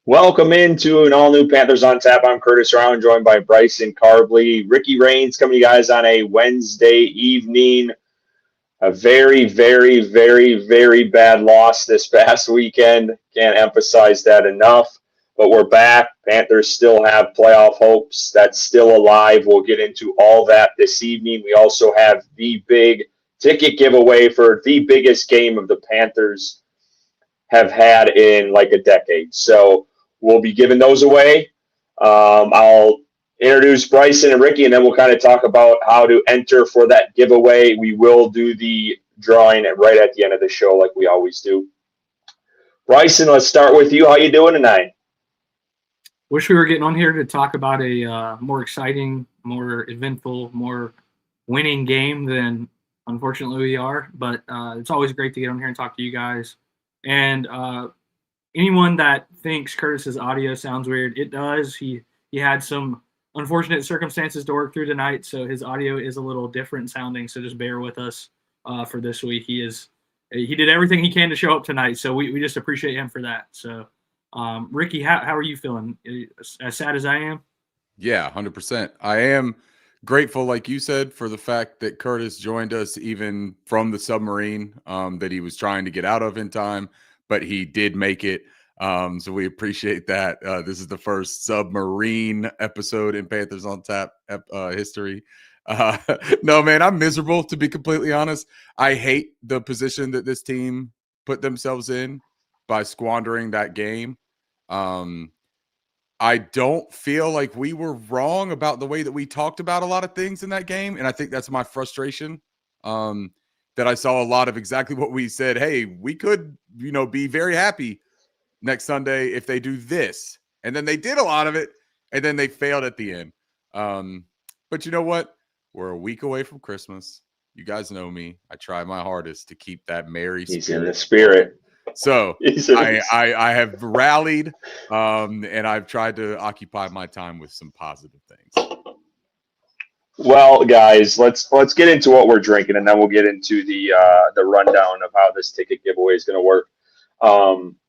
Welcome into an all-new Panthers on Tap. I'm Curtis Rauen, joined by Bryson, Karbley, Ricky Raines, coming to you guys on a Wednesday evening. A very, very, very, very bad loss this past weekend. Can't emphasize that enough. But we're back. Panthers still have playoff hopes. That's still alive. We'll get into all that this evening. We also have the big ticket giveaway for the biggest game of the Panthers have had in like a decade. So we'll be giving those away. I'll introduce Bryson and Ricky, and then we'll kind of talk about how to enter for that giveaway. We will do the drawing right at the end of the show like we always do. Bryson, let's start with you. How you doing tonight? Wish we were getting on here to talk about a more exciting, more eventful, more winning game than unfortunately we are. But it's always great to get on here and talk to you guys. And anyone that thinks Curtis's audio sounds weird, it does. He had some unfortunate circumstances to work through tonight, so his audio is a little different sounding. So just bear with us for this week. He did everything he can to show up tonight, so we just appreciate him for that. So, Ricky, how are you feeling? As sad as I am? Yeah, 100%. I am grateful, like you said, for the fact that Curtis joined us even from the submarine that he was trying to get out of in time, but he did make it. So we appreciate that. This is the first submarine episode in Panthers on Tap history. No, man, I'm miserable, to be completely honest. I hate the position that this team put themselves in by squandering that game. I don't feel like we were wrong about the way that we talked about a lot of things in that game. And I think that's my frustration, that I saw a lot of exactly what we said. Hey, we could, be very happy next Sunday if they do this. And then they did a lot of it, and then they failed at the end. But you know what? We're a week away from Christmas. You guys know me. I try my hardest to keep that merry spirit. He's in the spirit. So I have rallied, and I've tried to occupy my time with some positive things. Well, guys, let's get into what we're drinking, and then we'll get into the rundown of how this ticket giveaway is going to work.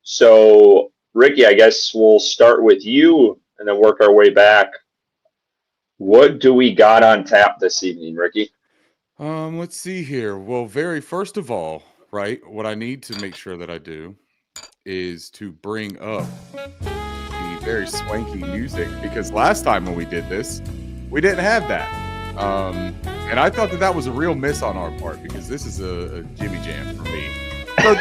So, Ricky, I guess we'll start with you and then work our way back. What do we got on tap this evening, Ricky? Let's see here. Well, first of all, right, what I need to make sure that I do is to bring up the very swanky music, because last time when we did this, we didn't have that. And I thought that was a real miss on our part, because this is a Jimmy Jam for me. So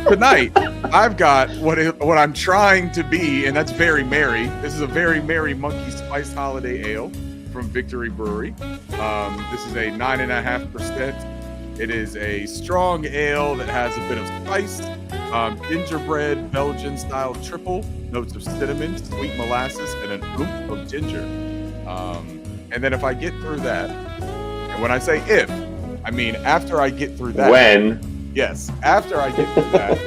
tonight, I've got what I'm trying to be, and that's very merry. This is a very merry monkey spiced holiday ale from Victory Brewery. This is a 9.5%. It is a strong ale that has a bit of spice, gingerbread Belgian style triple, notes of cinnamon, sweet molasses, and an oomph of ginger. And then if I get through that, and when I say if, I mean after I get through that. Yes, after I get through that,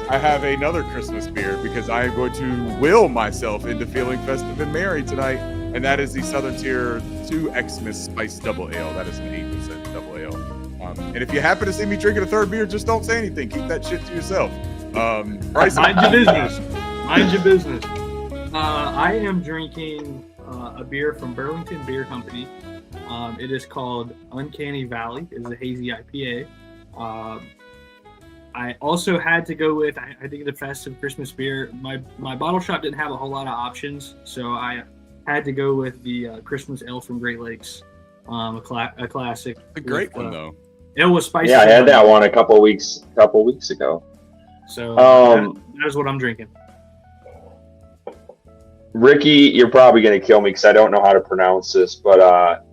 I have another Christmas beer, because I am going to will myself into feeling festive and merry tonight, and that is the Southern Tier 2 Xmas Spice Double Ale. That is an 8% double ale. And if you happen to see me drinking a third beer, just don't say anything. Keep that shit to yourself. Bryson. Mind your business. Mind your business. I am drinking a beer from Burlington Beer Company. It is called Uncanny Valley. It's a hazy IPA. I also had to go with, I think, the festive Christmas beer. My bottle shop didn't have a whole lot of options, so I had to go with the Christmas Ale from Great Lakes, a classic. A great one, though. It was spicy. Yeah, I had that one a couple weeks ago. So that is what I'm drinking. Ricky, you're probably going to kill me because I don't know how to pronounce this, but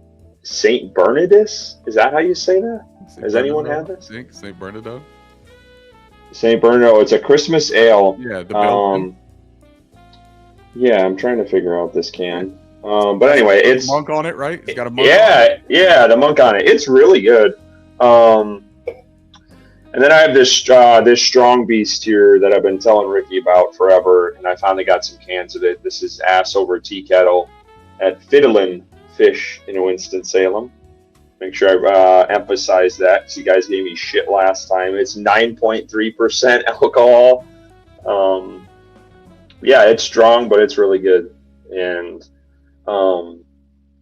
St. Bernardus? Is that how you say that? Has anyone had this? St. Bernardo? St. Bernardo. It's a Christmas ale. Yeah, the Belgian. Yeah, I'm trying to figure out this can. But anyway, it's a monk on it, right? It's got a monk on it. Yeah, the monk on it. It's really good. And then I have this strong beast here that I've been telling Ricky about forever, and I finally got some cans of it. This is Ass Over Tea Kettle at Fiddlin' Fish in Winston-Salem. Make sure I emphasize that, because you guys gave me shit last time. It's 9.3% alcohol. yeah, it's strong, but it's really good. And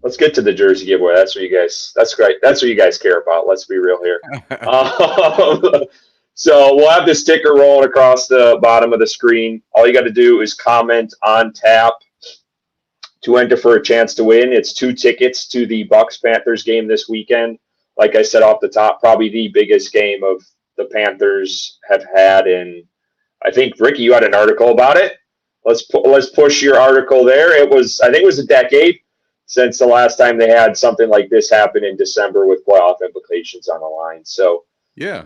let's get to the jersey giveaway. That's what you guys. That's great. That's what you guys care about. Let's be real here. Um, so we'll have the sticker rolling across the bottom of the screen. All you got to do is comment on tap to enter for a chance to win. It's 2 tickets to the Bucks Panthers game this weekend. Like I said off the top, probably the biggest game of the Panthers have had. And I think Ricky, you had an article about it. Let's push your article there. I think it was a decade since the last time they had something like this happen in December with playoff implications on the line. So Yeah.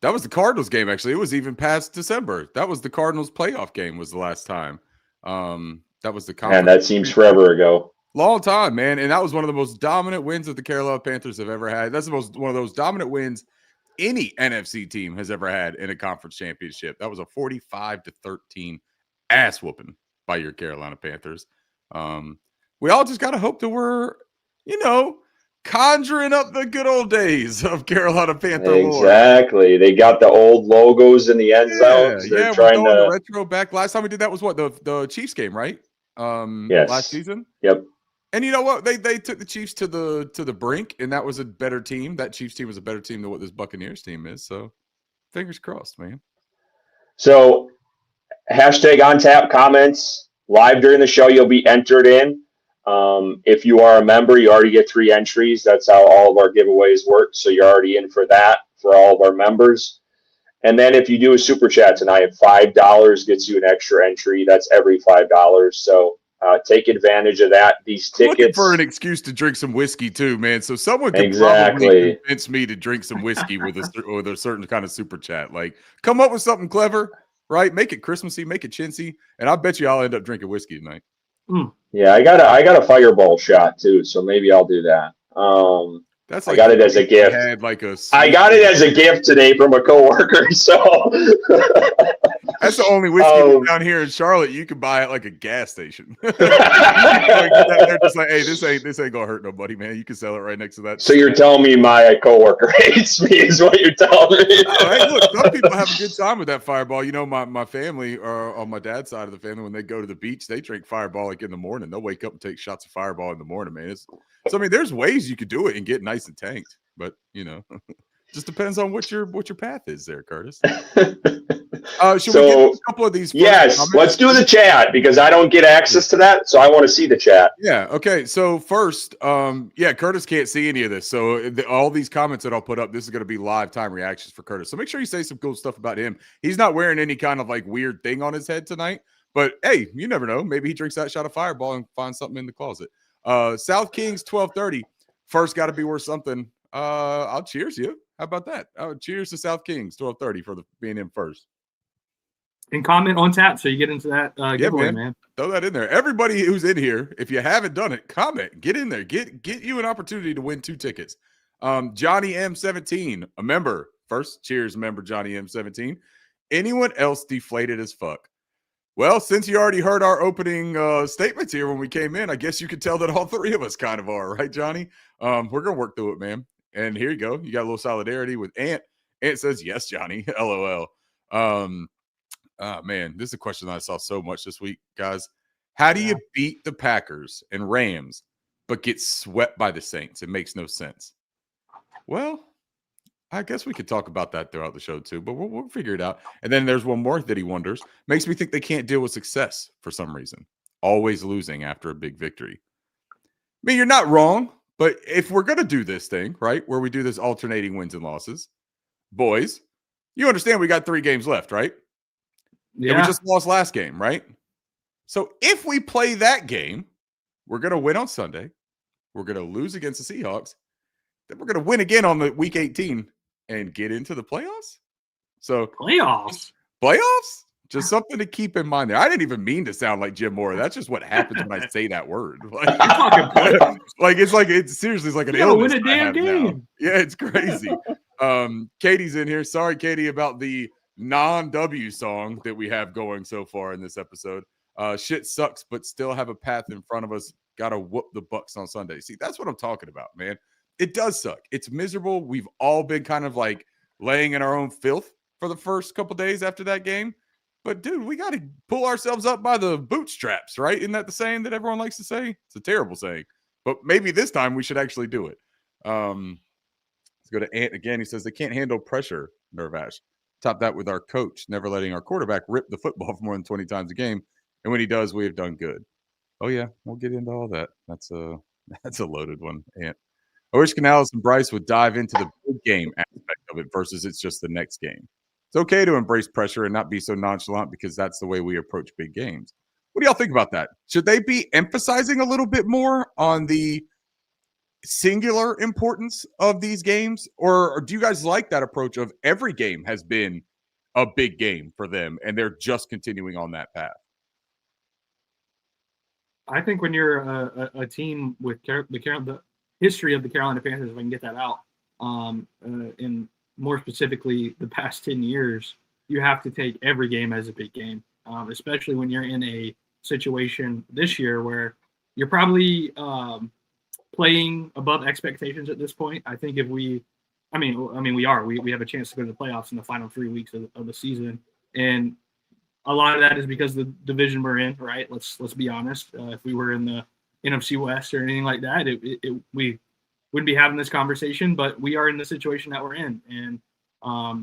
That was the Cardinals game, actually. It was even past December. That was the Cardinals playoff game was the last time. That was the conference. And that seems forever ago. Long time, man. And that was one of the most dominant wins that the Carolina Panthers have ever had. That's one of those dominant wins any NFC team has ever had in a conference championship. That was a 45-13 ass whooping by your Carolina Panthers. We all just got to hope that we're, conjuring up the good old days of Carolina Panther Exactly. lore. They got the old logos in the end zones. They're trying to retro back. Last time we did that was what, the Chiefs game, right? Yes. Last season. Yep. And you know what? They took the Chiefs to the brink, and that was a better team. That Chiefs team was a better team than what this Buccaneers team is. So fingers crossed, man. So hashtag on tap comments live during the show. You'll be entered in. If you are a member, you already get 3 entries. That's how all of our giveaways work. So you're already in for that for all of our members. And then if you do a super chat tonight, $5 gets you an extra entry. That's every $5. So take advantage of that. These tickets. Looking for an excuse to drink some whiskey too, man. So someone could Exactly probably convince me to drink some whiskey with a certain kind of super chat. Like, come up with something clever, right? Make it Christmassy, make it chintzy, and I bet you I'll end up drinking whiskey tonight. Yeah, I got a fireball shot too, so maybe I'll do that. That's I got it as a gift. I got it as a gift today from a coworker. So that's the only whiskey down here in Charlotte you can buy at like a gas station. They're just like, hey, this ain't gonna hurt nobody, man. You can sell it right next to that. So you're telling me my coworker hates me, is what you're telling me? Hey, look, some people have a good time with that Fireball. You know, my family, or on my dad's side of the family, when they go to the beach, they drink Fireball like in the morning. They'll wake up and take shots of Fireball in the morning, man. So I mean, there's ways you could do it and get nice and tanked, but just depends on what your path is there, Curtis. Should we get a couple of these? Yes, comments? Let's do the chat because I don't get access to that, so I want to see the chat. Yeah. Okay. So first, Curtis can't see any of this, so all these comments that I'll put up, this is going to be live time reactions for Curtis. So make sure you say some cool stuff about him. He's not wearing any kind of like weird thing on his head tonight, but hey, you never know. Maybe he drinks that shot of Fireball and finds something in the closet. South Kings 1230. First got to be worth something. I'll cheers you. How about that? Cheers to South Kings 1230 for being in first. And comment on tap so you get into that giveaway, man. Throw that in there. Everybody who's in here, if you haven't done it, comment. Get in there. Get you an opportunity to win 2 tickets. Johnny M17, a member. First, cheers, member Johnny M17. Anyone else deflated as fuck? Well, since you already heard our opening statements here when we came in, I guess you could tell that all 3 of us kind of are, right, Johnny? We're going to work through it, man. And here you go. You got a little solidarity with Ant. Ant says, yes, Johnny. LOL. Man, this is a question that I saw so much this week, guys. How do you beat the Packers and Rams but get swept by the Saints? It makes no sense. Well, I guess we could talk about that throughout the show too, but we'll figure it out. And then there's one more that he wonders. Makes me think they can't deal with success for some reason. Always losing after a big victory. I mean, you're not wrong, but if we're going to do this thing, right, where we do this alternating wins and losses, boys, you understand we got 3 games left, right? Yeah. And we just lost last game, right? So if we play that game, we're going to win on Sunday. We're going to lose against the Seahawks. Then we're going to win again on the week 18 and get into the playoffs. So playoffs? Just something to keep in mind there. I didn't even mean to sound like Jim Mora. That's just what happens when I say that word. It's seriously like an illness. Win a damn game. Now. Yeah, it's crazy. Katie's in here. Sorry, Katie, about the non-W song that we have going so far in this episode. Shit sucks, but still have a path in front of us. Gotta whoop the Bucks on Sunday. See, that's what I'm talking about, man. It does suck. It's miserable. We've all been kind of like laying in our own filth for the first couple days after that game. But dude, we got to pull ourselves up by the bootstraps, right? Isn't that the saying that everyone likes to say? It's a terrible saying, but maybe this time we should actually do it. Let's go to Ant again. He says they can't handle pressure, Nervash. Top that with our coach, never letting our quarterback rip the football for more than 20 times a game. And when he does, we have done good. Oh, yeah, we'll get into all that. That's a loaded one, Ant. I wish Canales and Bryce would dive into the big game aspect of it versus it's just the next game. It's okay to embrace pressure and not be so nonchalant because that's the way we approach big games. What do y'all think about that? Should they be emphasizing a little bit more on the singular importance of these games? Or do you guys like that approach of every game has been a big game for them and they're just continuing on that path? I think when you're a team with the history of the Carolina Panthers, if I can get that out, and more specifically the past 10 years, you have to take every game as a big game, especially when you're in a situation this year where you're probably playing above expectations at this point. I think we have a chance to go to the playoffs in the final 3 weeks of the season. And a lot of that is because the division we're in, right? Let's be honest. If we were in the NFC West or anything like that, we wouldn't be having this conversation, but we are in the situation that we're in. And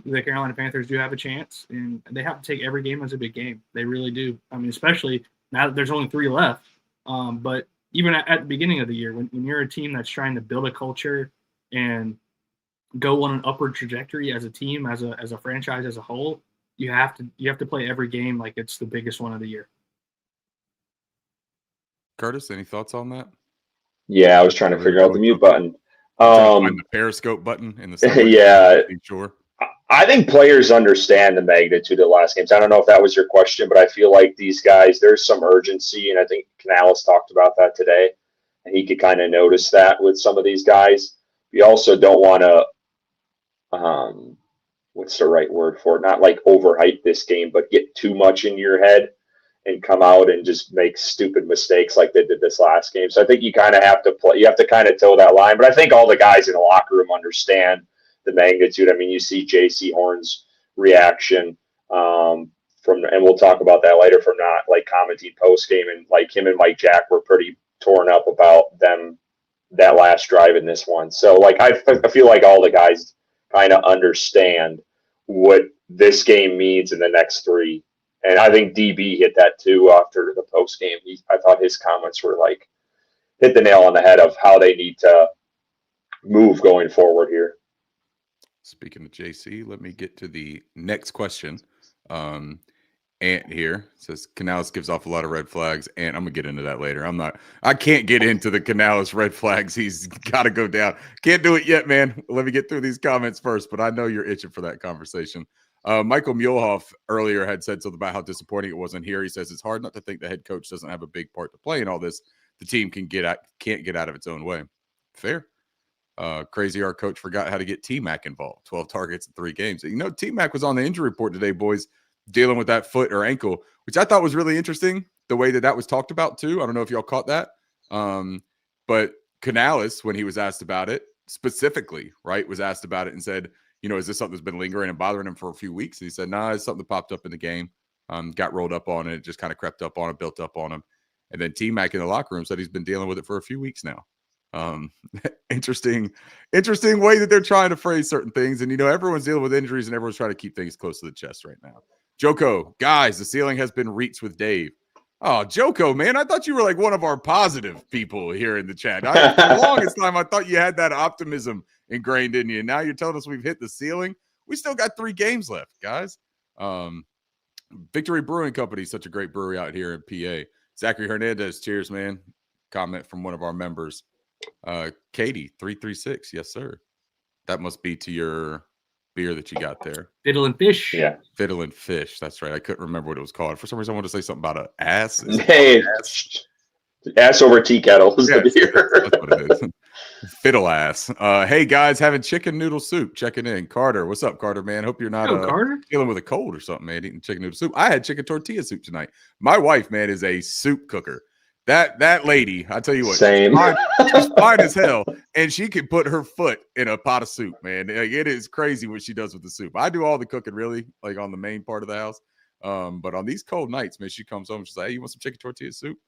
the Carolina Panthers do have a chance, and they have to take every game as a big game. They really do. I mean, especially now that there's only 3 left. But even at the beginning of the year, when you're a team that's trying to build a culture and go on an upward trajectory as a team, as a franchise, as a whole, you have to play every game like it's the biggest one of the year. Curtis, any thoughts on that? Yeah, I was trying to figure out the mute button. Find the Periscope button in the yeah. Sure. I think players understand the magnitude of the last games. I don't know if that was your question, but I feel like these guys, there's some urgency, and I think Canales talked about that today, and he could kind of notice that with some of these guys. We also don't want to, what's the right word for it? Not like overhype this game, but get too much in your head and come out and just make stupid mistakes like they did this last game. So I think you kind of have to play. You have to kind of toe that line. But I think all the guys in the locker room understand the magnitude. I mean, you see J.C. Horn's reaction and we'll talk about that later, from not like commenting post game, and like him and Mike Jack were pretty torn up about them that last drive in this one. So like I feel like all the guys kind of understand what this game means in the next 3. And I think DB hit that too after the post game. I thought his comments were like hit the nail on the head of how they need to move going forward here. Speaking of JC, let me get to the next question. Ant here says Canales gives off a lot of red flags, and I'm gonna get into that later. I can't get into the Canales red flags. He's got to go down. Can't do it yet, man. Let me get through these comments first, but I know you're itching for that conversation. Michael Muehlhoff earlier had said something about how disappointing it wasn't here. He says it's hard not to think the head coach doesn't have a big part to play in all this. The team can't get out of its own way. Fair. Crazy our coach forgot how to get T-Mac involved. 12 targets in 3 games. You know, T-Mac was on the injury report today, boys, dealing with that foot or ankle, which I thought was really interesting, the way that was talked about too. I don't know if y'all caught that. But Canales, when he was asked about it, specifically, right, was asked about it and said, you know, is this something that's been lingering and bothering him for a few weeks? And he said, nah, it's something that popped up in the game, got rolled up on it, just kind of crept up on it, built up on him. And then T-Mac in the locker room said he's been dealing with it for a few weeks now. Interesting way that they're trying to phrase certain things. And, you know, everyone's dealing with injuries and everyone's trying to keep things close to the chest right now. Joko, guys, the ceiling has been reached with Dave. Oh, Joko, man, I thought you were like one of our positive people here in the chat. For the longest time, I thought you had that optimism ingrained in you. Now you're telling us we've hit the ceiling. We still got 3 games left, guys. Victory Brewing Company, such a great brewery out here in PA. Zachary Hernandez, cheers, man. Comment from one of our members. Katie, 336, yes, sir. That must be to your beer that you got there. Fiddle and Fish. Yeah. Fiddle and Fish. That's right. I couldn't remember what it was called. For some reason, I wanted to say something about an ass. Hey, ass over tea kettle is the beer. That's what it is. Fiddle ass. Hey, guys, having chicken noodle soup. Checking in. Carter, what's up, Carter, man? Hope you're not dealing with a cold or something, man, eating chicken noodle soup. I had chicken tortilla soup tonight. My wife, man, is a soup cooker. That lady, I tell you what, same. She's fine as hell, and she can put her foot in a pot of soup, man. Like, it is crazy what she does with the soup. I do all the cooking, really, like on the main part of the house. But on these cold nights, man, she comes home. She's like, "Hey, you want some chicken tortilla soup?"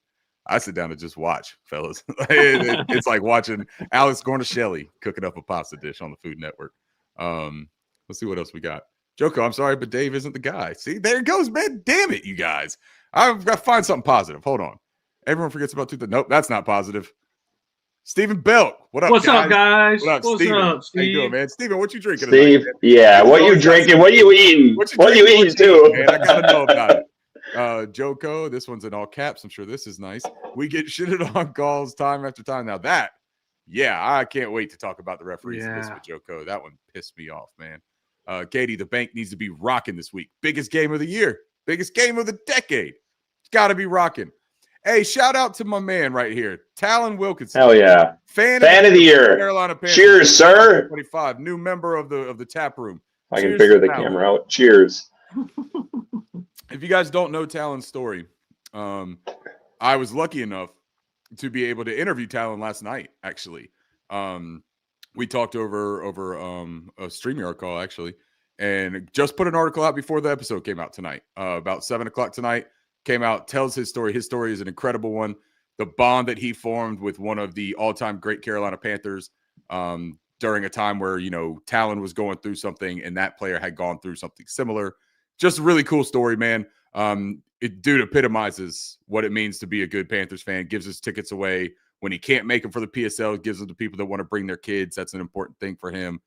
I sit down and just watch, fellas. It's like watching Alex Gornishelli cooking up a pasta dish on the Food Network. Let's see what else we got. Joko, I'm sorry, but Dave isn't the guy. See, there it goes, man. Damn it, you guys. I've got to find something positive. Hold on. Everyone forgets about Nope, that's not positive. Stephen Belt. What up, What's guys? up, guys? What up, What's Steven? up, Steve? How you doing, man? Steven, what you drinking Steve, tonight, yeah, what you drinking? What you eating? What you eating too? Man, I gotta know about it. Joko, this one's in all caps. I'm sure this is nice. We get shitted on calls time after time. Now that, yeah, I can't wait to talk about the referees in this with Joko. That one pissed me off, man. Katie, the bank needs to be rocking this week. Biggest game of the year. Biggest game of the decade. It's got to be rocking. Hey, shout out to my man right here, Talon Wilkinson. Hell yeah. Fan of the year. Carolina Panthers. Cheers, sir. 25, new member of the tap room. I can figure the camera out. Cheers. If you guys don't know Talon's story, I was lucky enough to be able to interview Talon last night, actually. We talked over a StreamYard call, actually, and just put an article out before the episode came out tonight. About 7 o'clock tonight, came out, tells his story. His story is an incredible one. The bond that he formed with one of the all-time great Carolina Panthers during a time where, Talon was going through something and that player had gone through something similar. Just a really cool story, man. Dude epitomizes what it means to be a good Panthers fan, gives his tickets away. When he can't make them for the PSL, gives them to people that want to bring their kids. That's an important thing for him.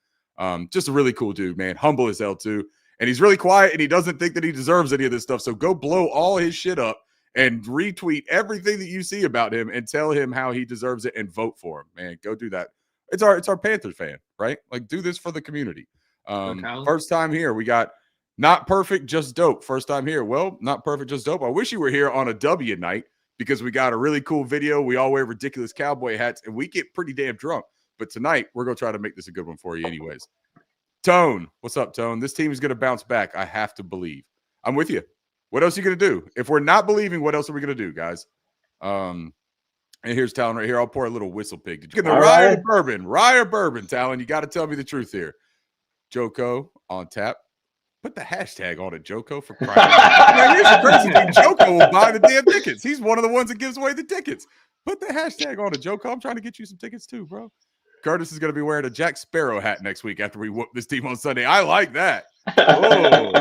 Just a really cool dude, man. Humble as hell, too. And he's really quiet, and he doesn't think that he deserves any of this stuff. So go blow all his shit up and retweet everything that you see about him and tell him how he deserves it and vote for him, man. Go do that. It's our Panthers fan, right? Like, do this for the community. First time here. We got not perfect, just dope. First time here. Well, not perfect, just dope. I wish you were here on a W night, because we got a really cool video. We all wear ridiculous cowboy hats, and we get pretty damn drunk. But tonight, we're going to try to make this a good one for you anyways. Tone, what's up, Tone? This team is going to bounce back. I have to believe. I'm with you. What else are you going to do? If we're not believing, what else are we going to do, guys? And here's Talon right here. I'll pour a little whistle pig. Did you get the rye or bourbon? Rye or bourbon, Talon? You got to tell me the truth here. Joko on tap. Put the hashtag on it, Joko, for crying out. Now, here's the crazy thing. Joko will buy the damn tickets. He's one of the ones that gives away the tickets. Put the hashtag on it, Joko. I'm trying to get you some tickets too, bro. Curtis is going to be wearing a Jack Sparrow hat next week after we whoop this team on Sunday. I like that. Oh,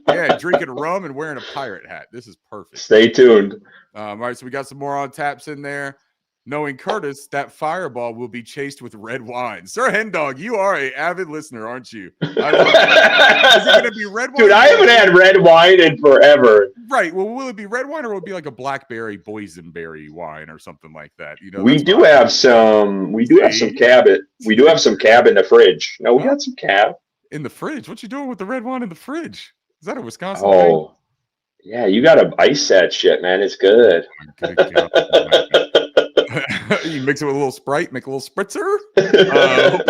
yeah, drinking rum and wearing a pirate hat. This is perfect. Stay tuned. All right, so we got some more on taps in there. Knowing Curtis, that fireball will be chased with red wine. Sir Hendog, you are an avid listener, aren't you? I love that. Is it going to be red wine? Dude, I haven't had red wine in forever. Right. Well, will it be red wine or will it be like a blackberry boysenberry wine or something like that? We do have some cab. We do have some cab in the fridge. No, we got some cab in the fridge. What you doing with the red wine in the fridge? Is that a Wisconsin thing? Yeah, you got to ice that shit, man. It's good. You mix it with a little Sprite, make a little spritzer.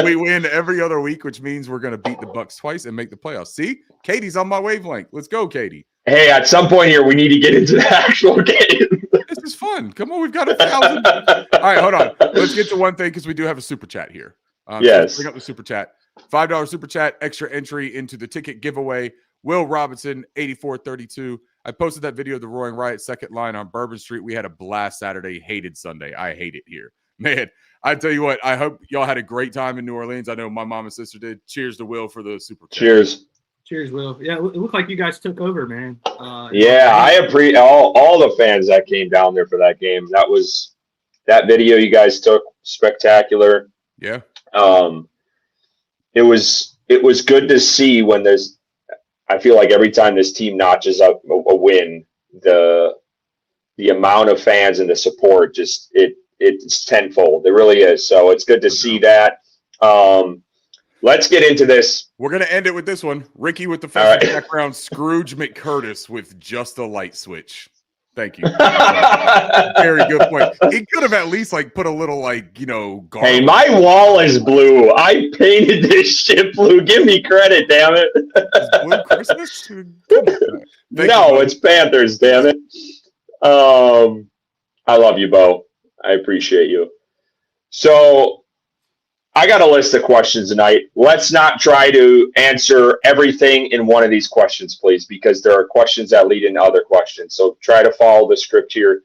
We win every other week, which means we're going to beat the Bucs twice and make the playoffs. See? Katie's on my wavelength. Let's go, Katie. Hey, at some point here, we need to get into the actual game. This is fun. Come on, we've got 1,000. All right, hold on. Let's get to one thing because we do have a super chat here. Yes. So bring up the super chat. $5 super chat, extra entry into the ticket giveaway. Will Robinson, 8432. I posted that video of the Roaring Riot second line on Bourbon Street. We had a blast Saturday, hated Sunday. I hate it here. Man, I tell you what, I hope y'all had a great time in New Orleans. I know my mom and sister did. Cheers to Will for the super chat. Cheers. Cheers, Will. Yeah, it looked like you guys took over, man. I appreciate all the fans that came down there for that game. That video you guys took, spectacular. Yeah. It was good to see when I feel like every time this team notches up a win, the amount of fans and the support it's tenfold. It really is. So it's good to see that. Let's get into this. We're going to end it with this one. Ricky with the first background, Scrooge McCurtis with just a light switch. Thank you. Very good point. He could have at least put a little garlic. Hey, my wall is blue. I painted this shit blue. Give me credit, damn it. Is blue Christmas? No, it's Panthers, damn it. I love you, Bo. I appreciate you. So I got a list of questions tonight. Let's not try to answer everything in one of these questions, please, because there are questions that lead into other questions. So try to follow the script here.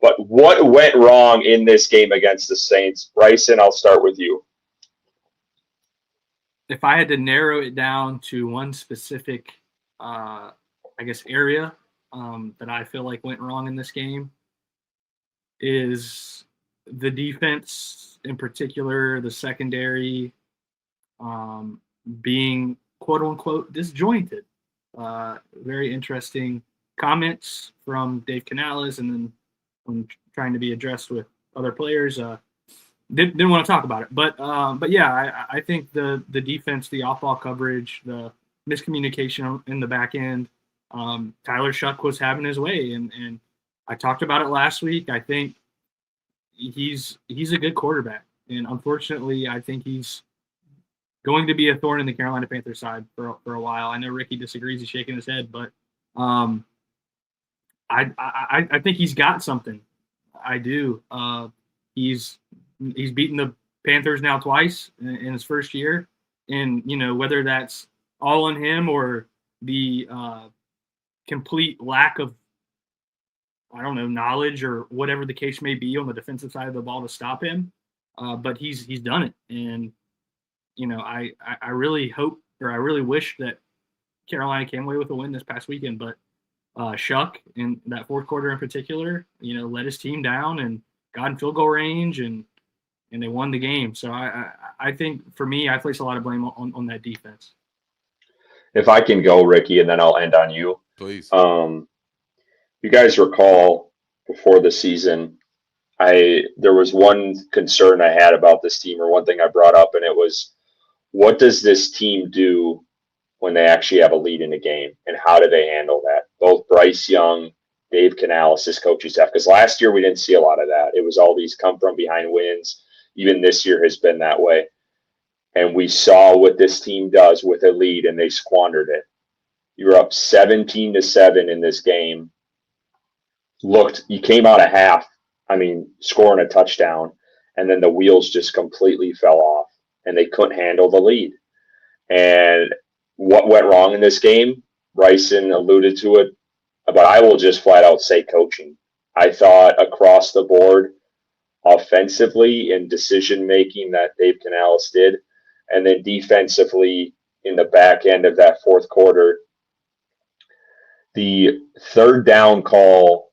But what went wrong in this game against the Saints? Bryson, I'll start with you. If I had to narrow it down to one specific, area that I feel like went wrong in this game, is the defense, in particular, the secondary, being quote unquote disjointed. Very interesting comments from Dave Canales, and then when trying to be addressed with other players, didn't want to talk about it. But yeah, I think the defense, the off-ball coverage, the miscommunication in the back end, Tyler Shuck was having his way, and I talked about it last week. I think he's a good quarterback, and unfortunately, I think he's going to be a thorn in the Carolina Panthers side for a while. I know Ricky disagrees; he's shaking his head, but I think he's got something. I do. He's beaten the Panthers now twice in his first year, and whether that's all on him or the complete lack of, I don't know, knowledge or whatever the case may be on the defensive side of the ball to stop him, but he's done it, and I really hope, or I really wish that Carolina came away with a win this past weekend, but Shuck in that fourth quarter in particular, let his team down and got in field goal range, and they won the game. So I think for me, I place a lot of blame on that defense. If I can go, Ricky, and then I'll end on you. Please. You guys recall before the season, there was one concern I had about this team, or one thing I brought up, and it was, what does this team do when they actually have a lead in a game, and how do they handle that? Both Bryce Young, Dave Canales, his coaching staff, because last year we didn't see a lot of that. It was all these come from behind wins. Even this year has been that way. And we saw what this team does with a lead, and they squandered it. You were up 17-7 in this game. You came out of half, scoring a touchdown, and then the wheels just completely fell off, and they couldn't handle the lead. And what went wrong in this game? Bryson alluded to it, but I will just flat out say coaching. I thought across the board, offensively in decision making, that Dave Canales did, and then defensively in the back end of that fourth quarter, the third down call,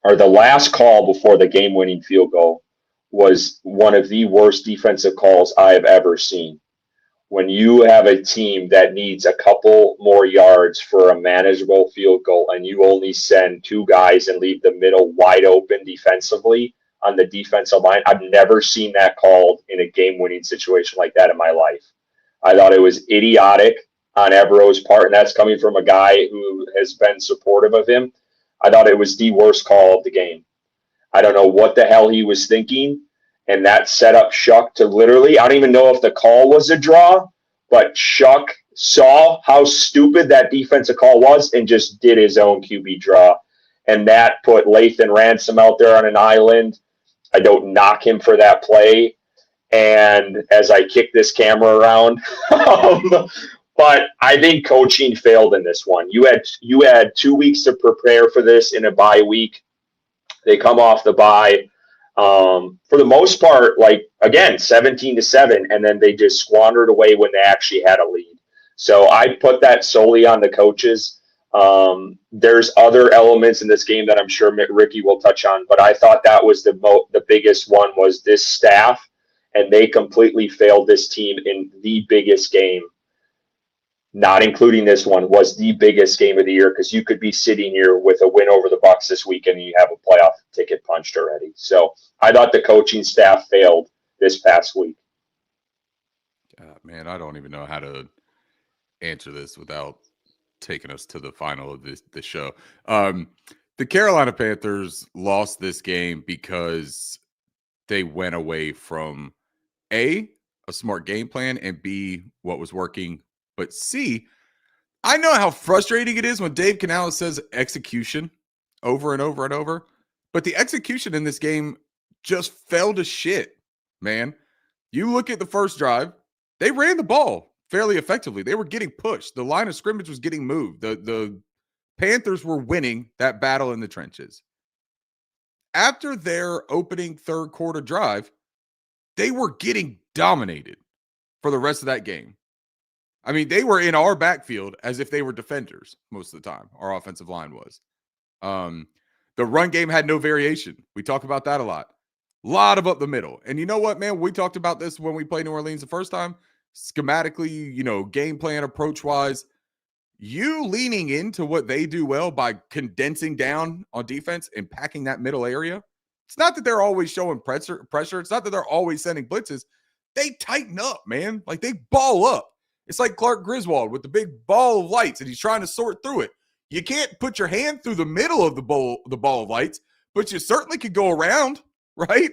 or the last call before the game-winning field goal, was one of the worst defensive calls I have ever seen. When you have a team that needs a couple more yards for a manageable field goal, and you only send two guys and leave the middle wide open defensively on the defensive line, I've never seen that called in a game-winning situation like that in my life. I thought it was idiotic on Evero's part, and that's coming from a guy who has been supportive of him. I thought it was the worst call of the game. I don't know what the hell he was thinking, and that set up Shuck to literally, I don't even know if the call was a draw, but Shuck saw how stupid that defensive call was and just did his own QB draw. And that put Lathan Ransom out there on an island. I don't knock him for that play. And as I kick this camera around, but I think coaching failed in this one. You had 2 weeks to prepare for this in a bye week. They come off the bye. For the most part, 17-7, and then they just squandered away when they actually had a lead. So I put that solely on the coaches. There's other elements in this game that I'm sure Ricky will touch on, but I thought that was the biggest one, was this staff, and they completely failed this team in the biggest game. Not including this one, was the biggest game of the year, because you could be sitting here with a win over the Bucs this weekend and you have a playoff ticket punched already. So I thought the coaching staff failed this past week. Man, I don't even know how to answer this without taking us to the final of the show. The Carolina Panthers lost this game because they went away from A, smart game plan, and B, what was working. But C, I know how frustrating it is when Dave Canales says execution over and over and over, but the execution in this game just fell to shit, man. You look at the first drive, they ran the ball fairly effectively. They were getting pushed. The line of scrimmage was getting moved. The Panthers were winning that battle in the trenches. After their opening third quarter drive, they were getting dominated for the rest of that game. I mean, they were in our backfield as if they were defenders most of the time. Our offensive line was. The run game had no variation. We talk about that a lot. A lot of up the middle. And you know what, man? We talked about this when we played New Orleans the first time. Schematically, game plan approach-wise, you leaning into what they do well by condensing down on defense and packing that middle area. It's not that they're always showing pressure. It's not that they're always sending blitzes. They tighten up, man. Like, they ball up. It's like Clark Griswold with the big ball of lights, and he's trying to sort through it. You can't put your hand through the middle of the ball of lights, but you certainly could go around, right?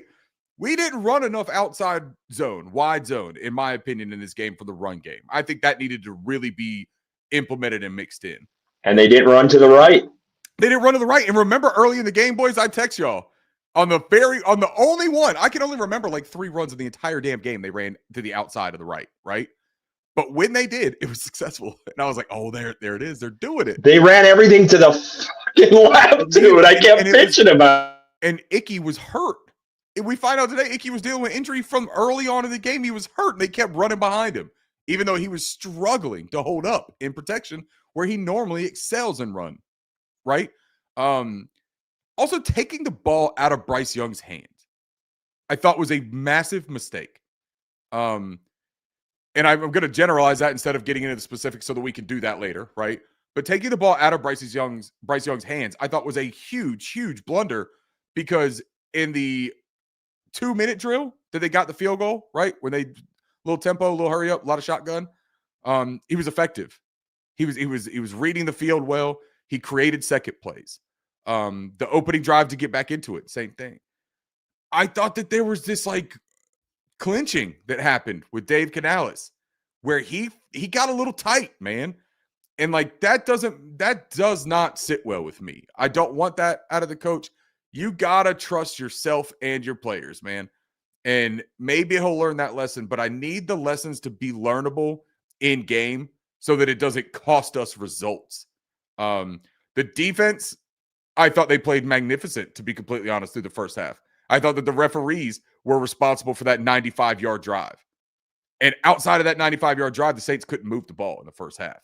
We didn't run enough outside zone, wide zone, in my opinion, in this game for the run game. I think that needed to really be implemented and mixed in. And they didn't run to the right. They didn't run to the right. And remember early in the game, boys, I text y'all on the only one. I can only remember like 3 runs in the entire damn game. They ran to the outside of the right? But when they did, it was successful. And I was like, oh, there it is. They're doing it. They ran everything to the fucking left, dude. I kept bitching about it. And Icky was hurt. And we find out today Icky was dealing with injury from early on in the game. He was hurt, and they kept running behind him, even though he was struggling to hold up in protection where he normally excels in run, right? Also, taking the ball out of Bryce Young's hands, I thought was a massive mistake. And I'm going to generalize that instead of getting into the specifics so that we can do that later, right? But taking the ball out of Bryce Young's hands, I thought was a huge, huge blunder, because in the 2-minute drill that they got the field goal, right? When they little tempo, little hurry up, a lot of shotgun. He was effective. He was reading the field well. He created second plays. The opening drive to get back into it, same thing. I thought that there was this like clinching that happened with Dave Canales, where he got a little tight, man. And like that does not sit well with me. I don't want that out of the coach. You gotta trust yourself and your players, man. And maybe he'll learn that lesson, but I need the lessons to be learnable in game so that it doesn't cost us results. The defense, I thought they played magnificent, to be completely honest, through the first half. I thought that the referees were responsible for that 95-yard drive. And outside of that 95-yard drive, the Saints couldn't move the ball in the first half.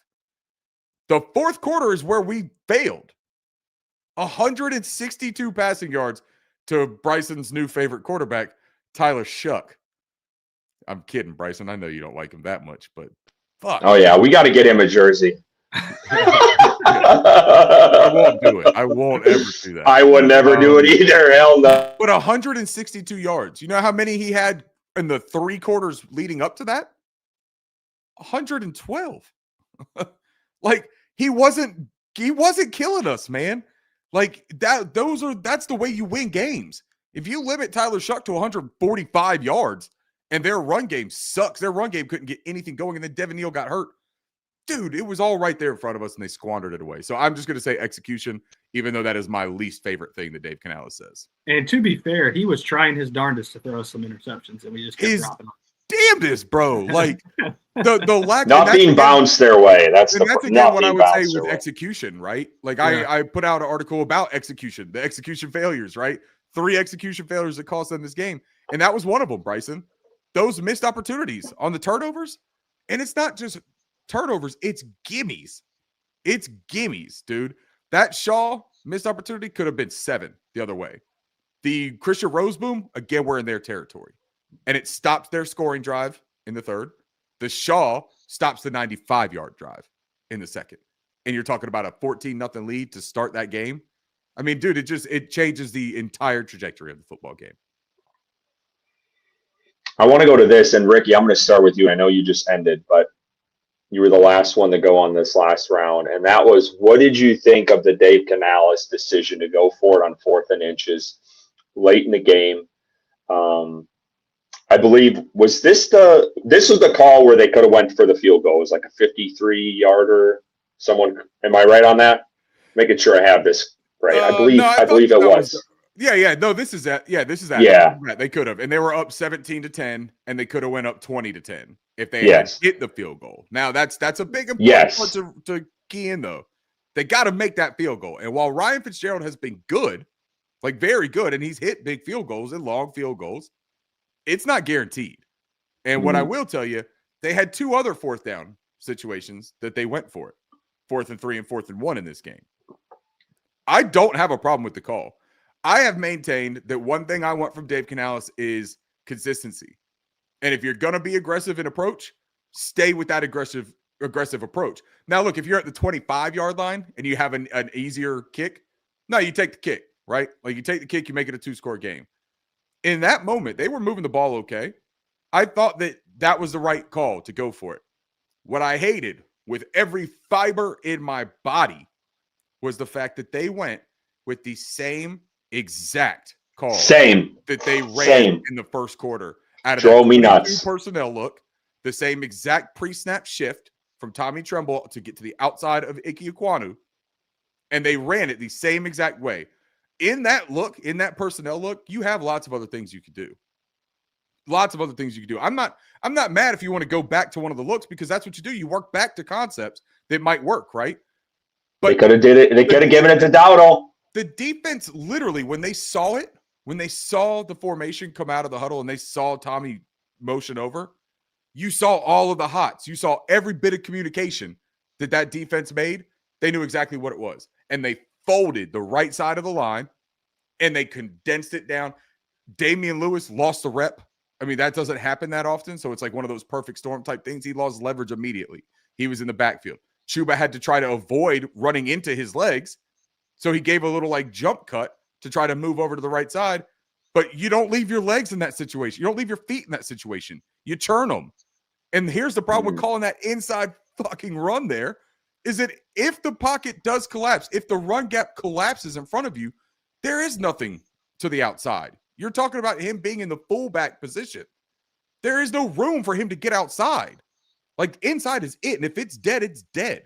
The fourth quarter is where we failed. 162 passing yards to Bryson's new favorite quarterback, Tyler Shuck. I'm kidding, Bryson. I know you don't like him that much, but fuck. Oh, yeah. We got to get him a jersey. I won't do it. I won't ever do that. I would never do it either. Hell no. But 162 yards. You know how many he had in the 3 quarters leading up to that? 112. Like, he wasn't killing us, man. Like that, that's the way you win games. If you limit Tyler Shuck to 145 yards and their run game sucks, their run game couldn't get anything going, and then Devin Neal got hurt. Dude, it was all right there in front of us, and they squandered it away. So I'm just going to say execution, even though that is my least favorite thing that Dave Canales says. And to be fair, he was trying his darndest to throw us some interceptions, and we just kept dropping them. Damnedest, bro. Like the lack not being bounced their way. That's again what I would say with execution, right? Like yeah. I put out an article about execution, the execution failures, right? 3 execution failures that cost them this game, and that was one of them, Bryson. Those missed opportunities on the turnovers, and it's not just turnovers, it's gimmies. It's gimmies, dude. That Shaw missed opportunity could have been 7 the other way. The Christian Roseboom, again, we're in their territory. And it stops their scoring drive in the third. The Shaw stops the 95-yard drive in the second. And you're talking about a 14-0 lead to start that game. I mean, dude, it changes the entire trajectory of the football game. I want to go to this, and Ricky, I'm going to start with you. I know you just ended, but you were the last one to go on this last round. And that was, what did you think of the Dave Canales decision to go for it on 4th and inches late in the game? I believe, this was the call where they could have went for the field goal. It was like a 53-yarder. Am I right on that? Making sure I have this right. I believe it was. Yeah. No, this is that. Yeah, this is that. Yeah. They could have. And they were up 17-10, and they could have went up 20-10 if they Yes. had hit the field goal. Now, that's a big important Yes. part to key in, though. They got to make that field goal. And while Ryan Fitzgerald has been good, like very good, and he's hit big field goals and long field goals, it's not guaranteed. And what I will tell you, they had 2 other 4th down situations that they went for it. 4th and 3 and 4th and 1 in this game. I don't have a problem with the call. I have maintained that one thing I want from Dave Canales is consistency. And if you're going to be aggressive in approach, stay with that aggressive approach. Now, look, if you're at the 25-yard line and you have an easier kick, no, you take the kick, right? Like you take the kick, you make it a 2-score game. In that moment, they were moving the ball okay. I thought that was the right call to go for it. What I hated with every fiber in my body was the fact that they went with the same exact call that they ran in the first quarter out of Drove the me nuts. personnel look, the same exact pre-snap shift from Tommy Tremble to get to the outside of Ike Ekwonu, and they ran it the same exact way. In that look, in that personnel look, you have lots of other things you could do. Lots of other things you could do. I'm not mad if you want to go back to one of the looks, because that's what you do. You work back to concepts that might work, right? But they could have did it. They could have given it to Dowdle. The defense, literally, when they saw it, when they saw the formation come out of the huddle and they saw Tommy motion over, you saw all of the hots. You saw every bit of communication that defense made. They knew exactly what it was. And they folded the right side of the line, and they condensed it down. Damian Lewis lost the rep. I mean, that doesn't happen that often, so it's like one of those perfect storm type things. He lost leverage immediately. He was in the backfield. Chuba had to try to avoid running into his legs, so he gave a little like jump cut to try to move over to the right side. But you don't leave your legs in that situation. You don't leave your feet in that situation. You turn them. And here's the problem with calling that inside fucking run there, is that if the pocket does collapse, if the run gap collapses in front of you, there is nothing to the outside. You're talking about him being in the fullback position. There is no room for him to get outside. Like, inside is it. And if it's dead, it's dead.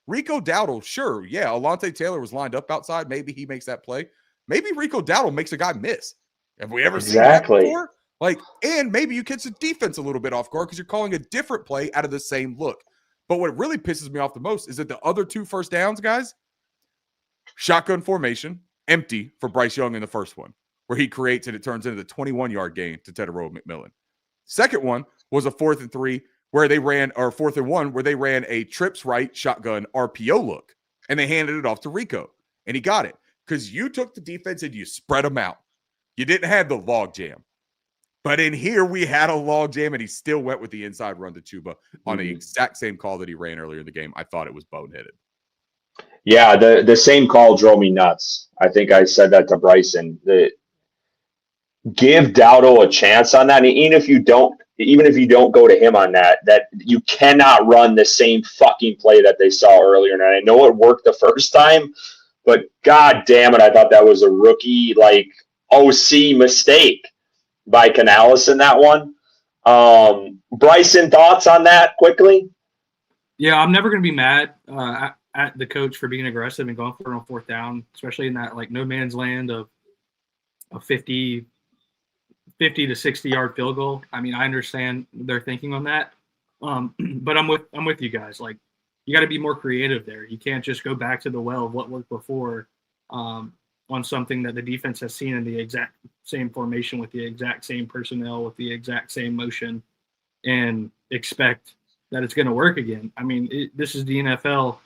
Rico Dowdle, sure. Yeah, Alontae Taylor was lined up outside. Maybe he makes that play. Maybe Rico Dowdle makes a guy miss. Have we ever seen that before? Like, and maybe you catch the defense a little bit off guard because you're calling a different play out of the same look. But what really pisses me off the most is that the other 2 first downs, guys, shotgun formation, empty for Bryce Young in the first one, where he creates and it turns into the 21-yard gain to Tedero McMillan. Second one was a 4th and 3 where they ran, or 4th and 1 where they ran a trips right shotgun RPO look, and they handed it off to Rico, and he got it because you took the defense and you spread them out. You didn't have the log jam. But in here, we had a log jam, and he still went with the inside run to Chuba on the exact same call that he ran earlier in the game. I thought it was boneheaded. Yeah, the same call drove me nuts. I think I said that to Bryson. Give Dowdle a chance on that. And even if you don't go to him on that you cannot run the same fucking play that they saw earlier. And I know it worked the first time, but god damn it, I thought that was a rookie OC mistake by Canales in that one. Bryson, thoughts on that quickly? Yeah, I'm never going to be mad at the coach for being aggressive and going for it on 4th down, especially in that no man's land of a 50 to 60-yard field goal. I mean, I understand their thinking on that, but I'm with you guys. Like, you got to be more creative there. You can't just go back to the well of what worked before on something that the defense has seen in the exact same formation with the exact same personnel with the exact same motion and expect that it's going to work again. I mean, this is the NFL.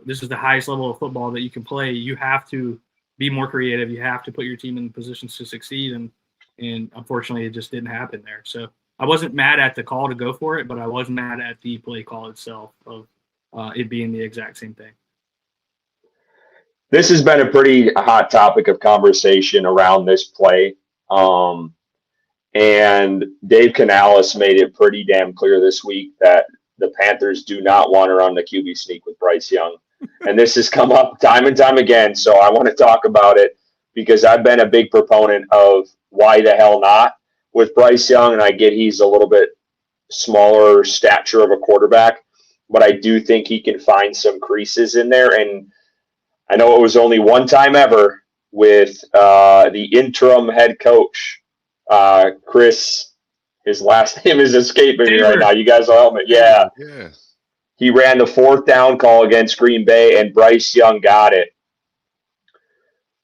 This is the highest level of football that you can play. You have to be more creative. You have to put your team in positions to succeed. And unfortunately, it just didn't happen there. So I wasn't mad at the call to go for it, but I was mad at the play call itself of it being the exact same thing. This has been a pretty hot topic of conversation around this play. And Dave Canales made it pretty damn clear this week that the Panthers do not want to run the QB sneak with Bryce Young. And this has come up time and time again. So I want to talk about it because I've been a big proponent of why the hell not with Bryce Young. And I get he's a little bit smaller stature of a quarterback, but I do think he can find some creases in there. And I know it was only one time ever with the interim head coach, Chris. His last name is escaping me right now. You guys will help me. Yeah. Yeah. He ran the 4th down call against Green Bay, and Bryce Young got it.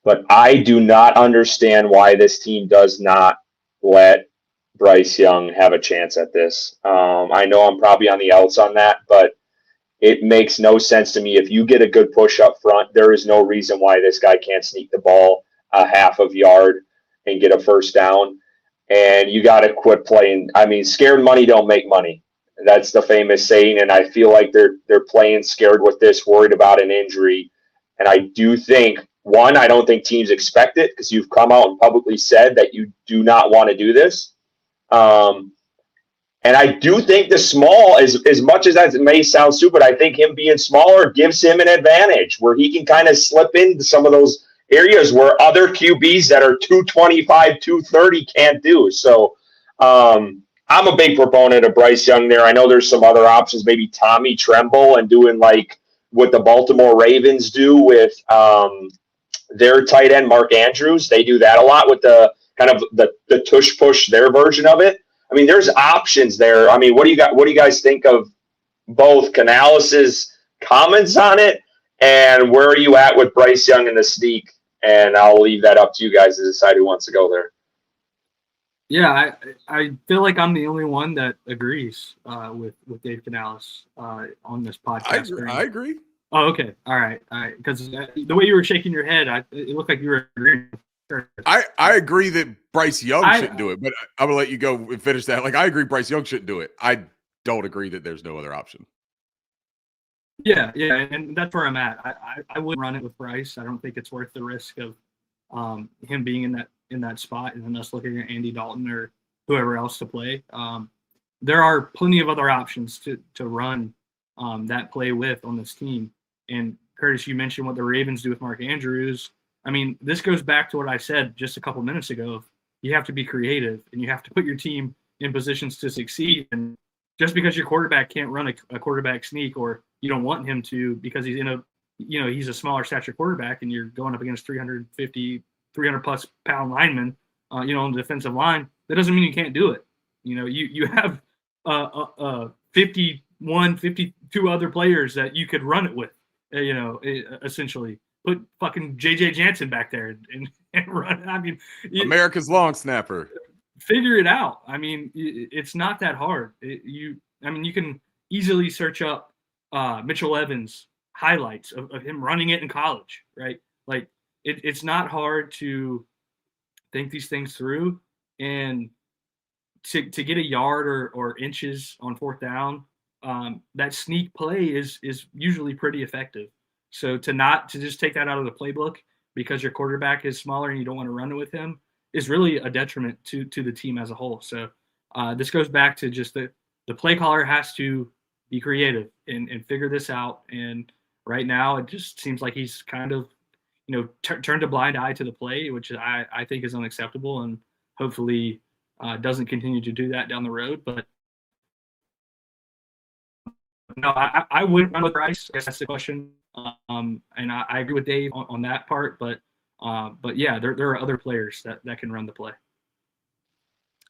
But I do not understand why this team does not let Bryce Young have a chance at this. I know I'm probably on the outs on that, but it makes no sense to me. If you get a good push up front, there is no reason why this guy can't sneak the ball a half of yard and get a first down. And you got to quit playing. I mean, scared money don't make money. That's the famous saying, and I feel like they're playing scared with this, worried about an injury. And I do think, one, I don't think teams expect it because you've come out and publicly said that you do not want to do this. And I do think the small, as much as that may sound stupid, I think him being smaller gives him an advantage where he can kind of slip into some of those areas where other QBs that are 225, 230 can't do. So I'm a big proponent of Bryce Young there. I know there's some other options, maybe Tommy Tremble and doing like what the Baltimore Ravens do with their tight end, Mark Andrews. They do that a lot with the kind of the tush push, their version of it. I mean, there's options there. I mean, what do you guys think of both Canales' comments on it, and where are you at with Bryce Young in the sneak? And I'll leave that up to you guys to decide who wants to go there. Yeah, I feel like I'm the only one that agrees with Dave Canales on this podcast. I agree. Oh, okay. All right. Because the way you were shaking your head, it looked like you were agreeing. I agree that Bryce Young shouldn't do it, but I'm going to let you go and finish that. Like, I agree Bryce Young shouldn't do it. I don't agree that there's no other option. Yeah, and that's where I'm at. I wouldn't run it with Bryce. I don't think it's worth the risk of him being in that spot and then us looking at Andy Dalton or whoever else to play. There are plenty of other options to run that play with on this team. And Curtis, you mentioned what the Ravens do with Mark Andrews. I mean, this goes back to what I said just a couple minutes ago. You have to be creative and you have to put your team in positions to succeed. And just because your quarterback can't run a quarterback sneak, or you don't want him to because he's he's a smaller stature quarterback and you're going up against 300 plus pound linemen, on the defensive line, that doesn't mean you can't do it. You have 52 other players that you could run it with, essentially. Put fucking J.J. Jansen back there and run. I mean, America's long snapper. Figure it out. I mean, it's not that hard. You can easily search up Mitchell Evans highlights of him running it in college, right? Like it's not hard to think these things through, and to get a yard or inches on 4th down, that sneak play is usually pretty effective. So to just take that out of the playbook because your quarterback is smaller and you don't want to run it with him is really a detriment to the team as a whole. So this goes back to just the play caller has to be creative and figure this out. And right now it just seems like he's kind of, turned a blind eye to the play, which I think is unacceptable, and hopefully doesn't continue to do that down the road. But no, I wouldn't run with Bryce. I guess that's the question. And I agree with Dave on that part, but yeah, there are other players that can run the play.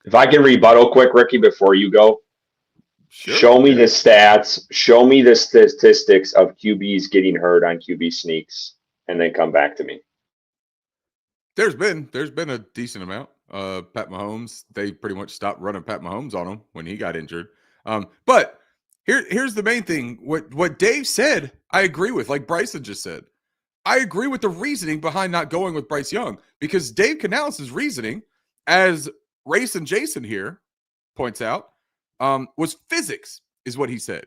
If I can rebuttal quick, Ricky, before you go, Sure. Show me the stats. Show me the statistics of QBs getting hurt on QB sneaks, and then come back to me. There's been a decent amount. Pat Mahomes, they pretty much stopped running Pat Mahomes on him when he got injured. But here's the main thing. What Dave said, I agree with. Like Bryson just said, I agree with the reasoning behind not going with Bryce Young, because Dave Canales' reasoning, as Race and Jason here points out, was physics, is what he said.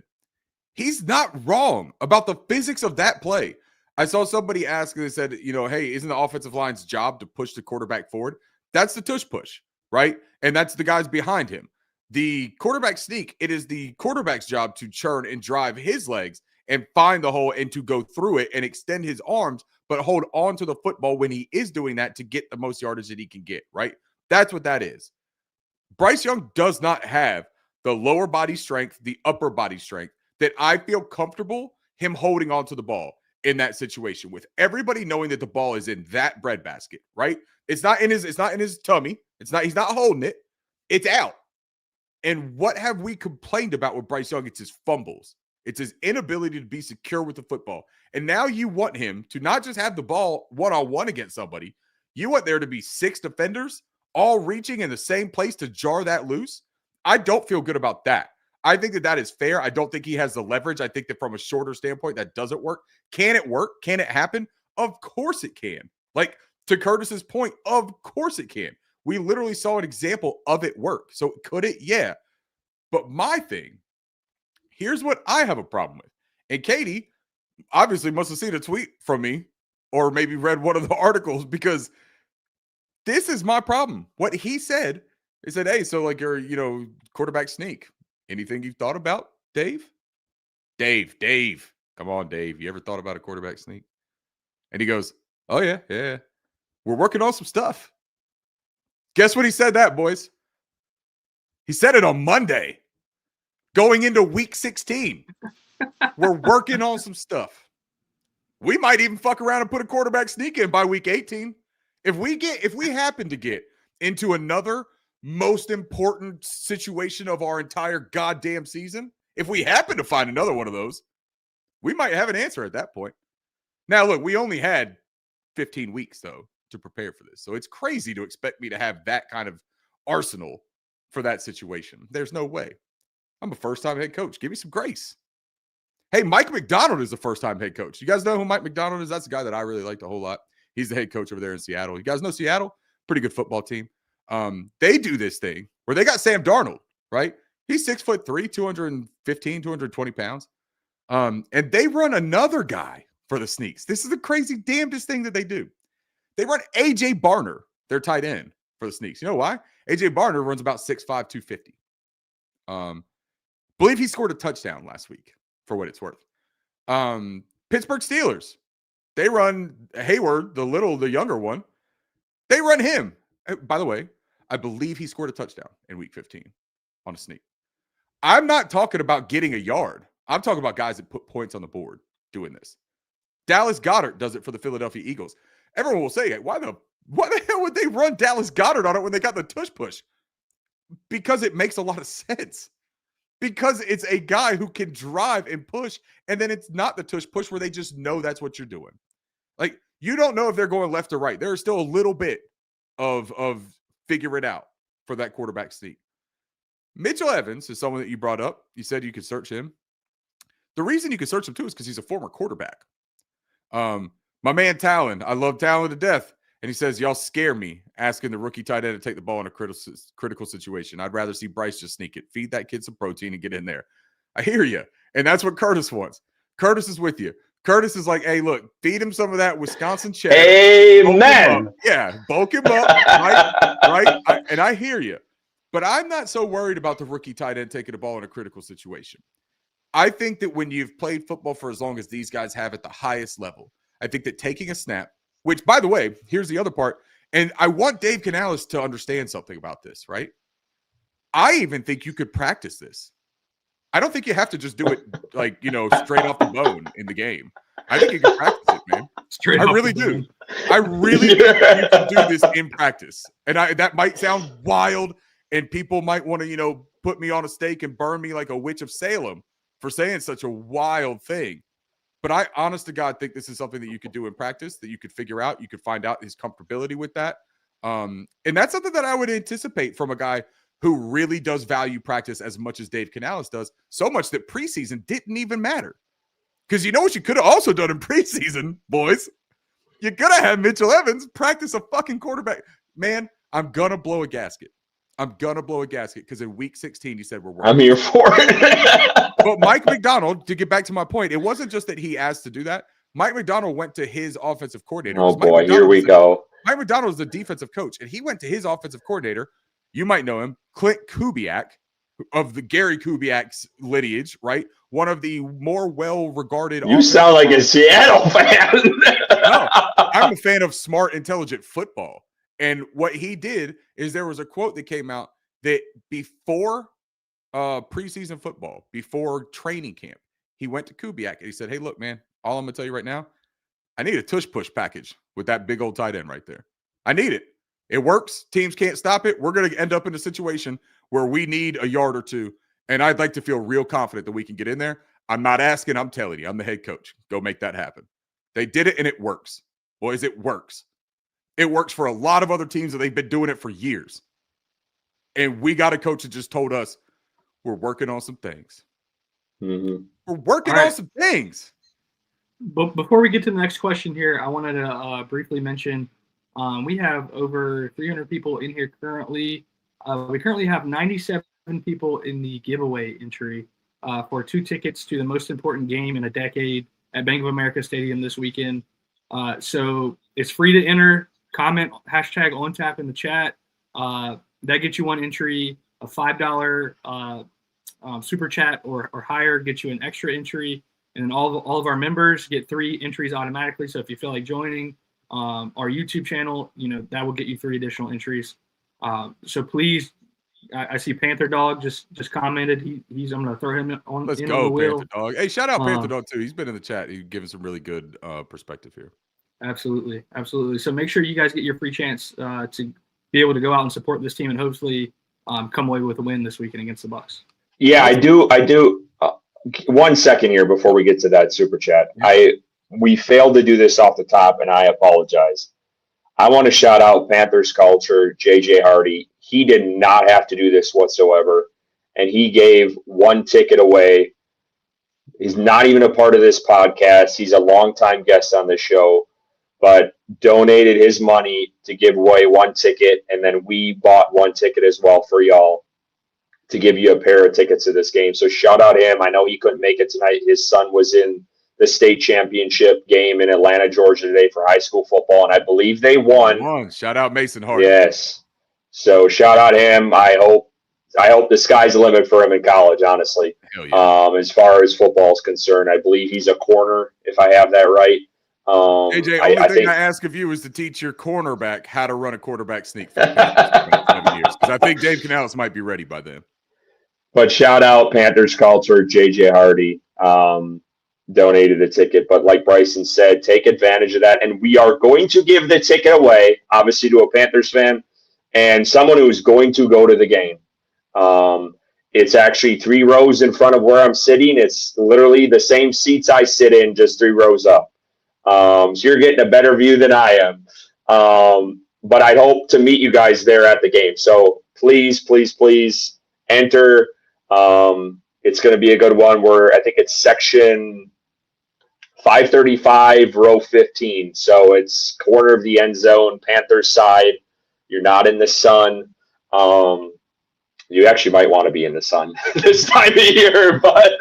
He's not wrong about the physics of that play. I saw somebody ask, and they said, hey, isn't the offensive line's job to push the quarterback forward? That's the tush push, right? And that's the guys behind him. The quarterback sneak, it is the quarterback's job to churn and drive his legs and find the hole and to go through it and extend his arms, but hold on to the football when he is doing that to get the most yardage that he can get, right? That's what that is. Bryce Young does not have the lower body strength, the upper body strength that I feel comfortable him holding on to the ball. in that situation with everybody knowing that the ball is in that breadbasket, right? It's not in his tummy. He's not holding it. It's out. And what have we complained about with Bryce Young? It's his fumbles. It's his inability to be secure with the football. And now you want him to not just have the ball one-on-one against somebody. You want there to be 6 defenders all reaching in the same place to jar that loose. I don't feel good about that. I think that is fair. I don't think he has the leverage. I think that from a shorter standpoint, that doesn't work. Can it work? Can it happen? Of course it can. Like, to Curtis's point, of course it can. We literally saw an example of it work. So could it? Yeah. But my thing, here's what I have a problem with. And Katie obviously must have seen a tweet from me or maybe read one of the articles, because this is my problem. What he said, he said, hey, so like your, quarterback sneak. Anything you've thought about, Dave? Dave. Come on, Dave. You ever thought about a quarterback sneak? And he goes, oh, yeah. We're working on some stuff. Guess what he said that, boys? He said it on Monday, going into week 16. We're working on some stuff. We might even fuck around and put a quarterback sneak in by week 18. If we happen to get into another most important situation of our entire goddamn season, if we happen to find another one of those, we might have an answer at that point. Now, look, we only had 15 weeks, though, to prepare for this. So it's crazy to expect me to have that kind of arsenal for that situation. There's no way. I'm a first-time head coach. Give me some grace. Hey, Mike McDonald is the first-time head coach. You guys know who Mike McDonald is? That's a guy that I really liked a whole lot. He's the head coach over there in Seattle. You guys know Seattle? Pretty good football team. They do this thing where they got Sam Darnold, right? He's 6'3", 215, 220 pounds. And they run another guy for the sneaks. This is the crazy damnedest thing that they do. They run A.J. Barner, their tight end, for the sneaks. You know why? A.J. Barner runs about 6'5", 250. Believe he scored a touchdown last week, for what it's worth. Pittsburgh Steelers, they run Hayward, the younger one. They run him. By the way, I believe he scored a touchdown in week 15 on a sneak. I'm not talking about getting a yard. I'm talking about guys that put points on the board doing this. Dallas Goedert does it for the Philadelphia Eagles. Everyone will say, why the hell would they run Dallas Goedert on it when they got the tush push? Because it makes a lot of sense. Because it's a guy who can drive and push, and then it's not the tush push where they just know that's what you're doing. Like, you don't know if they're going left or right. There is still a little bit of figure it out for that quarterback sneak. Mitchell Evans is someone that you brought up. You said you could search him. The reason you could search him too is because he's a former quarterback. My man Talon, I love Talon to death. And he says, y'all scare me asking the rookie tight end to take the ball in a critical situation. I'd rather see Bryce just sneak it. Feed that kid some protein and get in there. I hear you. And that's what Curtis wants. Curtis is with you. Curtis is like, hey, look, feed him some of that Wisconsin cheddar. Amen. Yeah, bulk him up. Right? And I hear you. But I'm not so worried about the rookie tight end taking the ball in a critical situation. I think that when you've played football for as long as these guys have at the highest level, I think that taking a snap, which, by the way, here's the other part, and I want Dave Canales to understand something about this, right? I even think you could practice this. I don't think you have to just do it like, straight off the bone in the game. I think you can practice it, man. I really do. I really think you can do this in practice. And that might sound wild, and people might want to, put me on a stake and burn me like a witch of Salem for saying such a wild thing. But I, honest to God, think this is something that you could do in practice, that you could figure out. You could find out his comfortability with that. And that's something that I would anticipate from a guy who really does value practice as much as Dave Canales does, so much that preseason didn't even matter. Because you know what you could have also done in preseason, boys? You could have had Mitchell Evans practice a fucking quarterback. Man, I'm going to blow a gasket. Because in week 16, you said we're working. I'm here for it. But Mike McDonald, to get back to my point, it wasn't just that he asked to do that. Mike McDonald went to his offensive coordinator. Oh, boy, here we go. Mike McDonald is the defensive coach, and he went to his offensive coordinator. You might know him, Clint Kubiak, of the Gary Kubiak's lineage, right? One of the more well-regarded. You sound like a Seattle fan. No, I'm a fan of smart, intelligent football. And what he did is there was a quote that came out that before preseason football, before training camp, he went to Kubiak and he said, hey, look, man, all I'm going to tell you right now, I need a tush push package with that big old tight end right there. I need it. It works. Teams can't stop it. We're going to end up in a situation where we need a yard or two. And I'd like to feel real confident that we can get in there. I'm not asking. I'm telling you. I'm the head coach. Go make that happen. They did it, and it works. Boys, it works. It works for a lot of other teams that they've been doing it for years. And we got a coach that just told us we're working on some things. Mm-hmm. We're working on some things. But before we get to the next question here, I wanted to briefly mention we have over 300 people in here currently. We currently have 97 people in the giveaway entry for 2 tickets to the most important game in a decade at Bank of America Stadium this weekend. So it's free to enter. Comment hashtag OnTap in the chat. That gets you 1 entry. A $5 super chat or higher gets you an extra entry. And then all of our members get 3 entries automatically. So if you feel like joining our YouTube channel, that will get you 3 additional entries. So please, I see Panther Dog just commented. I'm going to throw him on. Let's on go, the wheel. Panther Dog. Hey, shout out Panther Dog too. He's been in the chat. He's giving some really good perspective here. Absolutely. So make sure you guys get your free chance to be able to go out and support this team and hopefully come away with a win this weekend against the Bucs. Yeah, I do. 1 second here before we get to that super chat. Yeah. We failed to do this off the top, and I apologize. I want to shout out Panthers culture, JJ Hardy. He did not have to do this whatsoever, and he gave 1 ticket away. He's not even a part of this podcast. He's a longtime guest on the show, but donated his money to give away 1 ticket, and then we bought 1 ticket as well for y'all to give you a pair of tickets to this game. So shout out him. I know he couldn't make it tonight. His son was in the state championship game in Atlanta, Georgia today for high school football, and I believe they won. Shout out Mason Hardy. Yes. So shout out him. I hope the sky's the limit for him in college, honestly. Hell yeah. As far as football is concerned, I believe he's a corner, if I have that right. AJ, only thing I ask of you is to teach your cornerback how to run a quarterback sneak for the Panthers for 7 years. Because I think Dave Canales might be ready by then. But shout out Panthers culture, JJ Hardy donated a ticket. But like Bryson said, take advantage of that. And we are going to give the ticket away, obviously, to a Panthers fan and someone who's going to go to the game. It's actually 3 rows in front of where I'm sitting. It's literally the same seats I sit in, just 3 rows up. So you're getting a better view than I am. But I hope to meet you guys there at the game. So please, please, please enter. It's going to be a good one. I think it's section 535, row 15. So it's corner of the end zone, Panthers side. You're not in the sun. You actually might want to be in the sun this time of year, but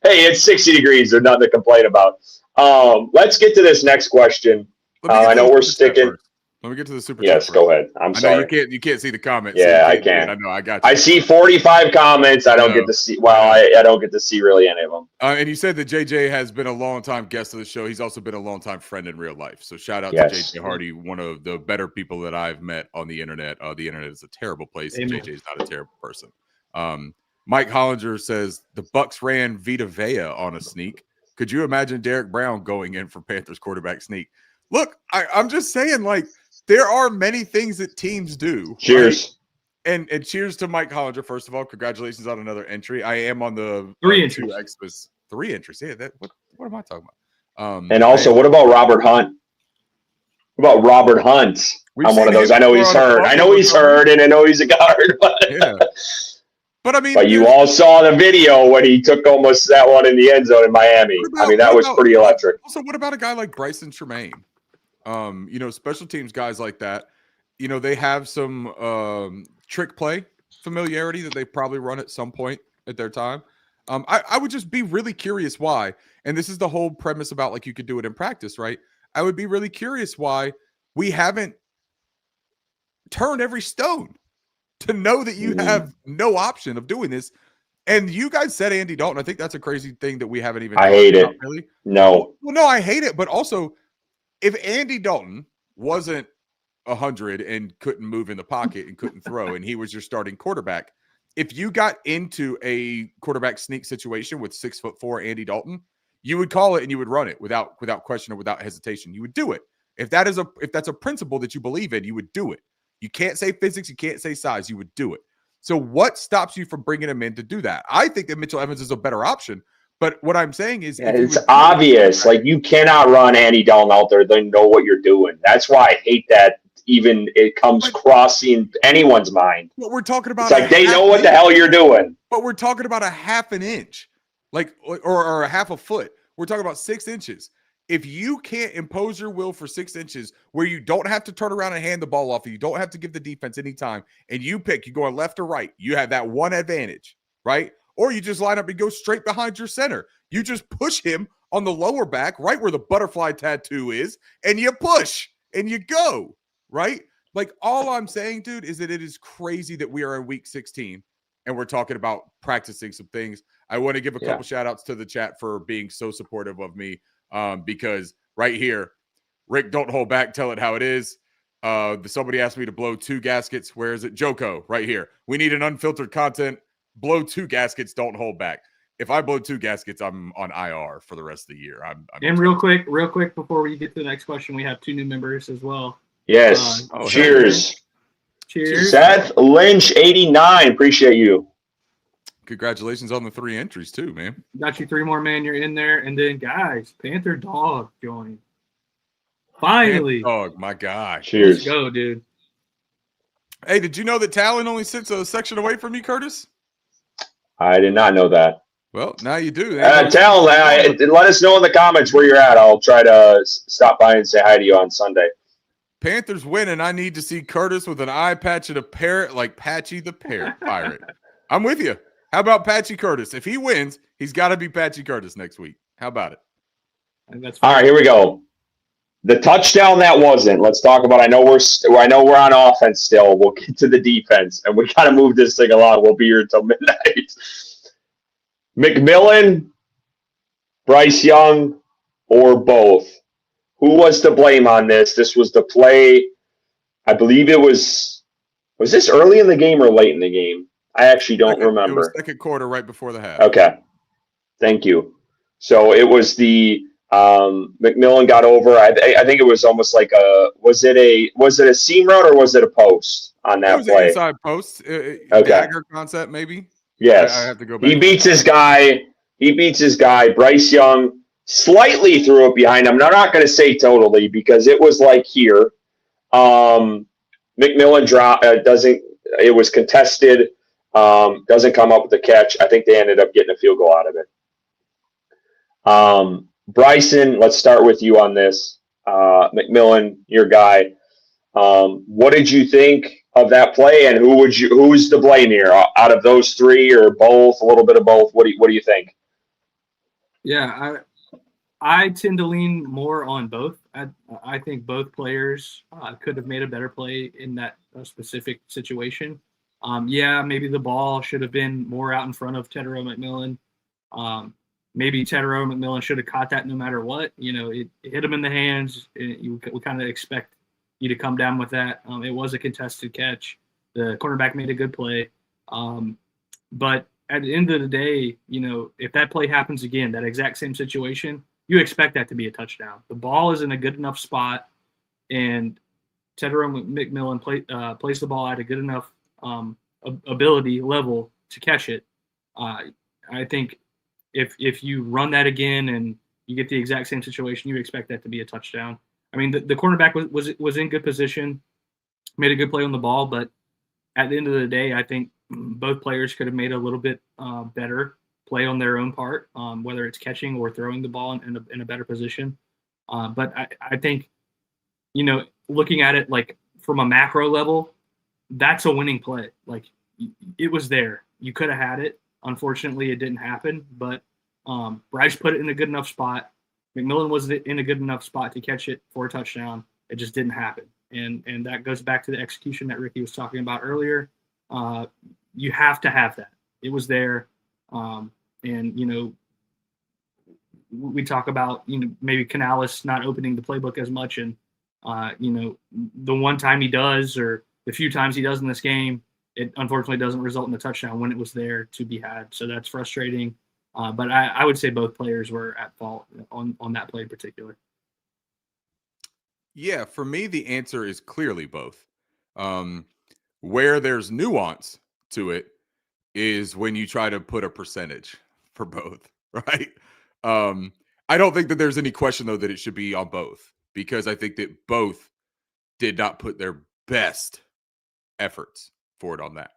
hey, it's 60 degrees. There's nothing to complain about. Let's get to this next question. I know we're sticking. Let me get to the super chat. Yes, go ahead. I'm sorry. You can't see the comments. Yeah, so I can. I know. I got you. I see 45 comments. I don't get to see. Well, I don't get to see really any of them. And you said that JJ has been a long-time guest of the show. He's also been a long-time friend in real life. So shout out to JJ Hardy, one of the better people that I've met on the internet. The internet is a terrible place. And JJ is not a terrible person. Mike Hollinger says the Bucs ran Vita Vea on a sneak. Could you imagine Derek Brown going in for Panthers quarterback sneak? Look, I'm just saying, like, there are many things that teams do. Cheers. Right? And cheers to Mike Hollinger, first of all. Congratulations on another entry. I am on the 3 entries. 3 entries. Yeah, what am I talking about? And also, what about Robert Hunt? What about Robert Hunt? I'm one of those. I know he's hurt. And I know he's a guard. But yeah. But I mean, you all saw the video when he took almost that one in the end zone in Miami. That was pretty electric. Also, what about a guy like Bryson Tremaine? Special teams guys like that, they have some trick play familiarity that they probably run at some point at their time. I would just be really curious why, and this is the whole premise about like you could do it in practice, right? I would be really curious why we haven't turned every stone to know that you have no option of doing this. And you guys said Andy Dalton. I think that's a crazy thing that we haven't even. I hate it. Really. No. Well, no, I hate it. But also, if Andy Dalton wasn't 100 and couldn't move in the pocket and couldn't throw, and he was your starting quarterback, if you got into a quarterback sneak situation with 6'4" Andy Dalton, you would call it and you would run it without question or without hesitation. You would do it. If that's a principle that you believe in, you would do it. You can't say physics, you can't say size, you would do it. So what stops you from bringing him in to do that? I think that Mitchell Evans is a better option. But what I'm saying is, it's obvious. Like, you cannot run Andy Dalton out there. They know what you're doing. That's why I hate that. Even it comes crossing anyone's mind. What we're talking about, it's like they know what the hell you're doing. But we're talking about a half an inch, like or a half a foot. We're talking about 6 inches. If you can't impose your will for 6 inches, where you don't have to turn around and hand the ball off, and you don't have to give the defense any time, and you going left or right, you have that one advantage, right? Or you just line up and go straight behind your center. You just push him on the lower back, right where the butterfly tattoo is, and you push and you go, right? Like, all I'm saying, dude, is that it is crazy that we are in week 16 and we're talking about practicing some things. I want to give a couple shout outs to the chat for being so supportive of me, because right here, Rick, don't hold back, tell it how it is. Somebody asked me to blow 2 gaskets. Where is it? Joko, right here. We need an unfiltered content. Blow 2 gaskets, don't hold back. If I blow 2 gaskets, I'm on IR for the rest of the year. And real quick, before we get to the next question, we have 2 new members as well. Yes. Cheers. Cheers. Seth Lynch, 89. Appreciate you. Congratulations on the 3 entries too, man. Got you 3 more, man. You're in there. And then, guys, Panther Dog joined. Finally. Panther Dog, my guy. Cheers. Let's go, dude. Hey, did you know that Talon only sits a section away from you, Curtis? I did not know that. Well, now you do. Talon, let us know in the comments where you're at. I'll try to stop by and say hi to you on Sunday. Panthers win, and I need to see Curtis with an eye patch and a parrot like Patchy the Parrot Pirate. I'm with you. How about Patchy Curtis? If he wins, he's got to be Patchy Curtis next week. How about it? All right, here we go. The touchdown that wasn't. Let's talk about. I know we're on offense still. We'll get to the defense, and we got to move this thing along. We'll be here until midnight. McMillan, Bryce Young, or both. Who was to blame on this? This was the play. I believe it was. Was this early in the game or late in the game? I actually don't remember. It was second quarter, right before the half. Okay, thank you. So it was the. McMillan got over. I think it was almost like was it a seam route or was it a post on that play? It was play? An inside post. Okay. Dagger concept, maybe. Yes. I have to go back. He beats his guy. Bryce Young slightly threw it behind him. I'm not going to say totally because it was like here. McMillan doesn't. It was contested. Doesn't come up with the catch. I think they ended up getting a field goal out of it. Bryson, let's start with you on this. McMillan, your guy. What did you think of that play, and who's to blame here out of those 3 or both? A little bit of both. What do you think? Yeah, I tend to lean more on both. I think both players could have made a better play in that specific situation. Maybe the ball should have been more out in front of Tedero McMillan. Maybe Tedero McMillan should have caught that no matter what. It hit him in the hands. We kind of expect you to come down with that. It was a contested catch. The cornerback made a good play. But at the end of the day, if that play happens again, that exact same situation, you expect that to be a touchdown. The ball is in a good enough spot, and Tedero McMillan plays the ball at a good enough ability level to catch it. I think if you run that again and you get the exact same situation, you expect that to be a touchdown. I mean, the cornerback was in good position, made a good play on the ball, but at the end of the day, I think both players could have made a little bit better play on their own part, whether it's catching or throwing the ball in a better position. But I think, looking at it like from a macro level, that's a winning play. Like, it was there. You could have had it. Unfortunately, it didn't happen, but Bryce put it in a good enough spot. McMillan was in a good enough spot to catch it for a touchdown. It just didn't happen. And that goes back to the execution that Ricky was talking about earlier. You have to have that. It was there. We talk about, maybe Canales not opening the playbook as much. And, the one time he does, or the few times he does in this game, it unfortunately doesn't result in a touchdown when it was there to be had. So that's frustrating. But I would say both players were at fault on that play in particular. Yeah, for me, the answer is clearly both. Where there's nuance to it is when you try to put a percentage for both, right? I don't think that there's any question, though, that it should be on both, because I think that both did not put their best efforts forward on that.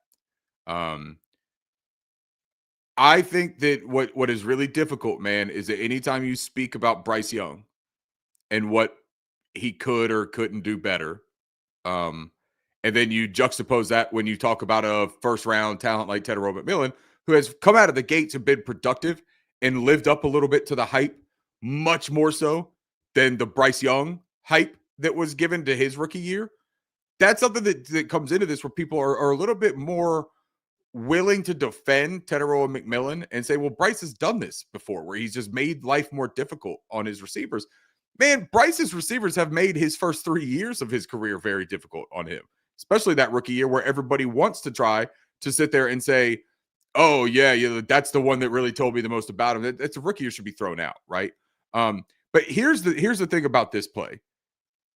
I think that what is really difficult, man, is that anytime you speak about Bryce Young and what he could or couldn't do better, and then you juxtapose that when you talk about a first-round talent like Tedero McMillan, who has come out of the gates and been productive and lived up a little bit to the hype, much more so than the Bryce Young hype that was given to his rookie year. That's something that comes into this where people are a little bit more willing to defend Tedero and McMillan and say, well, Bryce has done this before, where he's just made life more difficult on his receivers. Man, Bryce's receivers have made his first 3 years of his career very difficult on him, especially that rookie year where everybody wants to try to sit there and say, oh, yeah, that's the one that really told me the most about him. That's a rookie who should be thrown out, right? But here's the thing about this play.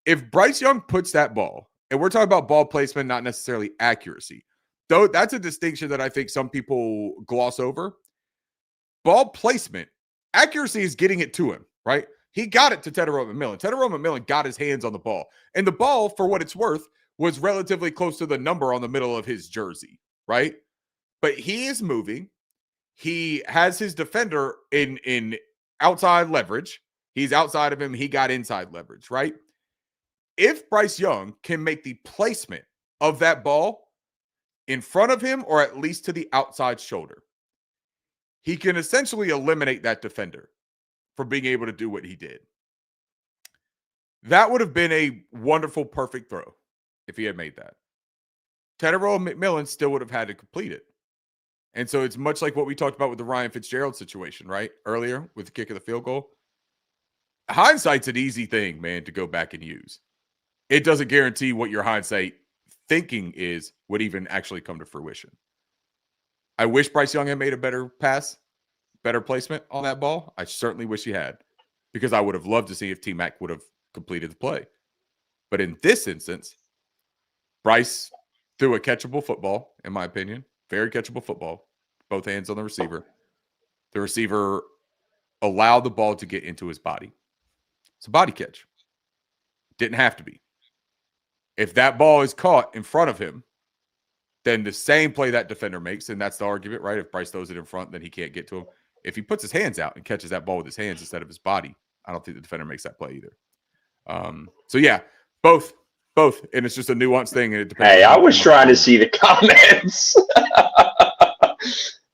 If Bryce Young puts that ball, and we're talking about ball placement, not necessarily accuracy, though that's a distinction that I think some people gloss over. Ball placement, accuracy is getting it to him, right? He got it to Tedero McMillan. Tedero McMillan got his hands on the ball. And the ball, for what it's worth, was relatively close to the number on the middle of his jersey, But he is moving. He has his defender in outside leverage. He's outside of him. He got inside leverage, right? If Bryce Young can make the placement of that ball in front of him or at least to the outside shoulder, he can essentially eliminate that defender from being able to do what he did. That would have been a wonderful, perfect throw if he had made that. Tedero McMillan still would have had to complete it. And so it's much like what we talked about with the Ryan Fitzgerald situation, right? Earlier with the kick of the field goal. Hindsight's an easy thing, man, to go back and use. It doesn't guarantee what your hindsight thinking is would even actually come to fruition. I wish Bryce Young had made a better pass, better placement on that ball. I certainly wish he had, because I would have loved to see if T-Mac would have completed the play. But in this instance, Bryce threw a catchable football, in my opinion. Very catchable football. Both hands on the receiver. The receiver allowed the ball to get into his body. It's a body catch. Didn't have to be. If that ball is caught in front of him, then the same play that defender makes, and that's the argument, right? If Bryce throws it in front, then he can't get to him. If he puts his hands out and catches that ball with his hands instead of his body, I don't think the defender makes that play either. So yeah, both, and it's just a nuanced thing. And it depends. Hey, I was trying to see the comments.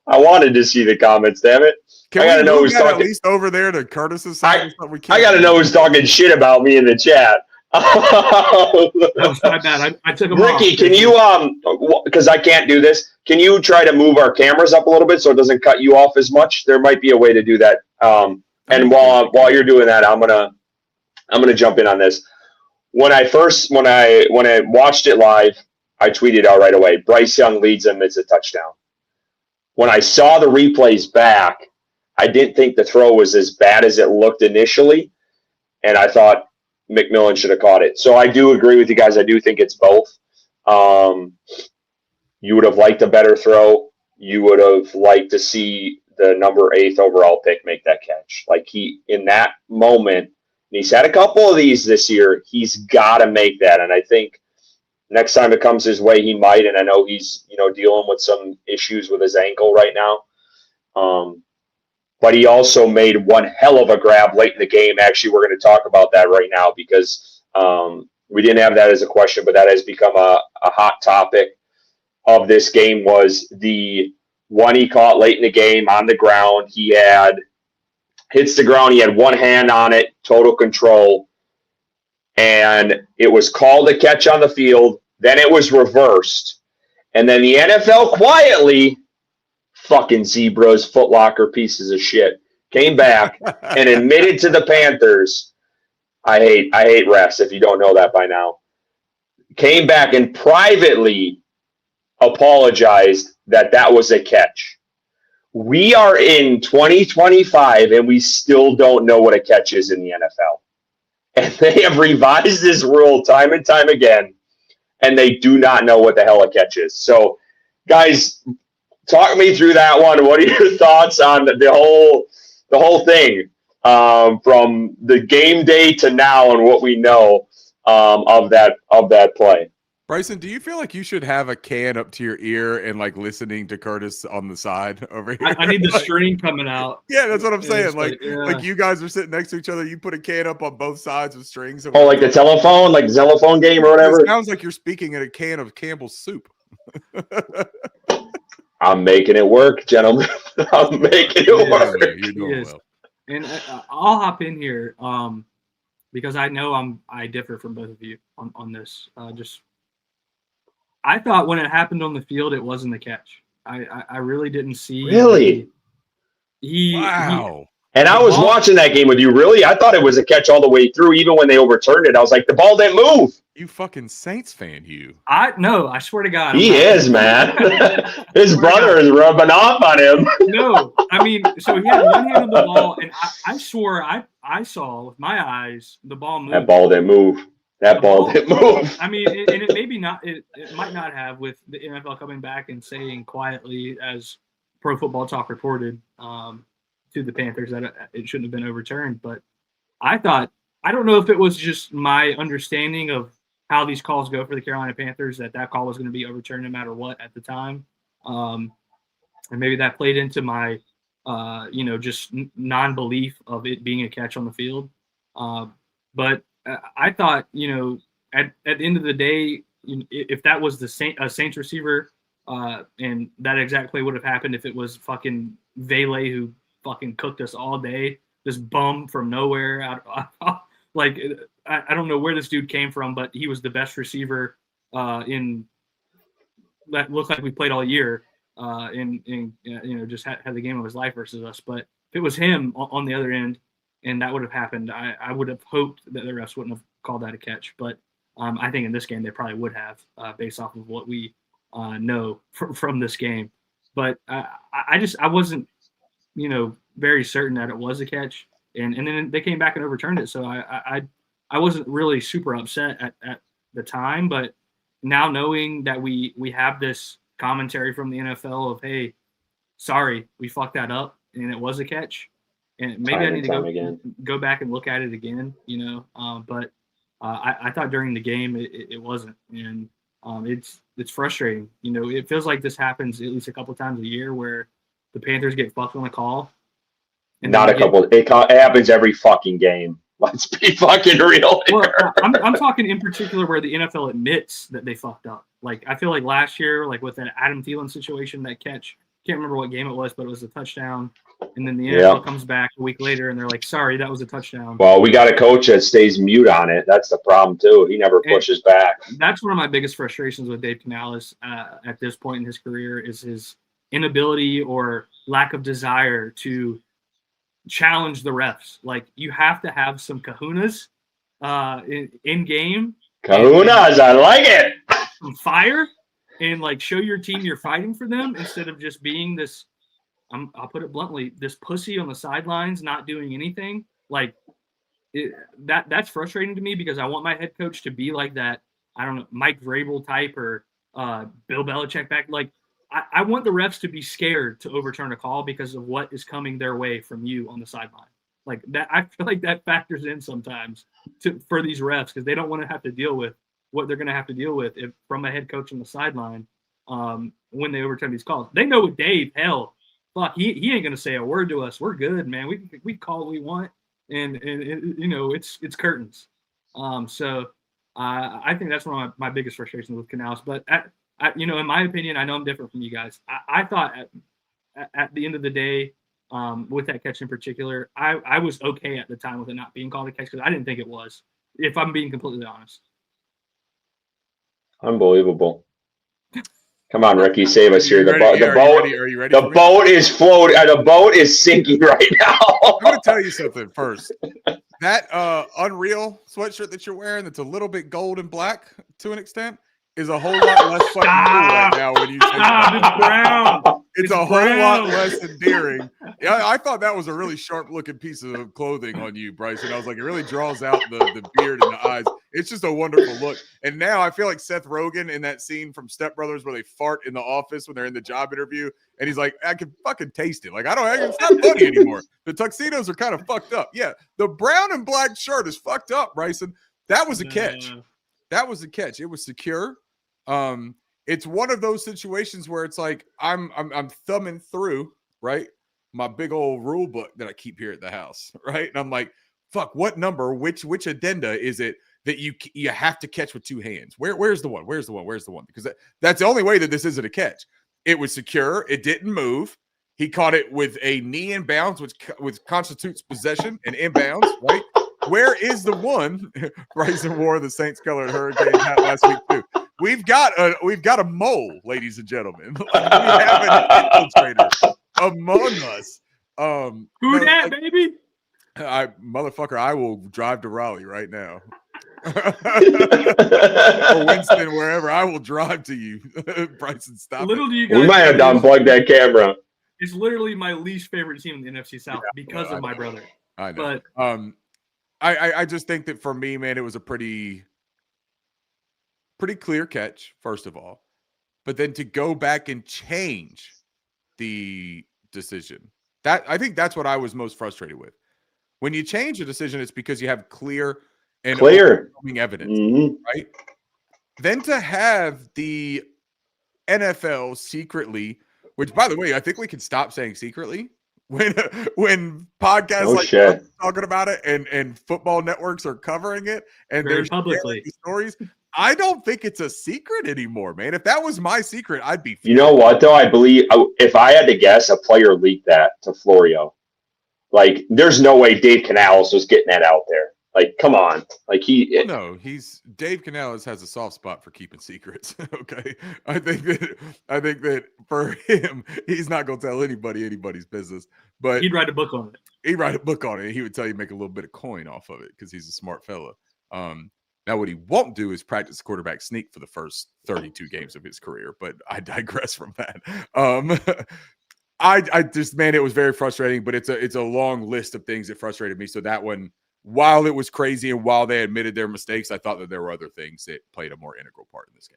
I wanted to see the comments. Damn it! I gotta know who's talking. At least over there to Curtis's side. I gotta know who's talking shit about me in the chat. That was my bad. I took him Ricky, off. can you because I can't do this, can you try to move our cameras up a little bit so it doesn't cut you off as much? There might be a way to do that. And while you're doing that, I'm gonna jump in on this. When I watched it live, I tweeted out right away, Bryce Young leads him, it's a touchdown. When I saw the replays back, I didn't think the throw was as bad as it looked initially, and I thought McMillan should have caught it. So I do agree with you guys. I do think it's both. You would have liked a better throw. You would have liked to see the number 8th overall pick make that catch. Like, he, in that moment, and he's had a couple of these this year, he's got to make that. And I think next time it comes his way, he might. And I know he's, dealing with some issues with his ankle right now. But he also made one hell of a grab late in the game. Actually, we're going to talk about that right now because we didn't have that as a question, but that has become a hot topic of this game, was the one he caught late in the game on the ground. He hits the ground. He had one hand on it, total control. And it was called a catch on the field. Then it was reversed. And then the NFL quietly, fucking zebras, Foot Locker pieces of shit, came back and admitted to the Panthers. I hate refs, if you don't know that by now. Came back and privately apologized that was a catch, We are in 2025, and we still don't know what a catch is in the NFL. And they have revised this rule time and time again, and they do not know what the hell a catch is. So, guys, talk me through that one. What are your thoughts on the whole thing from the game day to now and what we know of that play? Bryson, do you feel like you should have a can up to your ear and like listening to Curtis on the side over here? I need the string coming out. Yeah, that's what I'm saying. Like you guys are sitting next to each other. You put a can up on both sides with strings. Oh, like the telephone, like the telephone game or whatever. It sounds like you're speaking in a can of Campbell's soup. I'm making it work, gentlemen. I'm making it work. You're doing well. And I'll hop in here because I know I differ from both of you on this. I thought when it happened on the field, it wasn't a catch. I really didn't see. Really? Wow. And I was watching that game with you. Really? I thought it was a catch all the way through, even when they overturned it. I was like, the ball didn't move. You fucking Saints fan, you. No, I swear to God. He is, man. His brother is rubbing off on him. No, I mean, so he had one hand on the ball, and I swore I saw with my eyes the ball move. That ball didn't move. That ball didn't move. I mean, and it maybe not. It might not have with the NFL coming back and saying quietly, as Pro Football Talk reported to the Panthers, that it shouldn't have been overturned. But I don't know if it was just my understanding of how these calls go for the Carolina Panthers, that call was going to be overturned no matter what at the time. And maybe that played into my, just non-belief of it being a catch on the field. But I thought, at the end of the day, if that was a Saints receiver, and that exact play would have happened if it was fucking Vele who fucking cooked us all day, this bum from nowhere. Like, I don't know where this dude came from, but he was the best receiver that looked like we played all year, just had the game of his life versus us. But if it was him on the other end, and that would have happened, I would have hoped that the refs wouldn't have called that a catch. But I think in this game they probably would have, based off of what we know from this game. But I wasn't, very certain that it was a catch. And then they came back and overturned it. So I wasn't really super upset at the time. But now knowing that we have this commentary from the NFL of, hey, sorry, we fucked that up and it was a catch. And maybe I need to go back and look at it again, but I thought during the game it wasn't. And it's frustrating. It feels like this happens at least a couple times a year where the Panthers get fucked on a call. Not a couple. It happens every fucking game. Let's be fucking real here. Well, I'm talking in particular where the NFL admits that they fucked up. Like, I feel like last year, like with that Adam Thielen situation, that catch, can't remember what game it was, but it was a touchdown. And then the NFL comes back a week later and they're like, sorry, that was a touchdown. Well, we got a coach that stays mute on it. That's the problem, too. He never pushes back. That's one of my biggest frustrations with Dave Canales at this point in his career is his inability or lack of desire to challenge the refs. Like, you have to have some kahunas in game. Kahunas, I like it. Some fire and like show your team you're fighting for them instead of just being this, I'll put it bluntly, this pussy on the sidelines not doing anything. Like, that's frustrating to me because I want my head coach to be like that, I don't know, Mike Vrabel type or Bill Belichick back. Like, I want the refs to be scared to overturn a call because of what is coming their way from you on the sideline. Like that, I feel like that factors in sometimes for these refs because they don't want to have to deal with what they're going to have to deal with from a head coach on the sideline when they overturn these calls. They know with Dave, hell, fuck, he ain't going to say a word to us. We're good, man. We call what we want, and it's curtains. So I think that's one of my biggest frustrations with Canales. But in my opinion, I know I'm different from you guys. I thought at the end of the day, with that catch in particular, I was okay at the time with it not being called a catch because I didn't think it was, if I'm being completely honest. Unbelievable. Come on, Ricky, save us here. Are you ready? The boat is floating. The boat is sinking right now. I'm going to tell you something first. That Unreal sweatshirt that you're wearing that's a little bit gold and black to an extent is a whole lot less fucking cool right now when you say it's brown. it's a whole lot less endearing. Yeah, I thought that was a really sharp-looking piece of clothing on you, Bryson. I was like, it really draws out the beard and the eyes. It's just a wonderful look. And now I feel like Seth Rogen in that scene from Step Brothers where they fart in the office when they're in the job interview, and he's like, I can fucking taste it. Like, it's not funny anymore. The tuxedos are kind of fucked up. Yeah, the brown and black shirt is fucked up, Bryson. That was a catch. That was a catch. It was secure. It's one of those situations where it's like I'm thumbing through, right, my big old rule book that I keep here at the house, right? And I'm like, fuck, what number, which addenda is it that you have to catch with two hands? Where's the one? Where's the one? Where's the one? Because that's the only way that this isn't a catch. It was secure. It didn't move. He caught it with a knee inbounds, which constitutes possession and inbounds, right? Where is the one? Bryson wore the Saints colored hurricane hat last week too. We've got a mole, ladies and gentlemen. We have an infiltrator among us. Who that, baby? I will drive to Raleigh right now. Or Winston, wherever. I will drive to you. Bryson, stop. Little do you guys we might have to unplug that camera. It's literally my least favorite team in the NFC South because of my brother. I know. But I just think that for me, man, it was a pretty clear catch, first of all. But then to go back and change the decision, I think that's what I was most frustrated with. When you change a decision, it's because you have clear overwhelming evidence, right? Then to have the NFL secretly, which, by the way, I think we can stop saying secretly when podcasts talking about it and football networks are covering it and very they're publicly the stories. I don't think it's a secret anymore, man. If that was my secret, I'd be. You know what, though? I believe if I had to guess, a player leaked that to Florio. Like, there's no way Dave Canales was getting that out there. Like, come on. Like, Dave Canales has a soft spot for keeping secrets. Okay. I think that for him, he's not going to tell anybody's business, but he'd write a book on it. He'd write a book on it. He would tell you make a little bit of coin off of it because he's a smart fella. Now, what he won't do is practice quarterback sneak for the first 32 games of his career, but I digress from that. I just, man, it was very frustrating, but it's a long list of things that frustrated me. So that one, while it was crazy and while they admitted their mistakes, I thought that there were other things that played a more integral part in this game.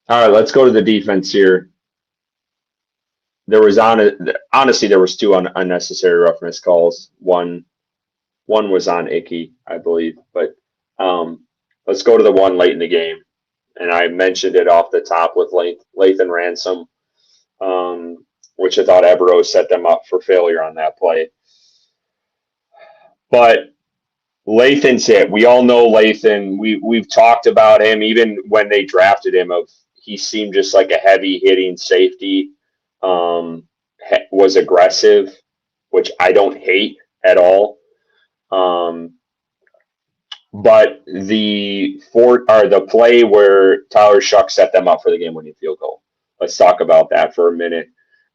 All right, let's go to the defense here. There was honestly, there was two unnecessary roughness calls. One was on Icky, I believe, but let's go to the one late in the game. And I mentioned it off the top with Lathan Ransom, which I thought Evero set them up for failure on that play. But Lathan's hit. We all know Lathan. We've talked about him even when they drafted him. He seemed just like a heavy hitting safety. Was aggressive, which I don't hate at all. But the play where Tyler Shuck set them up for the game-winning field goal. Let's talk about that for a minute,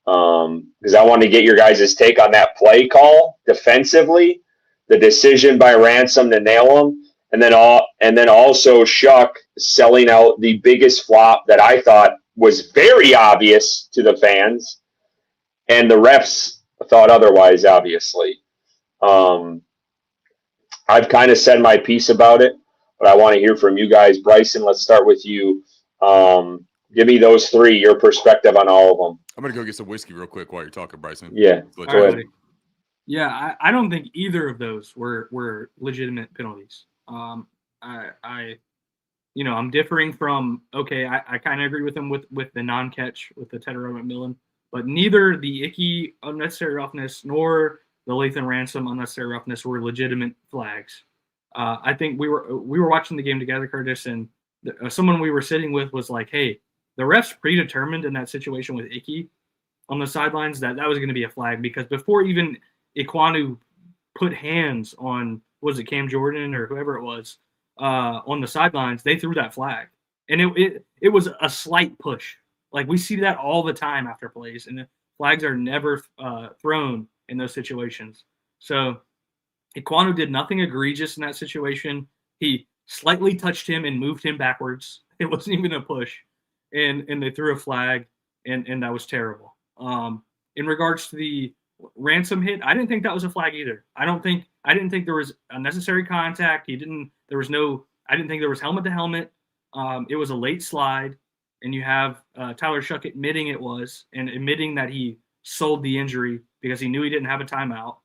because I want to get your guys' take on that play call defensively, the decision by Ransom to nail him, and then also Shuck selling out the biggest flop that I thought was very obvious to the fans, and the refs thought otherwise, obviously. I've kind of said my piece about it, but I want to hear from you guys. Bryson, let's start with you. Give me those three, your perspective on all of them. I'm going to go get some whiskey real quick while you're talking, Bryson. Yeah, go ahead. Yeah, I don't think either of those were legitimate penalties. I'm differing from, I kind of agree with him with the non-catch with the Tedder McMillan, but neither the Icky unnecessary roughness nor the Lathan Ransom unnecessary roughness were legitimate flags. I think we were watching the game together, Curtis, and someone we were sitting with was like, hey, the refs predetermined in that situation with Icky on the sidelines that was going to be a flag, because before even Iquanu put hands on, was it Cam Jordan or whoever it was, on the sidelines, they threw that flag. And it was a slight push. Like, we see that all the time after plays, and the flags are never thrown in those situations. So Iquanu did nothing egregious in that situation. He slightly touched him and moved him backwards. It wasn't even a push. And they threw a flag. and that was terrible. In regards to the Ransom hit, I didn't think that was a flag either. I didn't think there was unnecessary contact. I didn't think there was helmet to helmet. It was a late slide, and you have Tyler Shuck admitting it was, and admitting that he sold the injury because he knew he didn't have a timeout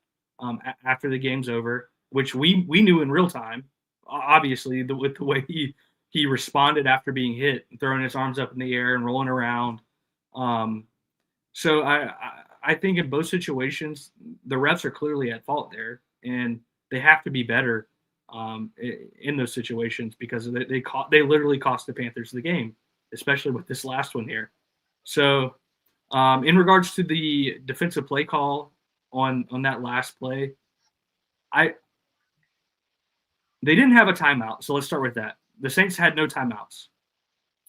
after the game's over, which we knew in real time, obviously, with the way he responded after being hit, throwing his arms up in the air and rolling around. So I think in both situations, the refs are clearly at fault there, and they have to be better in those situations because they literally cost the Panthers the game, especially with this last one here. So in regards to the defensive play call on that last play, they didn't have a timeout. So let's start with that. The Saints had no timeouts.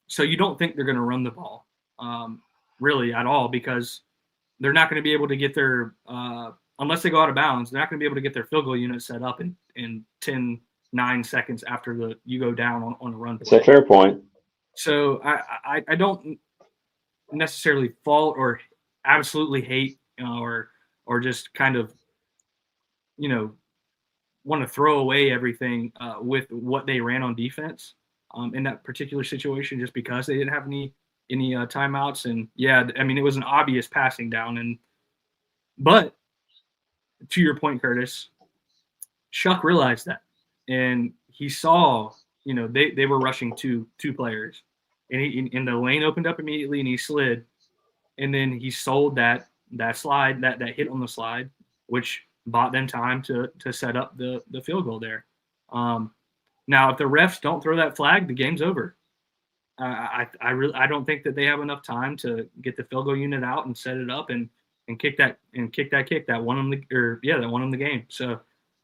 So you don't think they're going to run the ball really at all because they're not going to be able to get their unless they go out of bounds, they're not going to be able to get their field goal unit set up in 9 seconds after you go down on a run play. That's a fair point. So I don't necessarily fault or absolutely hate or just kind of, want to throw away everything with what they ran on defense in that particular situation just because they didn't have any timeouts. And yeah, I mean, it was an obvious passing down. But to your point, Curtis, Shuck realized that, and he saw, they were rushing two players, and the lane opened up immediately, and he slid, and then he sold that slide, that hit on the slide, which bought them time to set up the field goal there. Now, if the refs don't throw that flag, the game's over. I don't think that they have enough time to get the field goal unit out and set it up and kick that kick that won them the game. So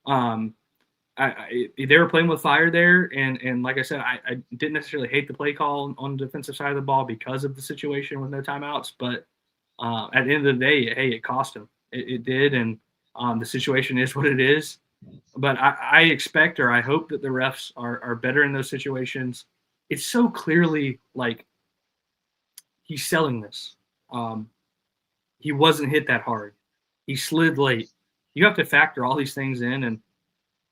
they were playing with fire there, and like I said, I didn't necessarily hate the play call on the defensive side of the ball because of the situation with no timeouts, but at the end of the day, hey, it cost them. It did, and the situation is what it is. But I expect, or I hope, that the refs are better in those situations. It's so clearly like he's selling this. He wasn't hit that hard. He slid late. You have to factor all these things in,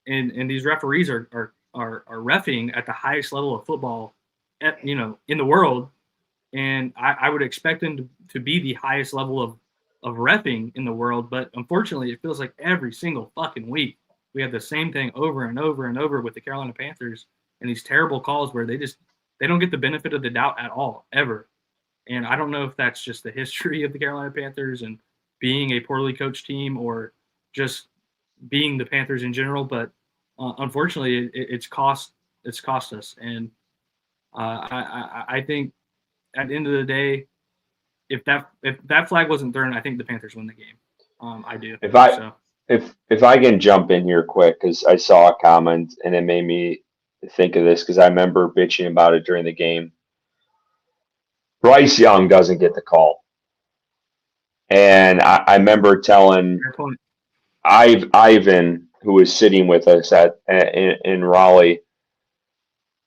and these referees are reffing at the highest level of football, in the world. And I would expect them to be the highest level of reffing in the world. But unfortunately, it feels like every single fucking week we have the same thing over and over and over with the Carolina Panthers and these terrible calls where they don't get the benefit of the doubt at all, ever. And I don't know if that's just the history of the Carolina Panthers and being a poorly coached team or just being the Panthers in general. But unfortunately, it's cost us. And I think at the end of the day, if that flag wasn't thrown, I think the Panthers win the game. I do. If I can jump in here quick, because I saw a comment and it made me think of this because I remember bitching about it during the game. Bryce Young doesn't get the call. And I remember telling Ivan, who was sitting with us in Raleigh,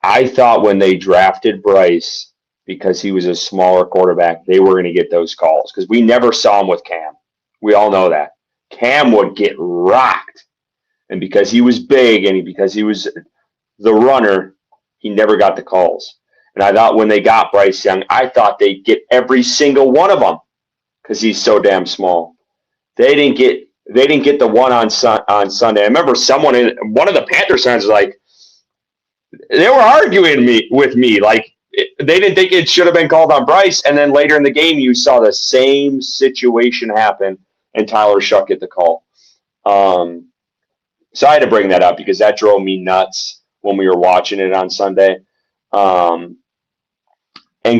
I thought when they drafted Bryce, because he was a smaller quarterback, they were going to get those calls because we never saw him with Cam. We all know that. Cam would get rocked. And because he was big and because he was the runner, he never got the calls. And I thought when they got Bryce Young, I thought they'd get every single one of them because he's so damn small. They didn't get the one on Sunday. I remember one of the Panthers fans was like, they were arguing with me like they didn't think it should have been called on Bryce. And then later in the game, you saw the same situation happen, and Tyler Shuck get the call. So I had to bring that up because that drove me nuts when we were watching it on Sunday. And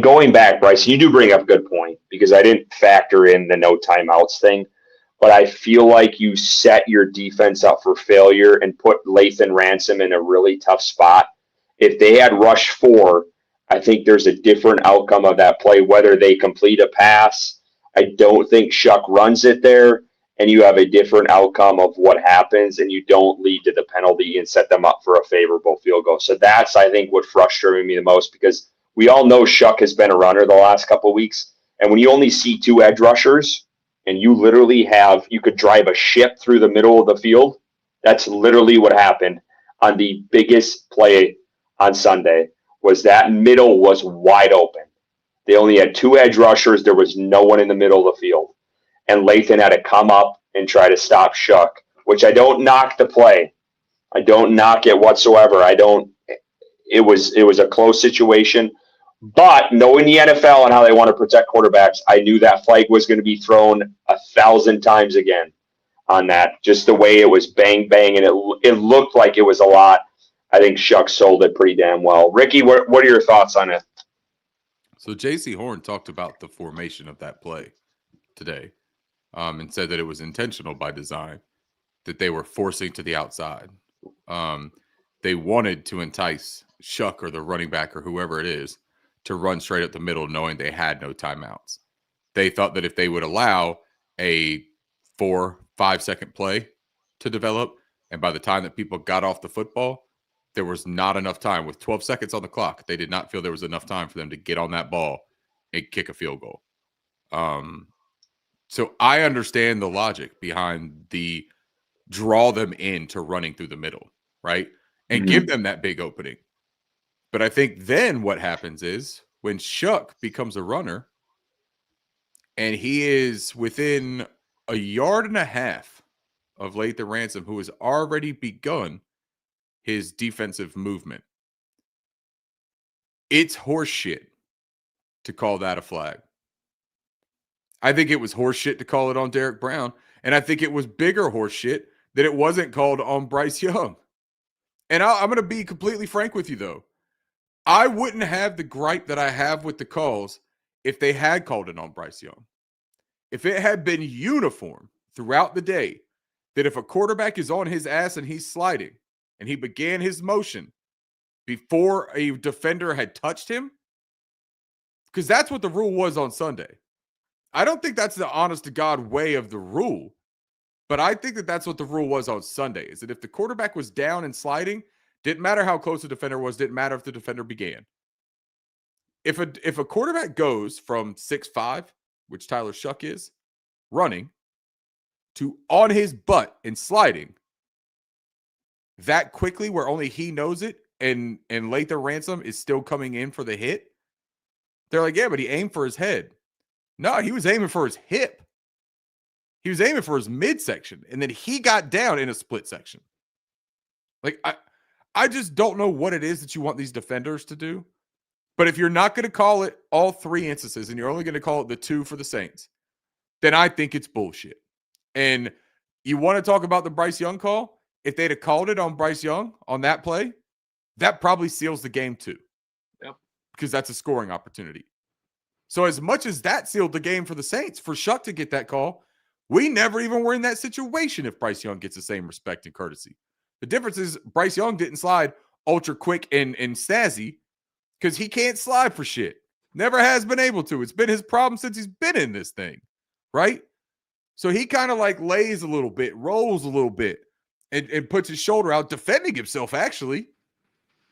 going back, Bryce, you do bring up a good point because I didn't factor in the no timeouts thing, but I feel like you set your defense up for failure and put Lathan Ransom in a really tough spot. If they had rushed 4, I think there's a different outcome of that play, whether they complete a pass. I don't think Shuck runs it there, and you have a different outcome of what happens, and you don't lead to the penalty and set them up for a favorable field goal. So that's, I think, what frustrated me the most because we all know Shuck has been a runner the last couple of weeks, And when you only see 2 edge rushers and you literally you could drive a ship through the middle of the field, that's literally what happened on the biggest play on Sunday. Was that middle was wide open. They only had 2 edge rushers. There was no one in the middle of the field. And Lathan had to come up and try to stop Shuck, which I don't knock the play. I don't knock it whatsoever. It was a close situation. But knowing the NFL and how they want to protect quarterbacks, I knew that flag was going to be thrown 1,000 times again on that. Just the way it was bang, bang, and it looked like it was a lot. I think Shuck sold it pretty damn well. Ricky, what are your thoughts on it? So J.C. Horn talked about the formation of that play today, and said that it was intentional by design, that they were forcing to the outside. They wanted to entice Shuck or the running back or whoever it is to run straight up the middle, knowing they had no timeouts. They thought that if they would allow a 4-5 second play to develop, and by the time that people got off the football, there was not enough time. With 12 seconds on the clock, they did not feel there was enough time for them to get on that ball and kick a field goal. So I understand the logic behind the draw them into running through the middle, right? And give them that big opening. But I think then what happens is when Shuck becomes a runner and he is within 1.5 yards of Lathan Ransom, who has already begun his defensive movement, it's horseshit to call that a flag. I think it was horseshit to call it on Derek Brown. And I think it was bigger horseshit that it wasn't called on Bryce Young. And I'm going to be completely frank with you, though. I wouldn't have the gripe that I have with the calls if they had called it on Bryce Young. If it had been uniform throughout the day, that if a quarterback is on his ass and he's sliding and he began his motion before a defender had touched him, because that's what the rule was on Sunday. I don't think that's the honest to God way of the rule, but I think that that's what the rule was on Sunday, is that if the quarterback was down and sliding, didn't matter how close the defender was, didn't matter if the defender began. If a quarterback goes from 6'5", which Tyler Shuck is, running, to on his butt and sliding that quickly where only he knows it, and Lathan Ransom is still coming in for the hit, they're like, yeah, but he aimed for his head. No, he was aiming for his hip. He was aiming for his midsection, and then he got down in a split section. Like, I just don't know what it is that you want these defenders to do. But if you're not going to call it all 3 instances and you're only going to call it the 2 for the Saints, then I think it's bullshit. And you want to talk about the Bryce Young call? If they'd have called it on Bryce Young on that play, that probably seals the game too. Yep. Because that's a scoring opportunity. So as much as that sealed the game for the Saints, for Shuck to get that call, we never even were in that situation if Bryce Young gets the same respect and courtesy. The difference is Bryce Young didn't slide ultra quick and snazzy because he can't slide for shit. Never has been able to. It's been his problem since he's been in this thing, right? So he kind of like lays a little bit, rolls a little bit, and puts his shoulder out, defending himself, actually.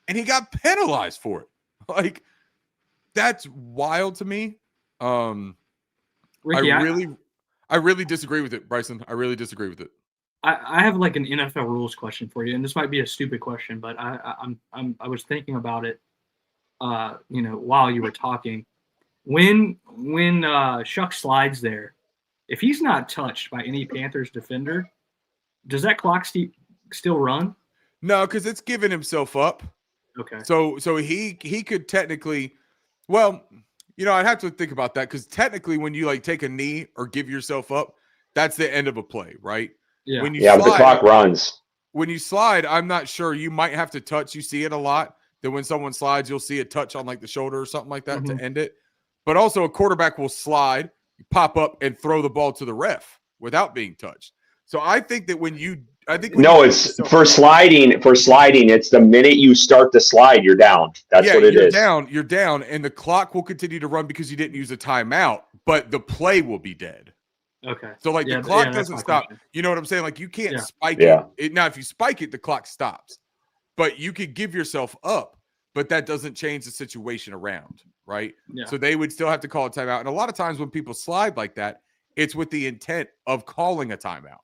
And he got penalized for it. Like, that's wild to me. Ricky, I really disagree with it, Bryson. I really disagree with it. I have like an NFL rules question for you, and this might be a stupid question, but I was thinking about it, while you were talking. When Shuck slides there, if he's not touched by any Panthers defender, does that clock still run? No, because it's giving himself up. Okay. So he could technically, well, I'd have to think about that, because technically when you like take a knee or give yourself up, that's the end of a play, right? Yeah. When you Yeah, slide, but the clock runs. When you slide, I'm not sure. You might have to touch. You see it a lot, that when someone slides, you'll see a touch on like the shoulder or something like that to end it. But also a quarterback will slide, pop up, and throw the ball to the ref without being touched. So I think that it's for sliding. For sliding, it's the minute you start to slide, you're down. That's what it is. You're down, and the clock will continue to run because you didn't use a timeout, but the play will be dead. Okay. So like the clock doesn't stop. Question. You know what I'm saying? Like you can't spike it. Now, if you spike it, the clock stops. But you could give yourself up. but that doesn't change the situation around, right? Yeah. So they would still have to call a timeout. And a lot of times when people slide like that, it's with the intent of calling a timeout.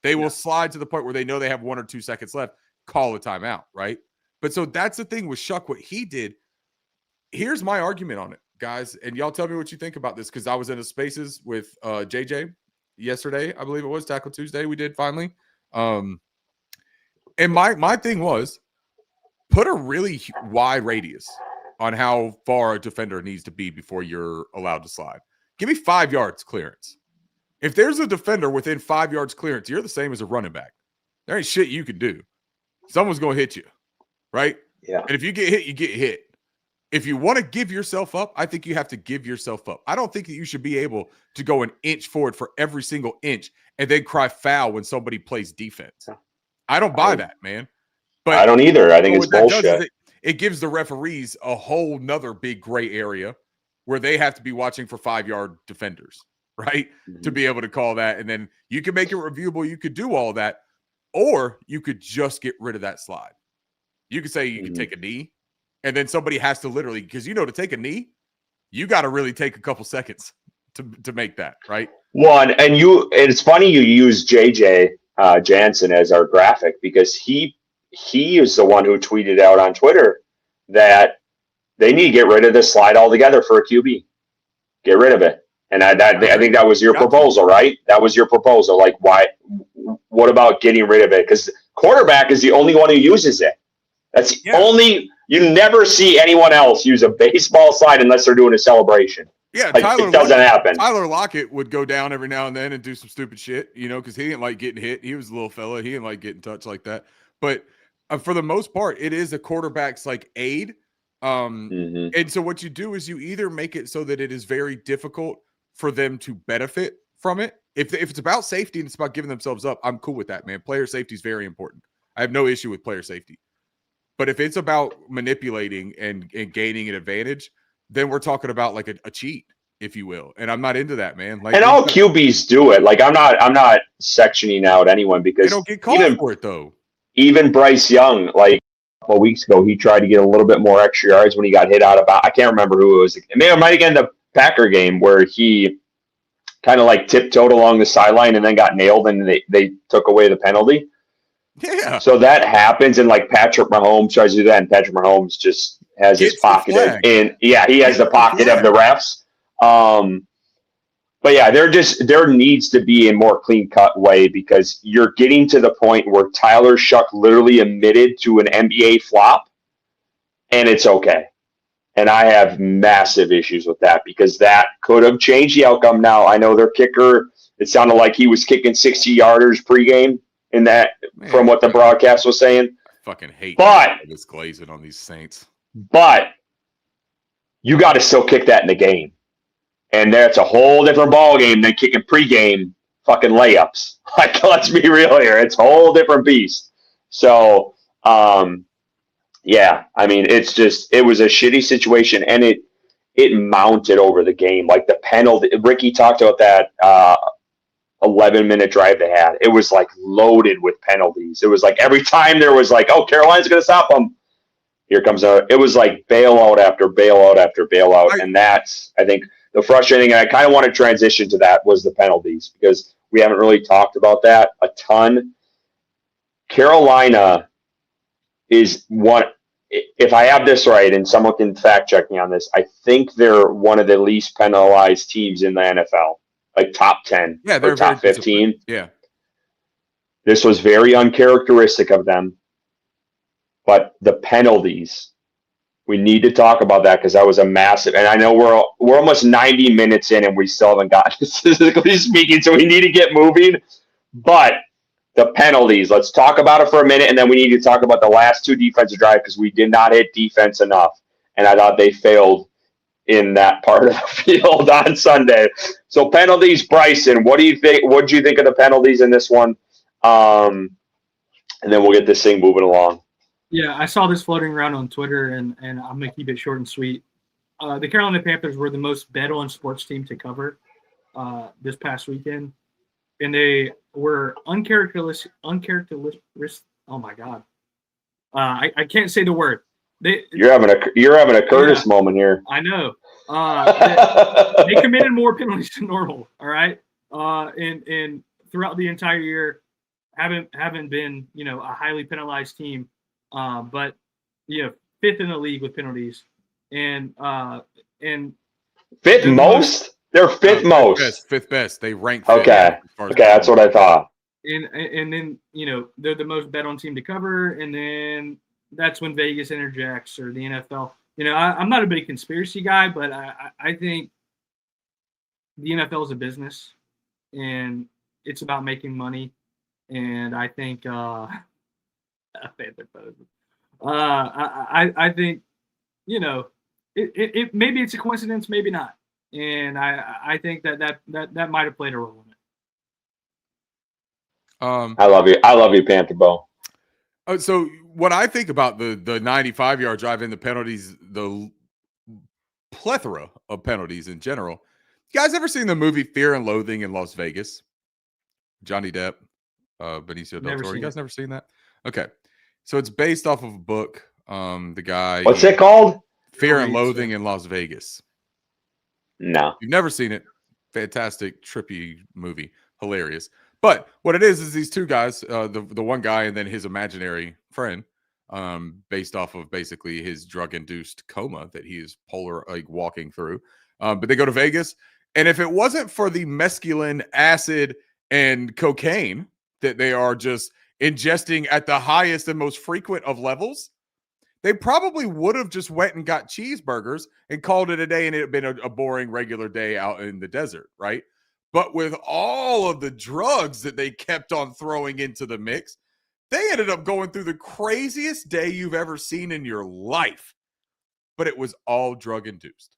They will slide to the point where they know they have 1 or 2 seconds left, call a timeout, right? But so that's the thing with Shuck, what he did. Here's my argument on it, guys. And y'all tell me what you think about this, because I was in the spaces with JJ yesterday, I believe it was Tackle Tuesday we did finally. And my thing was, put a really wide radius on how far a defender needs to be before you're allowed to slide. Give me 5 yards clearance. If there's a defender within 5 yards clearance, you're the same as a running back. There ain't shit you can do. Someone's going to hit you, right? Yeah. And if you get hit, you get hit. If you want to give yourself up, I think you have to give yourself up. I don't think that you should be able to go an inch forward for every single inch and then cry foul when somebody plays defense. I don't buy that, man. But I don't either. I think it's bullshit. It gives the referees a whole nother big gray area where they have to be watching for 5-yard defenders, right? Mm-hmm. To be able to call that. And then you can make it reviewable. You could do all that. Or you could just get rid of that slide. You could say you can take a knee. And then somebody has to literally, because to take a knee, you got to really take a couple seconds to make that, right? One, and it's funny you use JJ Jansen as our graphic, because he is the one who tweeted out on Twitter that they need to get rid of this slide altogether for a QB. Get rid of it. And I think that was your proposal, right? That was your proposal. Like, why? What about getting rid of it? Because quarterback is the only one who uses it. That's the only. You never see anyone else use a baseball slide unless they're doing a celebration. Yeah, like, it doesn't happen. Tyler Lockett would go down every now and then and do some stupid shit, because he didn't like getting hit. He was a little fella. He didn't like getting touched like that. But for the most part, it is a quarterback's like aid. And so what you do is you either make it so that it is very difficult for them to benefit from it. If it's about safety and it's about giving themselves up, I'm cool with that, man. Player safety is very important. I have no issue with player safety. But if it's about manipulating and gaining an advantage, then we're talking about like a cheat, if you will. And I'm not into that, man. Like, and all QBs do it. Like, I'm not sectioning out anyone, because they don't get called for it though. Even Bryce Young, like a couple of weeks ago, he tried to get a little bit more extra yards when he got hit out I can't remember who it was. It might have been the Packer game where he kind of like tiptoed along the sideline and then got nailed, and they took away the penalty. Yeah. So that happens, and like Patrick Mahomes tries to do that, and Patrick Mahomes just has his pocket he has the pocket of the refs. But yeah, there needs to be a more clean cut way, because you're getting to the point where Tyler Shuck literally admitted to an NBA flop, and it's okay. And I have massive issues with that, because that could have changed the outcome. Now, I know their kicker, it sounded like he was kicking 60-yarders pregame in that, from what the broadcast was saying. I fucking hate this glazing on these Saints. But you got to still kick that in the game. And that's a whole different ball game than kicking pregame fucking layups. Like, let's be real here. It's a whole different beast. So, yeah, I mean, it was a shitty situation, and it mounted over the game. Like the penalty, Ricky talked about that 11-minute drive they had. It was like loaded with penalties. It was like every time there was like, oh, Carolina's going to stop them. Here comes it was like bailout after bailout after bailout. And that's, I think, the frustrating, and I kind of want to transition to that, was the penalties, because we haven't really talked about that a ton. Carolina is one, if I have this right, and someone can fact check me on this, I think they're one of the least penalized teams in the NFL, like top 10 or top 15. Yeah. This was very uncharacteristic of them, but the penalties, we need to talk about that, because that was a massive, and I know we're almost 90 minutes in and we still haven't gotten statistically speaking, so we need to get moving. But the penalties, let's talk about it for a minute, and then we need to talk about the last two defensive drives, because we did not hit defense enough, and I thought they failed in that part of the field on Sunday. So penalties, Bryson, what do you think? What did you think of the penalties in this one? And then we'll get this thing moving along. Yeah, I saw this floating around on Twitter, and I'm going to keep it short and sweet. The Carolina Panthers were the most bet on sports team to cover this past weekend, and they were uncharacteristic. Oh, my God. I can't say the word. You're having a Curtis moment here. I know. They committed more penalties than normal. All right, and throughout the entire year, haven't been a highly penalized team, but fifth in the league with penalties, and fifth most. They're fifth most. Fifth best. They rank fifth. Okay, that's what I thought. And then they're the most bet on team to cover, and then that's when Vegas interjects or the NFL. I'm not a big conspiracy guy, but I think the NFL is a business, and it's about making money. And I think I think it maybe it's a coincidence, maybe not, and I think that might have played a role in it. I love you, Panther Bo. So what I think about the 95-yard drive and the penalties, the plethora of penalties in general. You guys ever seen the movie Fear and Loathing in Las Vegas? Johnny Depp, Benicio del Toro. You guys never seen that? Okay. So it's based off of a book. The guy. What's it called? Fear and Loathing in Las Vegas. No. You've never seen it. Fantastic, trippy movie. Hilarious. But what it is these two guys, the one guy and then his imaginary friend, based off of basically his drug-induced coma that he is walking through. But they go to Vegas, and if it wasn't for the mescaline, acid, and cocaine that they are just ingesting at the highest and most frequent of levels, they probably would have just went and got cheeseburgers and called it a day, and it had been a boring regular day out in the desert, right? But with all of the drugs that they kept on throwing into the mix, they ended up going through the craziest day you've ever seen in your life. But it was all drug-induced.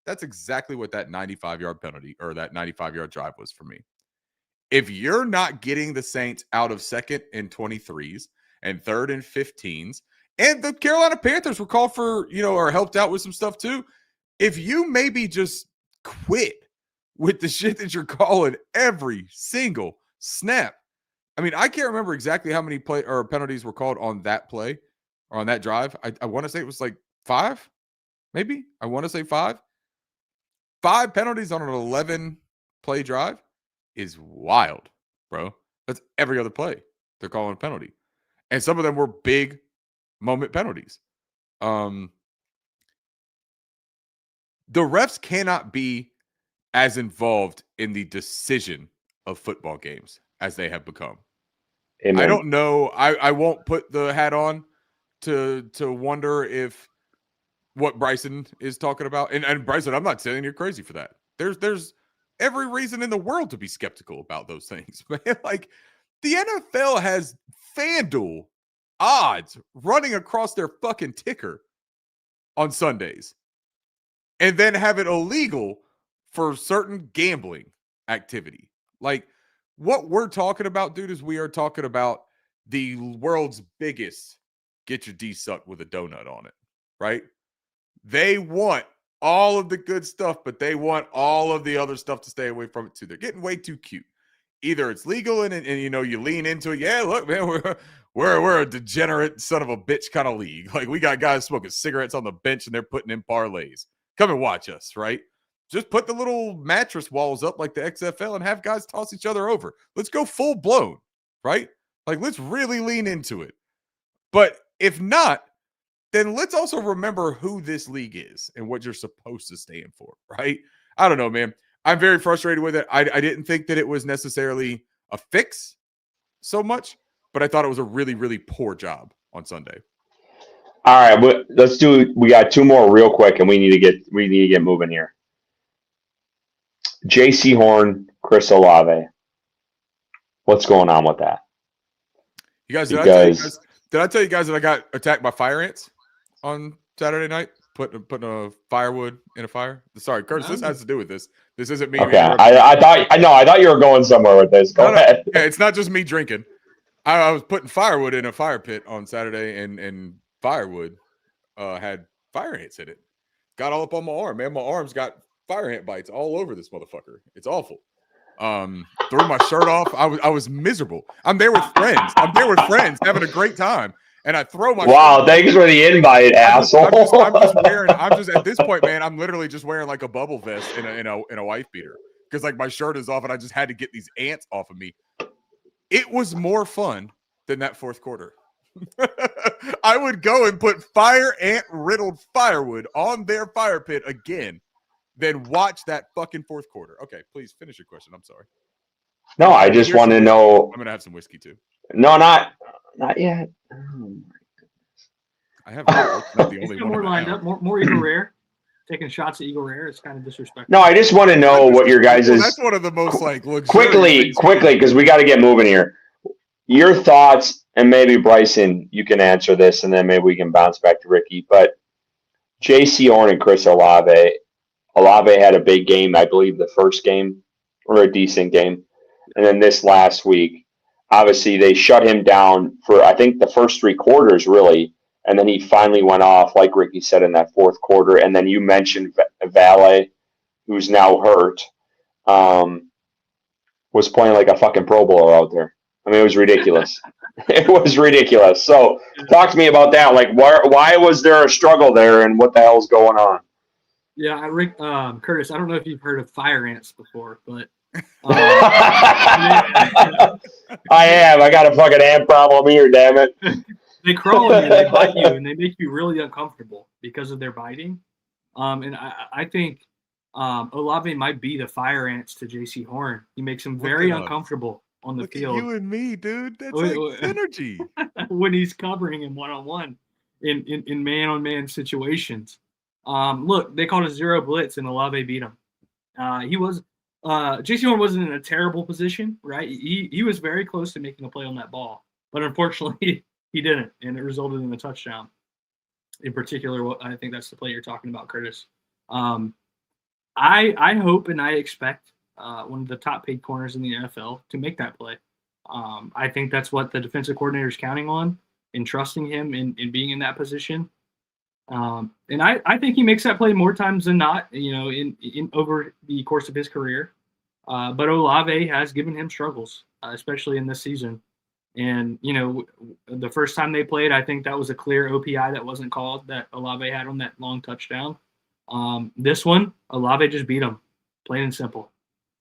That's exactly what that 95-yard penalty or that 95-yard drive was for me. If you're not getting the Saints out of second and 23s and third and 15s, and the Carolina Panthers were called for, or helped out with some stuff too, if you maybe just quit with the shit that you're calling every single snap. I mean, I can't remember exactly how many penalties were called on that play or on that drive. I want to say it was like 5, maybe. I want to say 5. 5 penalties on an 11-play drive is wild, bro. That's every other play they're calling a penalty. And some of them were big moment penalties. The refs cannot be as involved in the decision of football games as they have become. Amen. I don't know. I won't put the hat on to wonder if what Bryson is talking about. And Bryson, I'm not saying you're crazy for that. There's every reason in the world to be skeptical about those things. Man, like the NFL has FanDuel odds running across their fucking ticker on Sundays and then have it illegal for certain gambling activity. Like what we're talking about, dude, is we are talking about the world's biggest get your D sucked with a donut on it, right? They want all of the good stuff, but they want all of the other stuff to stay away from it too. They're getting way too cute. Either it's legal and you lean into it. Yeah, look, man, we're a degenerate son of a bitch kind of league. Like we got guys smoking cigarettes on the bench and they're putting in parlays. Come and watch us, right? Just put the little mattress walls up like the XFL and have guys toss each other over. Let's go full blown, right? Like, let's really lean into it. But if not, then let's also remember who this league is and what you're supposed to stand for, right? I don't know, man. I'm very frustrated with it. I didn't think that it was necessarily a fix so much, but I thought it was a really, really poor job on Sunday. All right, we got 2 more real quick, and we need to get moving here. J.C. Horn, Chris Olave. What's going on with that? Did I tell you guys that I got attacked by fire ants on Saturday night? Putting a firewood in a fire. Sorry, Curtis. This has to do with this. This isn't me. Okay, I thought you were going somewhere with this. Go ahead. Yeah, it's not just me drinking. I was putting firewood in a fire pit on Saturday, and firewood had fire ants in it. Got all up on my arm, man. My arm's got fire ant bites all over this motherfucker. It's awful. Threw my shirt off. I was miserable. I'm there with friends. Having a great time. and I throw my Wow, thanks for the invite, asshole. I'm just at this point, man, I'm literally just wearing like a bubble vest in a wife beater because like my shirt is off and I just had to get these ants off of me. It was more fun than that fourth quarter. I would go and put fire ant riddled firewood on their fire pit again, then watch that fucking fourth quarter. Okay, please finish your question. I'm sorry. No, I just want to know. I'm gonna have some whiskey too. No, not yet. Oh, I have not the only one more lined up. More Eagle Rare. Taking shots at Eagle Rare is kind of disrespectful. No, I just want to know what your guys' That's one of the most like quickly, because we got to get moving here. Your thoughts, and maybe Bryson, you can answer this, and then maybe we can bounce back to Ricky. But J.C. Horn and Chris Olave. Olave had a big game, I believe, the first game, or a decent game, and then this last week, obviously they shut him down for I think the first three quarters really. And then he finally went off, like Ricky said, in that fourth quarter. And then you mentioned Valet, who's now hurt, was playing like a fucking Pro Bowler out there. I mean, it was ridiculous. It was ridiculous. So talk to me about that. Like, why was there a struggle there, and what the hell's going on? Yeah, Curtis, I don't know if you've heard of fire ants before, but I have. I got a fucking ant problem here, damn it. They crawl on you, they bite you, and they make you really uncomfortable because of their biting. And I think Olave might be the fire ants to J.C. Horn. He makes him very uncomfortable on the field. You and me, dude. That's like synergy. When he's covering him one-on-one in man-on-man situations. Look, they called a zero blitz, and Olave beat him. J.C. Horn wasn't in a terrible position, right? He was very close to making a play on that ball, but unfortunately, he didn't, and it resulted in a touchdown. In particular, I think that's the play you're talking about, Curtis. I hope and I expect one of the top paid corners in the NFL to make that play. I think that's what the defensive coordinator is counting on and trusting him in being in that position. And I think he makes that play more times than not, in over the course of his career. But Olave has given him struggles, especially in this season. And, the first time they played, I think that was a clear OPI that wasn't called that Olave had on that long touchdown. This one, Olave just beat him, plain and simple.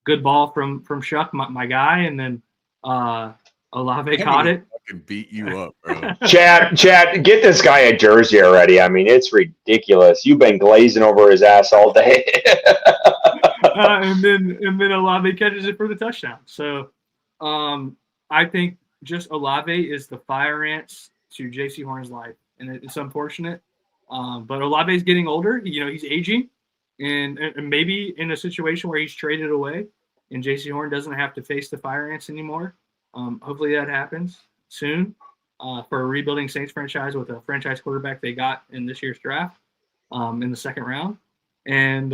Good ball from Shuck, my guy, and then Olave caught it. Fucking beat you up, bro. Chad, get this guy a jersey already. I mean, it's ridiculous. You've been glazing over his ass all day. And then Olave catches it for the touchdown. So I think just Olave is the fire ants to J.C. Horn's life, and it's unfortunate. But Olave is getting older. He's aging, and maybe in a situation where he's traded away, and J.C. Horn doesn't have to face the fire ants anymore. Hopefully that happens soon for a rebuilding Saints franchise with a franchise quarterback they got in this year's draft in the second round, and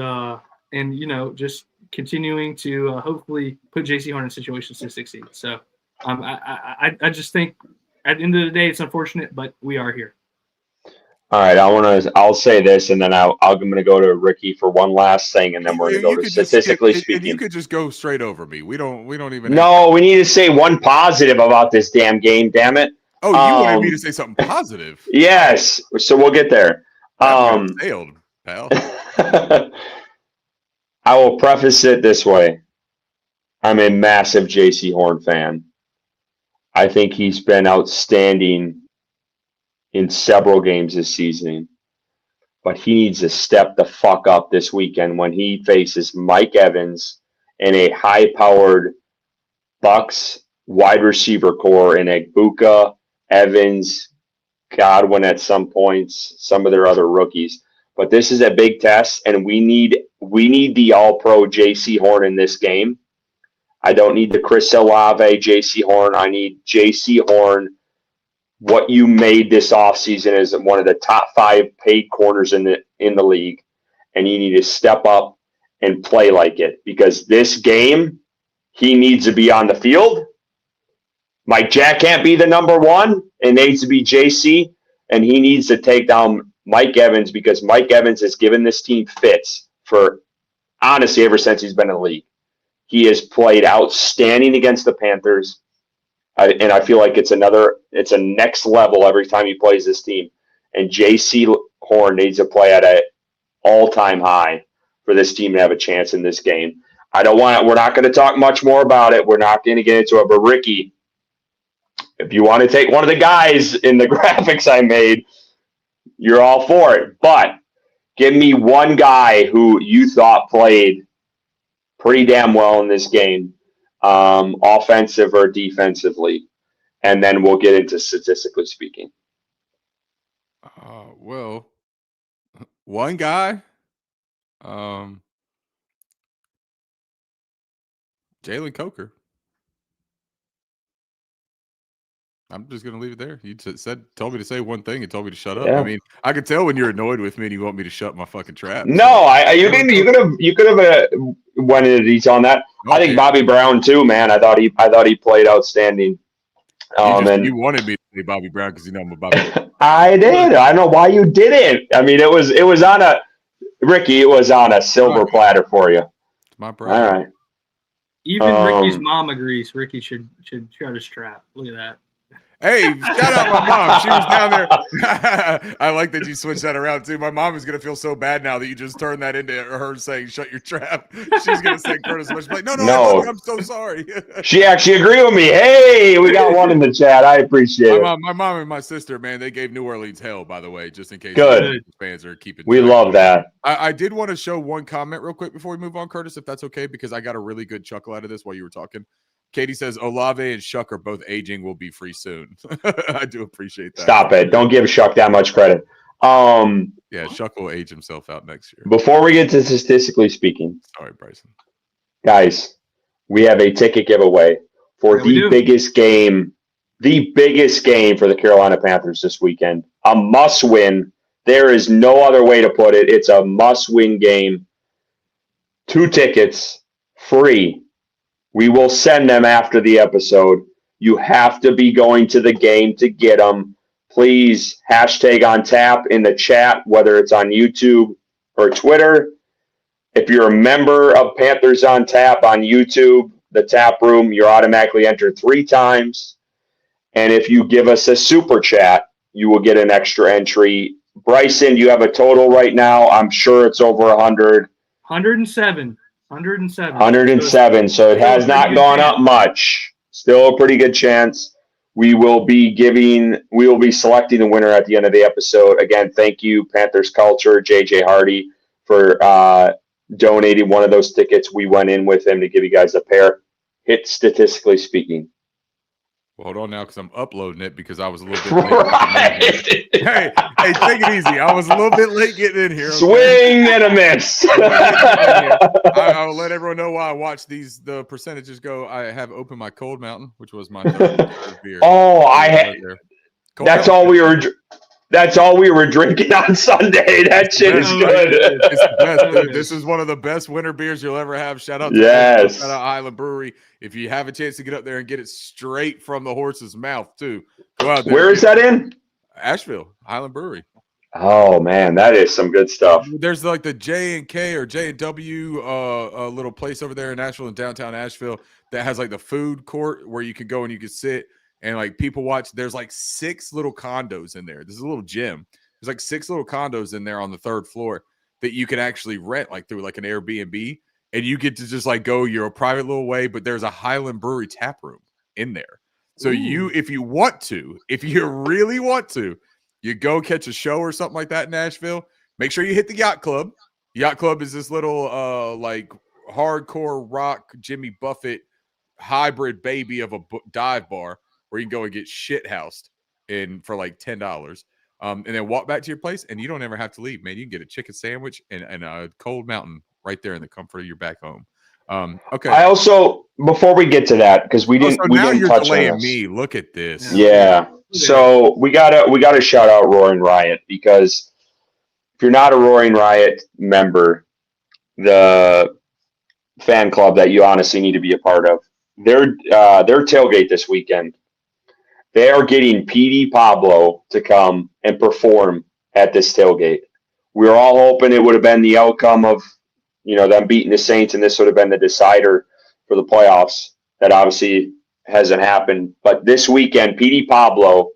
just continuing to hopefully put J.C. Horn in situations to succeed. So. I just think at the end of the day, it's unfortunate, but we are here. All right, I'll say this, and then I'm going to go to Ricky for one last thing, and then we're going to go to statistically speaking. You could just go straight over me. We don't even. No, we need to say one positive about this damn game. Damn it! Oh, you wanted me to say something positive? Yes. So we'll get there. Failed, pal. I will preface it this way: I'm a massive J.C. Horn fan. I think he's been outstanding in several games this season, but he needs to step the fuck up this weekend when he faces Mike Evans and a high-powered Bucs wide receiver core in Egbuka, Evans, Godwin at some points, some of their other rookies. But this is a big test, and we need the All-Pro J.C. Horn in this game. I don't need the Chris Olave, J.C. Horn. I need J.C. Horn. What you made this offseason is one of the top 5 paid corners in the league, and you need to step up and play like it, because this game, he needs to be on the field. Mike Jack can't be the number one. It needs to be J.C., and he needs to take down Mike Evans, because Mike Evans has given this team fits for, honestly, ever since he's been in the league. He has played outstanding against the Panthers. And I feel like it's a next level every time he plays this team. And J.C. Horn needs to play at an all-time high for this team to have a chance in this game. We're not going to talk much more about it. We're not going to get into it. But Ricky, if you want to take one of the guys in the graphics I made, you're all for it. But give me one guy who you thought played pretty damn well in this game, offensive or defensively, and then we'll get into statistically speaking. Well, one guy, Jalen Coker. I'm just gonna leave it there. You told me to say one thing and told me to shut up. Yeah. I mean, I could tell when you're annoyed with me and you want me to shut my fucking trap. No, you could have went into detail on that. Okay. I think Bobby Brown too, man. I thought he played outstanding. You wanted me to say Bobby Brown because you know I'm a Bobby Brown. I did. I don't know why you didn't. I mean, it was on a Ricky. It was on a silver platter for you. It's my brother. All right. Even Ricky's mom agrees. Ricky should shut his trap. Look at that. Hey, shout out my mom. She was down there. I like that you switched that around too. My mom is gonna feel so bad now that you just turned that into her saying "shut your trap." She's gonna say Curtis much like, no. I'm so sorry. She actually agreed with me. Hey, we got one in the chat. I appreciate it. My mom and my sister, man, they gave New Orleans hell, by the way, just in case. Good. Fans are keeping. We love that. I did want to show one comment real quick before we move on, Curtis, if that's okay, because I got a really good chuckle out of this while you were talking. Katie says Olave and Shuck are both aging. Will be free soon. I do appreciate that. Stop it! Don't give Shuck that much credit. Yeah, Shuck will age himself out next year. Before we get to statistically speaking, sorry, Bryson. Guys, we have a ticket giveaway for the biggest game for the Carolina Panthers this weekend. A must-win. There is no other way to put it. It's a must-win game. 2 tickets, free. We will send them after the episode. You have to be going to the game to get them. Please hashtag on tap in the chat, whether it's on YouTube or Twitter. If you're a member of Panthers on Tap on YouTube, the tap room, you're automatically entered 3 times. And if you give us a super chat, you will get an extra entry. Bryson, you have a total right now. I'm sure it's over 100. 107. 107. So it has not gone up much. Still a pretty good chance. We will be selecting the winner at the end of the episode. Again, thank you, Panthers Culture, JJ Hardy, for donating one of those tickets. We went in with him to give you guys a pair. Hit statistically speaking. Well, hold on now, because I'm uploading it because I was a little bit late. Right. Hey, take it easy. I was a little bit late getting in here. Okay? Swing and a miss. I'll let everyone know why I watched the percentages go. I have opened my Cold Mountain, which was my third beer. Oh, that's all we were. That's all we were drinking on Sunday. That shit is good. It's the best. This is one of the best winter beers you'll ever have. Shout out to Shout out Highland Brewery. If you have a chance to get up there and get it straight from the horse's mouth, too, go out there. Where is that in? Asheville, Highland Brewery. Oh man, that is some good stuff. There's like the J&K or J&W a little place over there in Asheville, in downtown Asheville, that has like the food court where you can go and you can sit and like people watch. There's like 6 little condos in there. This is a little gym. There's like 6 little condos in there on the 3rd floor that you can actually rent like through like an Airbnb, and you get to just like go your private little way. But there's a Highland Brewery tap room in there. So if you really want to, you go catch a show or something like that in Nashville. Make sure you hit the Yacht Club. Yacht Club is this little like hardcore rock Jimmy Buffett hybrid baby of a dive bar where you can go and get shit housed for like $10. And then walk back to your place, and you don't ever have to leave, man. You can get a chicken sandwich and a Cold Mountain right there in the comfort of your back home. Okay. I also, before we get to that, because we didn't touch on this. Me. Look at this. Yeah. So we gotta shout out Roaring Riot, because if you're not a Roaring Riot member, the fan club that you honestly need to be a part of, their tailgate this weekend, they are getting PD Pablo to come and perform at this tailgate. We were all hoping it would have been the outcome of, them beating the Saints, and this would have been the decider for the playoffs. That obviously hasn't happened. But this weekend, PD Pablo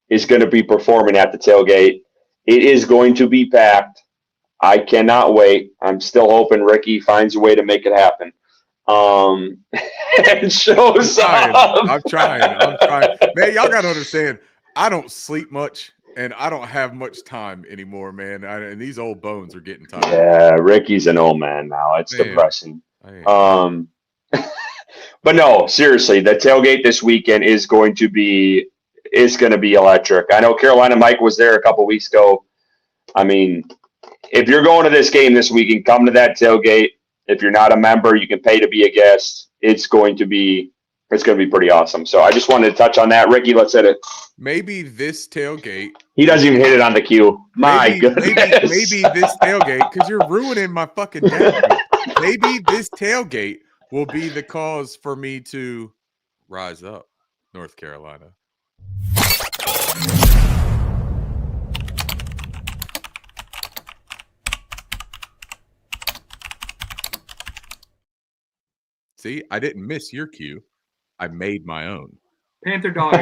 is going to be performing at the tailgate. It is going to be packed. I cannot wait. I'm still hoping Ricky finds a way to make it happen. And shows up. I'm trying. Man, y'all got to understand, I don't sleep much, and I don't have much time anymore, man. And these old bones are getting tired. Yeah, Ricky's an old man now. It's depressing. But no, seriously, the tailgate this weekend is going to be electric. I know Carolina Mike was there a couple weeks ago. I mean, if you're going to this game this weekend, come to that tailgate. If you're not a member, you can pay to be a guest. It's going to be pretty awesome. So I just wanted to touch on that. Ricky, let's hit it. Maybe this tailgate. He doesn't even hit it on the cue. My goodness. Maybe this tailgate, because you're ruining my fucking day. Maybe this tailgate will be the cause for me to rise up, North Carolina. See, I didn't miss your cue. I made my own. Panther Dog,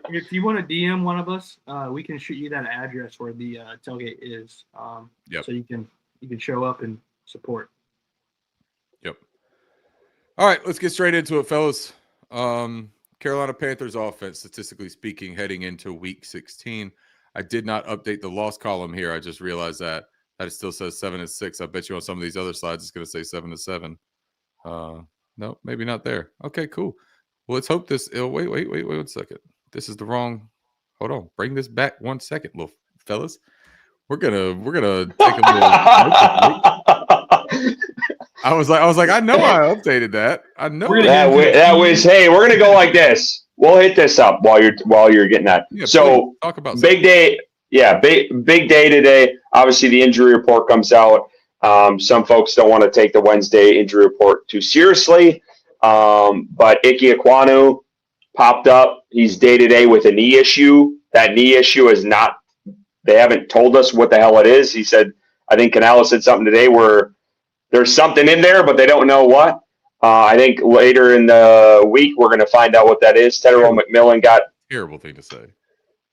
if you want to DM one of us, we can shoot you that address where the tailgate is. So you can show up and support. Yep. All right, let's get straight into it, fellas. Carolina Panthers offense, statistically speaking, heading into week 16. I did not update the loss column here. I just realized that it still says 7-6. I bet you on some of these other slides it's going to say 7-7. No, maybe not there. Okay, cool. Well, let's hope this. Wait 1 second. This is the wrong. Hold on. Bring this back 1 second, little fellas. We're gonna take a little. I was like, I know I updated that. I know that was. Hey, we're gonna go like this. We'll hit this up while you're getting that. Yeah, so talk about big day. Yeah, big day today. Obviously, the injury report comes out. Some folks don't want to take the Wednesday injury report too seriously. But Ike Ekwonu popped up. He's day-to-day with a knee issue. That knee issue is not – they haven't told us what the hell it is. He said – I think Canales said something today where there's something in there, but they don't know what. I think later in the week we're going to find out what that is. Tedero McMillan got – terrible thing to say.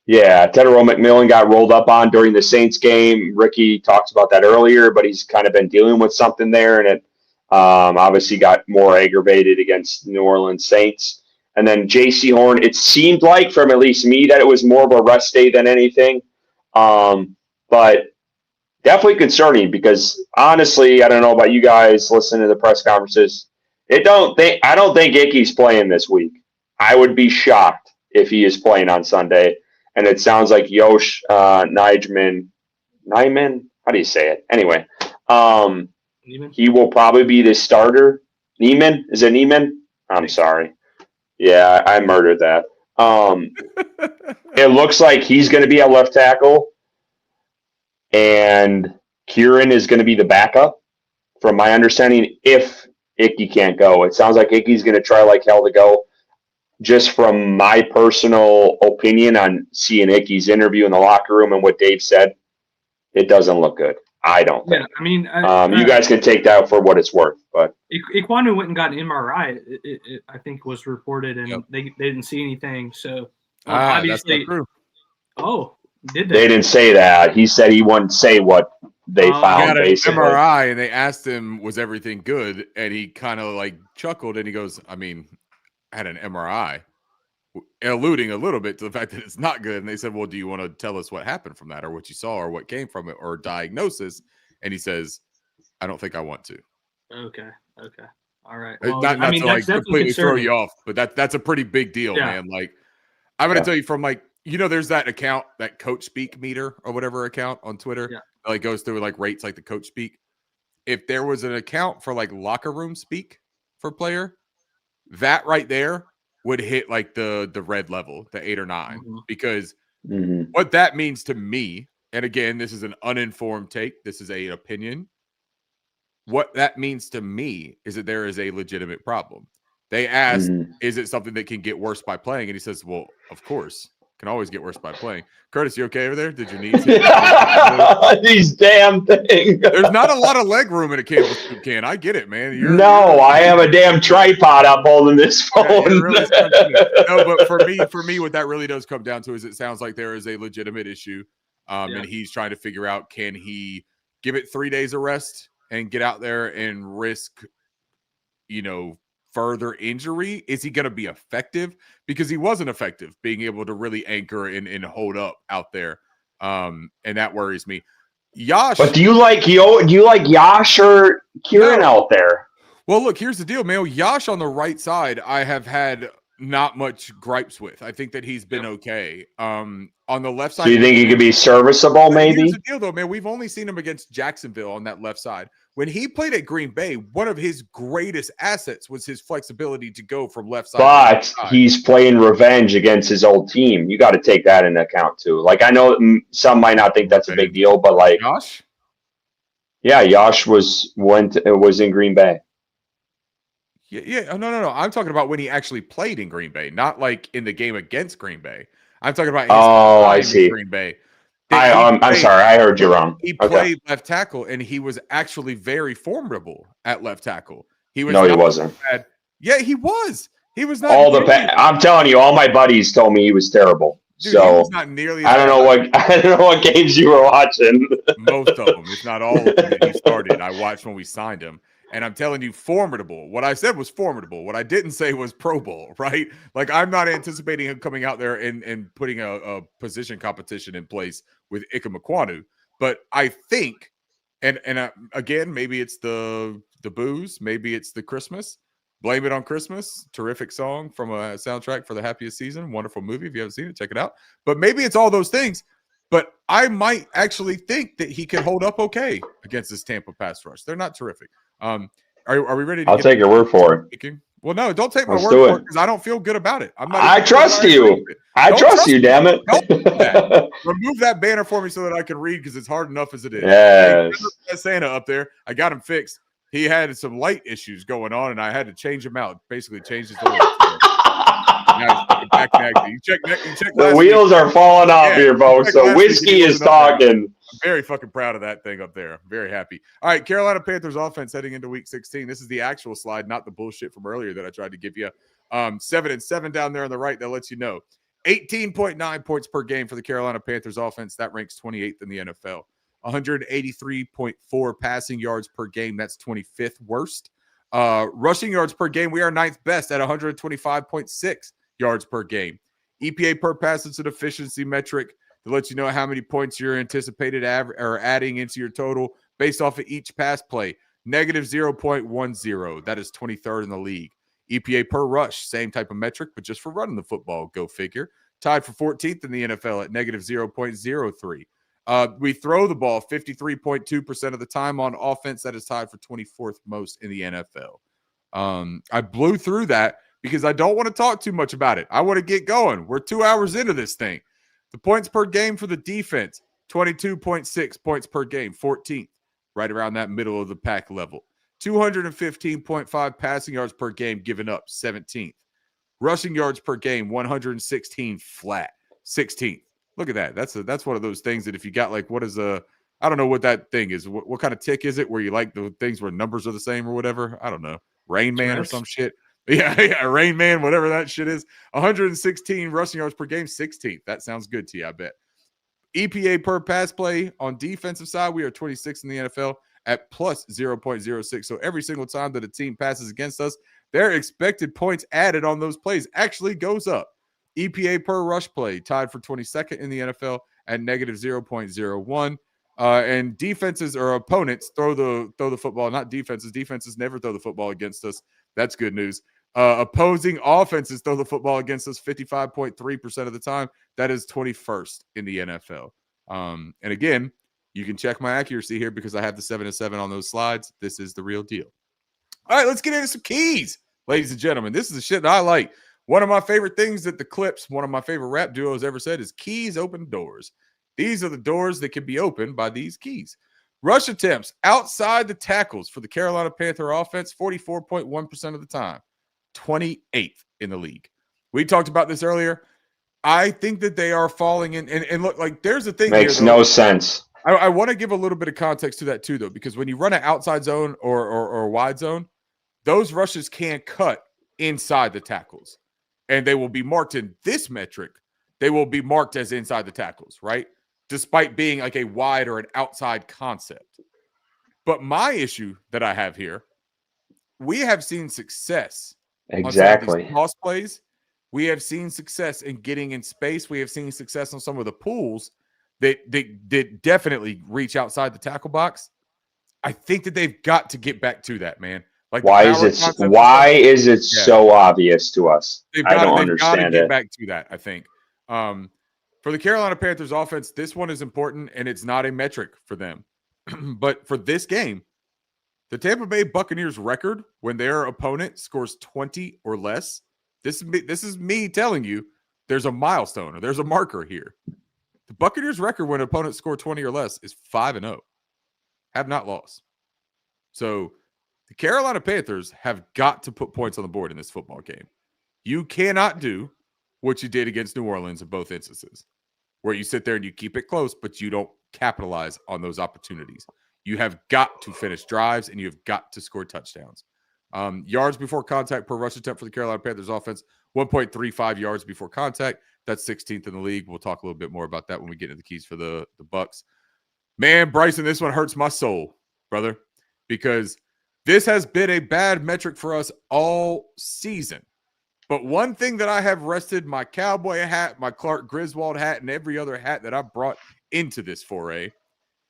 Yeah, Tedero McMillan got rolled up on during the Saints game. Ricky talked about that earlier, but he's kind of been dealing with something there, and it obviously got more aggravated against New Orleans Saints. And then J.C. Horn, it seemed like from at least me that it was more of a rest day than anything. But definitely concerning because honestly, I don't know about you guys listening to the press conferences. I don't think Icky's playing this week. I would be shocked if he is playing on Sunday. And it sounds like Yosh Nijman, how do you say it? Anyway, he will probably be the starter. Neiman? Is it Neiman? I'm sorry. Yeah, I murdered that. It looks like he's going to be a left tackle, and Kieran is going to be the backup, from my understanding, if Icky can't go. It sounds like Icky's going to try like hell to go. Just from my personal opinion on seeing Icky's interview in the locker room and what Dave said, it doesn't look good. I don't think. Yeah, I mean, you guys can take that for what it's worth. But Ekwonu went and got an MRI. It I think was reported, and they didn't see anything. So obviously, that's not true. Oh, did they didn't say that. He said he wouldn't say what they found. He got an basically. MRI, and they asked him, "Was everything good?" And he kind of like chuckled, and he goes, "I mean, I had an MRI." Alluding a little bit to the fact that it's not good. And they said, well, do you want to tell us what happened from that or what you saw or what came from it or diagnosis? And he says, I don't think I want to. Okay. All right. Well, not to like completely throw you off, but that's a pretty big deal, man. Like, I'm going to tell you from like, there's that account, that Coach Speak meter or whatever account on Twitter that like goes through like rates like the Coach Speak. If there was an account for like locker room speak for player, that right there would hit like the red level, the 8 or 9, because what that means to me, and again, this is an uninformed take, this is an opinion. What that means to me is that there is a legitimate problem. They asked, is it something that can get worse by playing? And he says, well, of course. Can always get worse by playing. Curtis, you okay over there? Did your knees hit? These damn things. There's not a lot of leg room in a Campbell soup can. I get it, man. I have a damn tripod up holding this phone. Yeah, it really no, but for me, what that really does come down to is it sounds like there is a legitimate issue. And he's trying to figure out, can he give it 3 days of rest and get out there and risk, further injury? Is he going to be effective? Because he wasn't effective being able to really anchor and hold up out there. And that worries me. Yash. But do you like Yash or Kieran out there? Well, look, here's the deal, man. Yash on the right side, I have had not much gripes with. I think that he's been okay. On the left side, do you think he could be serviceable? Maybe. Here's the deal, though, man. We've only seen him against Jacksonville on that left side. When he played at Green Bay, one of his greatest assets was his flexibility to go from left side. But he's playing revenge against his old team. You got to take that into account too. Like, I know some might not think that's a big deal, but like, Yash? Yeah, Yash was in Green Bay. Yeah. No. I'm talking about when he actually played in Green Bay, not like in the game against Green Bay. I'm talking about I see. Green Bay. I'm sorry, I heard you wrong. He played left tackle, and he was actually very formidable at left tackle. He wasn't. Bad. Yeah, he was. He was not. I'm telling you, all my buddies told me he was terrible. Dude, so he was not nearly. I don't know what games you were watching. Most of them, if not all of them, that he started. I watched when we signed him. And I'm telling you, formidable. What I said was formidable. What I didn't say was Pro Bowl, right? Like, I'm not anticipating him coming out there and putting a position competition in place with Ike Mekwonu. But I think, and again, maybe it's the booze, maybe it's the Christmas. Blame It on Christmas. Terrific song from a soundtrack for the happiest season. Wonderful movie. If you haven't seen it, check it out. But maybe it's all those things. But I might actually think that he can hold up okay against this Tampa pass rush. They're not terrific. Are we ready to I'll take your word for it. Well, no, don't take my word for it because I don't feel good about it. I trust you. I trust you, damn it. Remove that banner for me so that I can read because it's hard enough as it is. Yes. Hey, Santa up there. I got him fixed. He had some light issues going on, and I had to change him out. Basically, changed his oil. You check the wheels are falling off here, folks. So whiskey is talking. I'm very fucking proud of that thing up there. I'm very happy. All right, Carolina Panthers offense heading into week 16. This is the actual slide, not the bullshit from earlier that I tried to give you. 7-7 down there on the right. That lets you know. 18.9 points per game for the Carolina Panthers offense. That ranks 28th in the NFL. 183.4 passing yards per game. That's 25th worst. Rushing yards per game, we are 9th best at 125.6 yards per game. EPA per pass is an efficiency metric to let you know how many points you're anticipated or adding into your total based off of each pass play. Negative 0.10. That is 23rd in the league. EPA per rush, same type of metric, but just for running the football. Go figure. Tied for 14th in the NFL at negative 0.03. We throw the ball 53.2% of the time on offense. That is tied for 24th most in the NFL. I blew through that because I don't want to talk too much about it. I want to get going. We're 2 hours into this thing. The points per game for the defense, 22.6 points per game, 14th, right around that middle of the pack level. 215.5 passing yards per game given up, 17th. Rushing yards per game, 116 flat, 16th. Look at that. That's one of those things that if you got like, I don't know what that thing is. What kind of tick is it where you like the things where numbers are the same or whatever? I don't know. Rain Man or some shit. Yeah, Rain Man, whatever that shit is. 116 rushing yards per game, 16th. That sounds good to you, I bet. EPA per pass play on defensive side, we are 26th in the NFL at plus 0.06. So every single time that a team passes against us, their expected points added on those plays actually goes up. EPA per rush play, tied for 22nd in the NFL at negative 0.01. And defenses or opponents throw the football, not defenses. Defenses never throw the football against us. That's good news. Opposing offenses throw the football against us 55.3% of the time. That is 21st in the NFL. And again, you can check my accuracy here because I have the 7-7 on those slides. This is the real deal. All right, let's get into some keys, ladies and gentlemen. This is the shit that I like. One of my favorite things that the Clips, one of my favorite rap duos ever said is keys open doors. These are the doors that can be opened by these keys. Rush attempts outside the tackles for the Carolina Panther offense, 44.1% of the time, 28th in the league. We talked about this earlier. I think that they are falling in. And look, like there's a thing Makes here, though. no sense. I want to give a little bit of context to that too, though, because when you run an outside zone or a wide zone, those rushes can cut inside the tackles, and they will be marked in this metric. They will be marked as inside the tackles, right? Despite being like a wide or an outside concept. But my issue that I have here, we have seen success on some of these toss plays. We have seen success in getting in space. We have seen success on some of the pools that definitely reach outside the tackle box. I think that they've got to get back to that, man. Like why is it so obvious to us? I don't understand it. They've got to get back to that, I think. For the Carolina Panthers offense, this one is important, and it's not a metric for them. But for this game, the Tampa Bay Buccaneers record when their opponent scores 20 or less, this is me telling you there's a milestone or there's a marker here. The Buccaneers record when opponents score 20 or less is 5-0. Have not lost. So the Carolina Panthers have got to put points on the board in this football game. You cannot do what you did against New Orleans in both instances, where you sit there and you keep it close, but you don't capitalize on those opportunities. You have got to finish drives, and you have got to score touchdowns. Yards before contact per rush attempt for the Carolina Panthers offense, 1.35 yards before contact. That's 16th in the league. We'll talk a little bit more about that when we get into the keys for the Bucs. Man, Bryson, this one hurts my soul, brother, because this has been a bad metric for us all season. But one thing that I have rested my cowboy hat, my Clark Griswold hat, and every other hat that I brought into this foray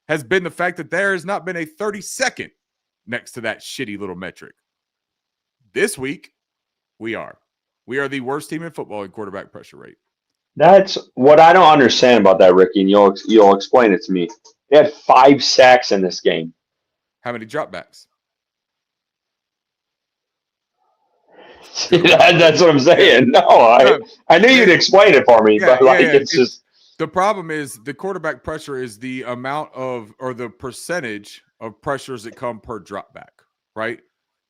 has been the fact that there has not been a 30-second next to that shitty little metric. This week, we are. We are the worst team in football in quarterback pressure rate. That's what I don't understand about that, Ricky, and you'll explain it to me. They had 5 sacks in this game. How many dropbacks? That's what I'm saying. No, I knew you'd explain it for me, but it's just the problem is the quarterback pressure is the amount of or the percentage of pressures that come per dropback, right?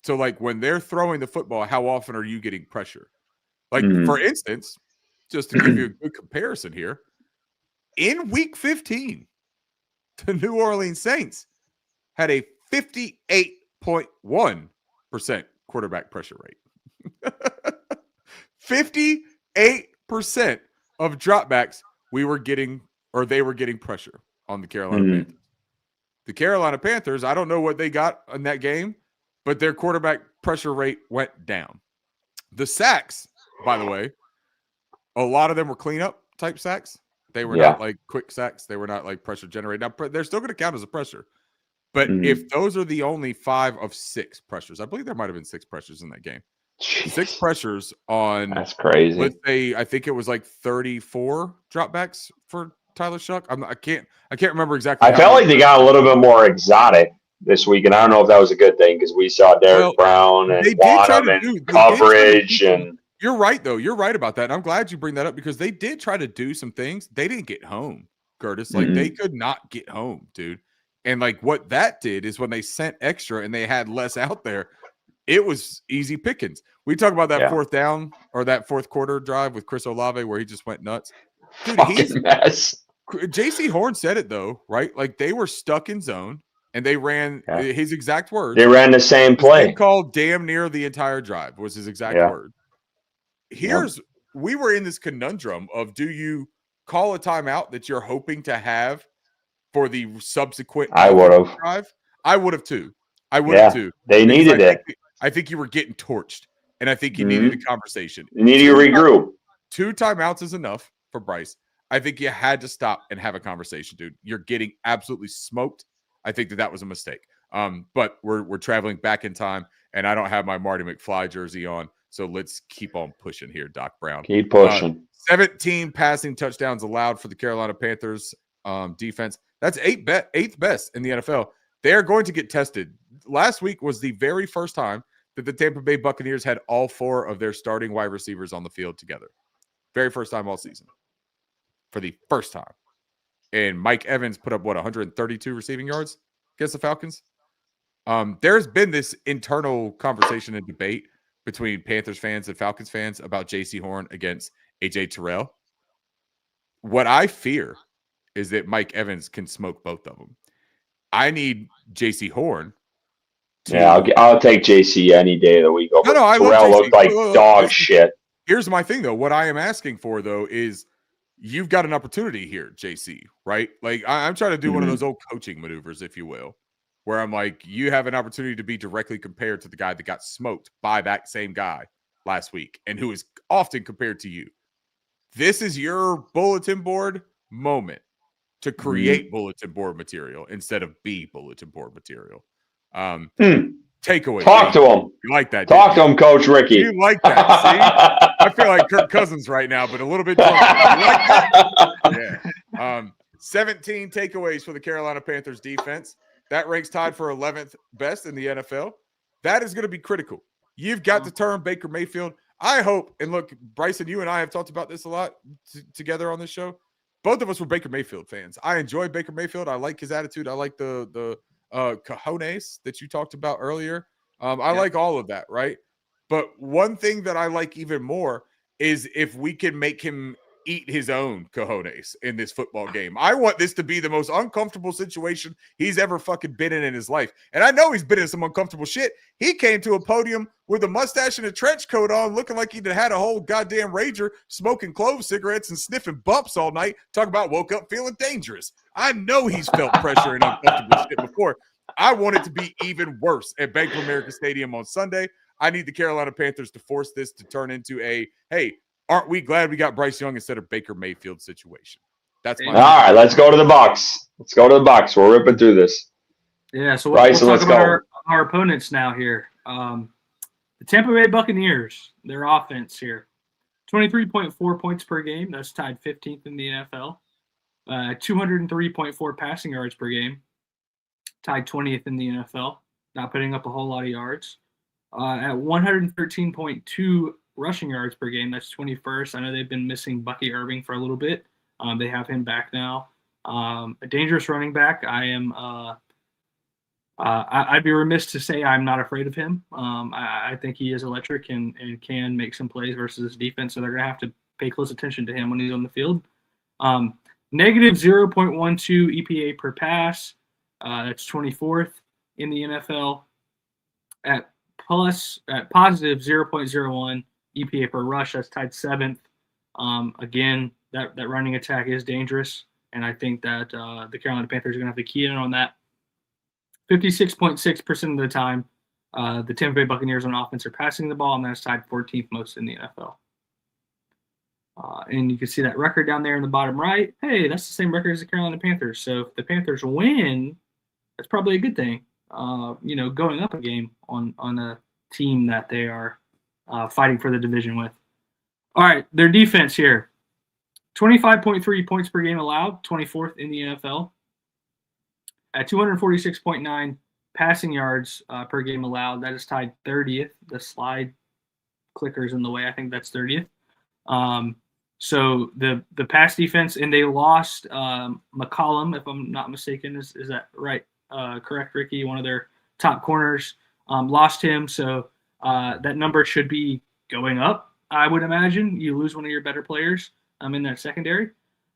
So like when they're throwing the football, how often are you getting pressure? Like for instance, just to give you a good comparison here, in week 15, the New Orleans Saints had a 58.1% quarterback pressure rate. 58% of dropbacks they were getting pressure on the Carolina Panthers. The Carolina Panthers, I don't know what they got in that game, but their quarterback pressure rate went down. The sacks, by the way, a lot of them were cleanup type sacks. They were not like quick sacks. They were not like pressure generated. Now, they're still going to count as a pressure. But if those are the only 5 of 6 pressures, I believe there might have been 6 pressures in that game. Jeez. 6 pressures on, that's crazy. Let's say, I think it was like 34 dropbacks for Tyler Shuck. I can't remember exactly. I felt like they got a little bit more exotic this week, and I don't know if that was a good thing because we saw Derek Brown and Waddam and coverage. And you're right, though. You're right about that. And I'm glad you bring that up because they did try to do some things. They didn't get home, Curtis. Like they could not get home, dude. And like what that did is when they sent extra and they had less out there, it was easy pickings. We talk about that fourth down or that fourth quarter drive with Chris Olave where he just went nuts. Dude, he's a mess. JC Horn said it though, right? Like they were stuck in zone and they ran his exact words. They ran the same play. Called damn near the entire drive was his exact word. We were in this conundrum of do you call a timeout that you're hoping to have for the subsequent I would have. drive? I would have too. I would have too. They needed it. I think you were getting torched, and I think you needed a conversation. You needed to regroup. 2 timeouts is enough for Bryce. I think you had to stop and have a conversation, dude. You're getting absolutely smoked. I think that was a mistake. But we're traveling back in time, and I don't have my Marty McFly jersey on, so let's keep on pushing here, Doc Brown. Keep pushing. 17 passing touchdowns allowed for the Carolina Panthers defense. That's 8th best in the NFL. They are going to get tested. Last week was the very first time that the Tampa Bay Buccaneers had all 4 of their starting wide receivers on the field together. Very first time all season. For the first time. And Mike Evans put up, 132 receiving yards against the Falcons? There's been this internal conversation and debate between Panthers fans and Falcons fans about J.C. Horn against A.J. Terrell. what I fear is that Mike Evans can smoke both of them. I need J.C. Horn. I'll take JC any day of the week over. I Terrell love looked like dog shit. Here's my thing, though. What I am asking for, though, is you've got an opportunity here, JC, right? Like, I'm trying to do one of those old coaching maneuvers, if you will, where I'm like, you have an opportunity to be directly compared to the guy that got smoked by that same guy last week and who is often compared to you. This is your bulletin board moment to create bulletin board material instead of be bulletin board material. Takeaway. Talk to him. You like that? Talk to him, Coach Ricky. You like that? See, I feel like Kirk Cousins right now, but a little bit drunk. You like that? Yeah. 17 takeaways for the Carolina Panthers defense. That ranks tied for 11th best in the NFL. That is going to be critical. You've got to turn Baker Mayfield. I hope, and look, Bryson, you and I have talked about this a lot together on this show. Both of us were Baker Mayfield fans. I enjoy Baker Mayfield. I like his attitude. I like the cojones that you talked about earlier. I like all of that, right? But one thing that I like even more is if we can make him eat his own cojones in this football game. I want this to be the most uncomfortable situation he's ever fucking been in his life. And I know he's been in some uncomfortable shit. He came to a podium with a mustache and a trench coat on, looking like he'd had a whole goddamn rager, smoking clove cigarettes and sniffing bumps all night, talking about woke up feeling dangerous. I know he's felt pressure and uncomfortable shit before. I want it to be even worse at Bank of America Stadium on Sunday. I need the Carolina Panthers to force this to turn into a, hey, aren't we glad we got Bryce Young instead of Baker Mayfield situation? That's my all right. Let's go to the Bucs. We're ripping through this. Yeah. So we'll talk about our opponents now here. The Tampa Bay Buccaneers, their offense here, 23.4 points per game. That's tied 15th in the NFL. 203.4 passing yards per game, tied 20th in the NFL. Not putting up a whole lot of yards. At 113.2 rushing yards per game, that's 21st. I know they've been missing Bucky Irving for a little bit. They have him back now. A dangerous running back. I'd be remiss to say I'm not afraid of him. I think he is electric and can make some plays versus this defense, so they're going to have to pay close attention to him when he's on the field. Negative 0.12 EPA per pass. That's 24th in the NFL. At positive 0.01 EPA per rush, that's tied 7th. Again, that running attack is dangerous, and I think that the Carolina Panthers are going to have to key in on that. 56.6% of the time, the Tampa Bay Buccaneers on offense are passing the ball, and that's tied 14th most in the NFL. And you can see that record down there in the bottom right. Hey, that's the same record as the Carolina Panthers. So if the Panthers win, that's probably a good thing. Going up a game on a team that they are fighting for the division with. All right, their defense here. 25.3 points per game allowed, 24th in the NFL. At 246.9 passing yards per game allowed, that is tied 30th. The slide clicker's in the way. I think that's 30th. So the pass defense, and they lost McCollum, if I'm not mistaken. Is that right? Correct, Ricky? One of their top corners. Lost him, so that number should be going up, I would imagine. You lose one of your better players in that secondary.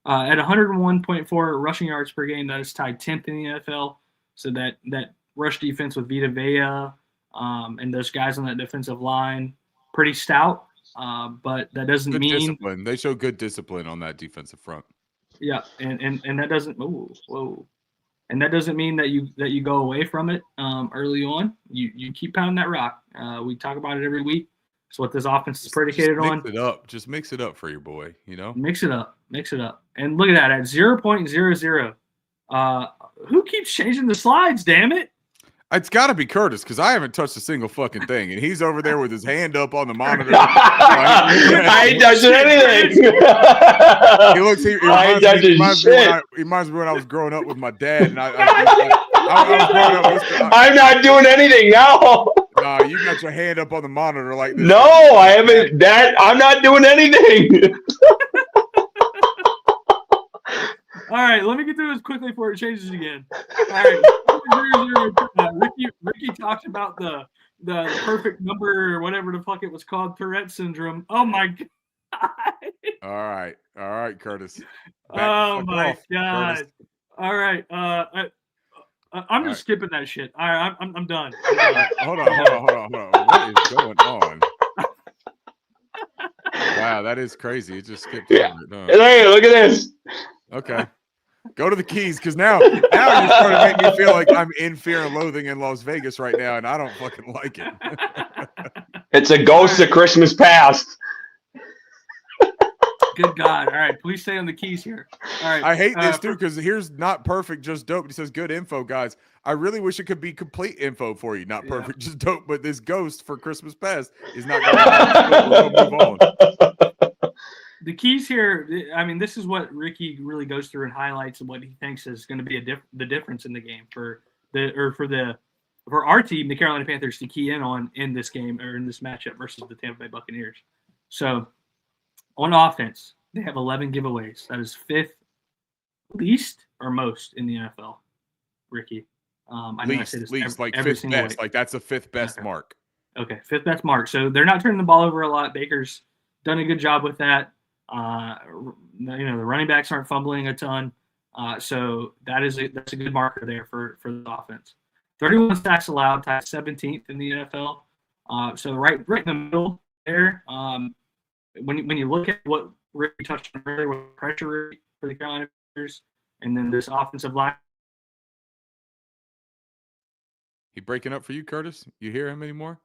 At 101.4 rushing yards per game, that is tied 10th in the NFL. So that rush defense with Vita Vea and those guys on that defensive line, pretty stout. But that doesn't mean discipline. They show good discipline on that defensive front. Yeah, and that doesn't and that doesn't mean that you go away from it early on. You keep pounding that rock. We talk about it every week. It's what this offense is predicated on. Just mix it up for your boy, Mix it up. And look at that, at 0.00. Who keeps changing the slides, damn it? It's got to be Curtis, because I haven't touched a single fucking thing, and he's over there with his hand up on the monitor. I ain't touching anything. He reminds me when I was growing up with my dad, and I I'm not doing anything now. You got your hand up on the monitor like this. No, I haven't. I'm not doing anything. All right, let me get through this quickly before it changes again. All right, Ricky talked about the perfect number or whatever the fuck it was called, Tourette syndrome. Oh my God. All right, Curtis. Oh my Curtis. god! All right, I'm All just right. skipping that shit. All right, I'm done. All right, hold on. What is going on? Wow, that is crazy. It just skipped over it. Huh? Hey, look at this. Okay. Go to the keys, because now you're starting to make me feel like I'm in Fear and Loathing in Las Vegas right now, and I don't fucking like it. It's a ghost of Christmas past. Good God! All right, please stay on the keys here. All right, I hate this too, because here's not perfect, just dope. He says good info, guys. I really wish it could be complete info for you. Not perfect, just dope. But this ghost for Christmas past is not going to. We're gonna move on. The keys here. I mean, this is what Ricky really goes through and highlights, and what he thinks is going to be the difference in the game for our team, the Carolina Panthers, to key in on in this game or in this matchup versus the Tampa Bay Buccaneers. So, on offense, they have 11 giveaways. That is fifth least or most in the NFL, Ricky. I know I say this least, like every fifth single best. week. Like that's a fifth best mark. Okay, fifth best mark. So they're not turning the ball over a lot. Baker's done a good job with that. The running backs aren't fumbling a ton. So that's a good marker there for the offense. 31 sacks allowed, tied 17th in the NFL. So right in the middle there. When you look at what Rick touched on earlier with pressure for the Carolina Panthers, and then this offensive line. He breaking up for you, Curtis? You hear him anymore?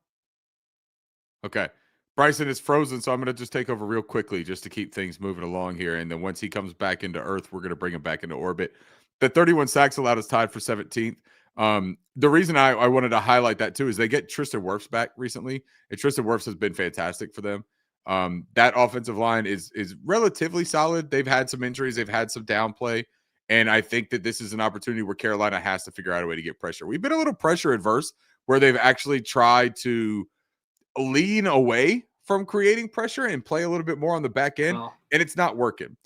Okay. Bryson is frozen, so I'm going to just take over real quickly just to keep things moving along here. And then once he comes back into Earth, we're going to bring him back into orbit. The 31 sacks allowed is tied for 17th. The reason I wanted to highlight that too is they get Tristan Wirfs back recently, and Tristan Wirfs has been fantastic for them. That offensive line is relatively solid. They've had some injuries, they've had some downplay, and I think that this is an opportunity where Carolina has to figure out a way to get pressure. We've been a little pressure adverse where they've actually tried to lean away from creating pressure and play a little bit more on the back end, and it's not working.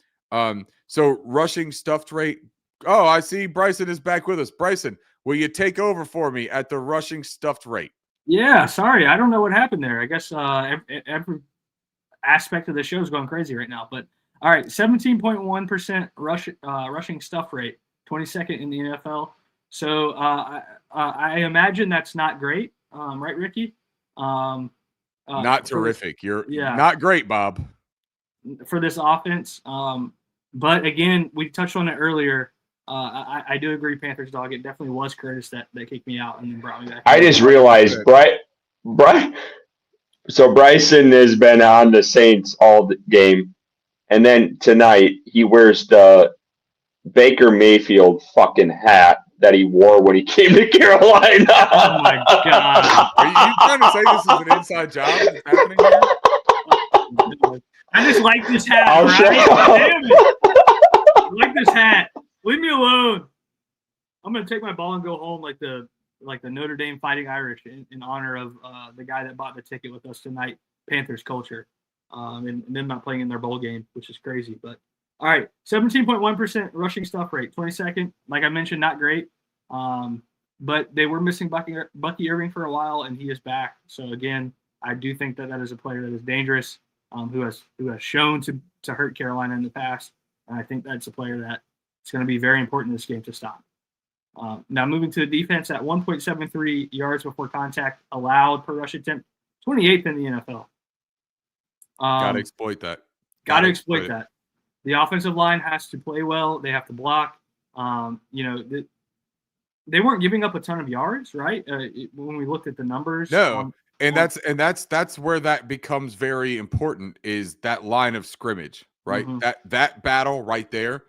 So rushing stuffed rate. Oh, I see Bryson is back with us. Bryson, will you take over for me at the rushing stuffed rate? Yeah, sorry. I don't know what happened there. I guess every aspect of the show is going crazy right now. But all right, 17.1% rushing stuff rate, 22nd in the NFL. So I imagine that's not great, right, Ricky? Not terrific. You're not great, Bob. For this offense. But again, we touched on it earlier. I do agree, Panthers dog. It definitely was Curtis that kicked me out and then brought me back. I just realized, so Bryson has been on the Saints all the game, and then tonight he wears the Baker Mayfield fucking hat that he wore when he came to Carolina. Oh my god! Are you trying to say this is an inside job that's happening here? I just like this hat. Damn it! I like this hat. Leave me alone. I'm gonna take my ball and go home like the Notre Dame Fighting Irish in honor of the guy that bought the ticket with us tonight, Panthers culture, and them not playing in their bowl game, which is crazy. But all right, 17.1% rushing stuff rate, 22nd. Like I mentioned, not great. But they were missing Bucky Irving for a while, and he is back. So again, I do think that is a player that is dangerous, who has shown to hurt Carolina in the past, and I think that's a player that it's going to be very important in this game to stop. Now moving to the defense at 1.73 yards before contact allowed per rush attempt, 28th in the NFL. Got to exploit that. Got to exploit that. The offensive line has to play well. They have to block. They weren't giving up a ton of yards, right? When we looked at the numbers. No, that's where that becomes very important, is that line of scrimmage, right? Mm-hmm. That battle right there.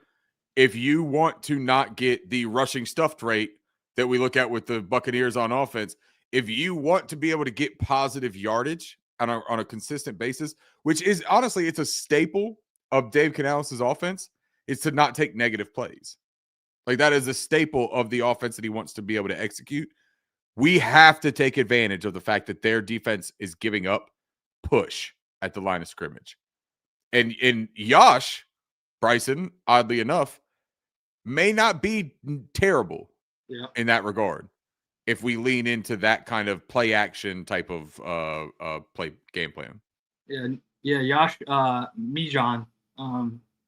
If you want to not get the rushing stuffed rate that we look at with the Buccaneers on offense, if you want to be able to get positive yardage on a consistent basis, which is honestly, it's a staple of Dave Canales' offense, is to not take negative plays. Like, that is a staple of the offense that he wants to be able to execute. We have to take advantage of the fact that their defense is giving up push at the line of scrimmage. And Yosh, Bryson, oddly enough, may not be terrible in that regard if we lean into that kind of play action type of game plan. Yeah, Yeah, Josh Mijan.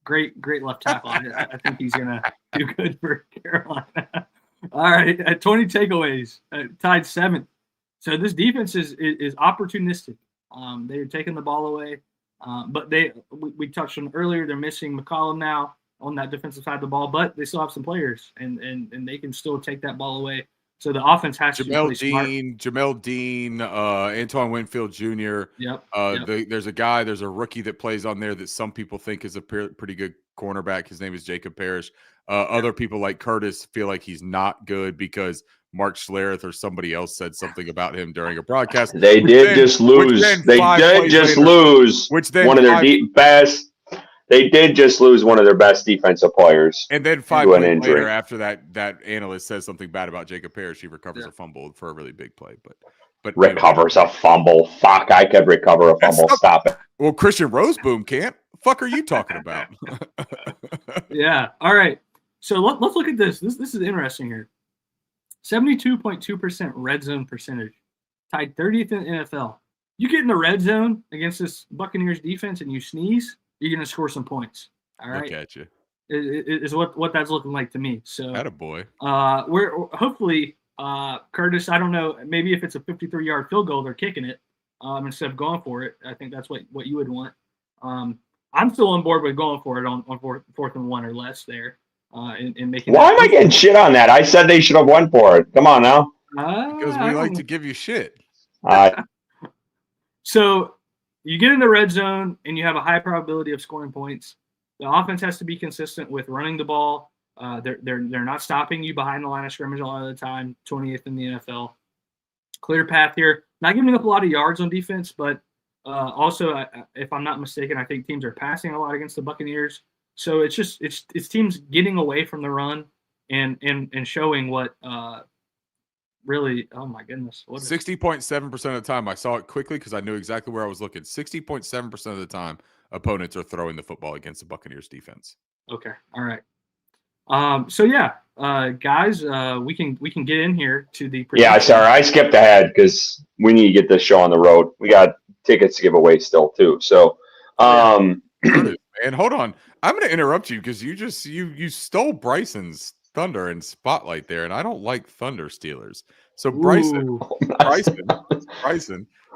Great left tackle. I think he's gonna do good for Carolina. All right, 20 takeaways, tied 7th. So this defense is opportunistic. They're taking the ball away, but we touched on earlier. They're missing McCollum now on that defensive side of the ball, but they still have some players, and they can still take that ball away. So the offense has to play smart. Jamel Dean, Antoine Winfield Jr. Yep. There's a rookie that plays on there that some people think is a pretty good cornerback. His name is Jacob Parrish. Other people like Curtis feel like he's not good because Mark Schlereth or somebody else said something about him during a broadcast. They did just lose one of their best. They did just lose one of their best defensive players. And then 5 minutes later, after that analyst says something bad about Jacob Parrish, he recovers a fumble for a really big play. But recovers a fumble. Fuck, I could recover a fumble. Stop it. Well, Christian Roseboom can't. Fuck are you talking about? Yeah. All right. So let's look at this. This is interesting here. 72.2% red zone percentage, tied 30th in NFL. You get in the red zone against this Buccaneers defense and you sneeze, you're going to score some points. All right. Look at you. Is what that's looking like to me. So, attaboy. We're hopefully Curtis. I don't know. Maybe if it's a 53-yard field goal, they're kicking it instead of going for it. I think that's what you would want. I'm still on board with going for it on fourth and 1 or less there. And making. Why am I getting shit on that? I said they should have went for it. Come on now. Because we like to give you shit. So you get in the red zone and you have a high probability of scoring points. The offense has to be consistent with running the ball. They're not stopping you behind the line of scrimmage a lot of the time. 20th in the NFL. Clear path here. Not giving up a lot of yards on defense, but also, if I'm not mistaken, I think teams are passing a lot against the Buccaneers. So it's teams getting away from the run and showing what really. Oh my goodness! 60.7% of the time, I saw it quickly because I knew exactly where I was looking. 60.7% of the time, opponents are throwing the football against the Buccaneers defense. Okay, all right. So yeah, guys, we can get in here to the. Yeah, sorry, I skipped ahead because we need to get this show on the road. We got tickets to give away still too. So, and hold on, I'm going to interrupt you because you stole Bryson's thunder and spotlight there, and I don't like thunder stealers. So Bryson,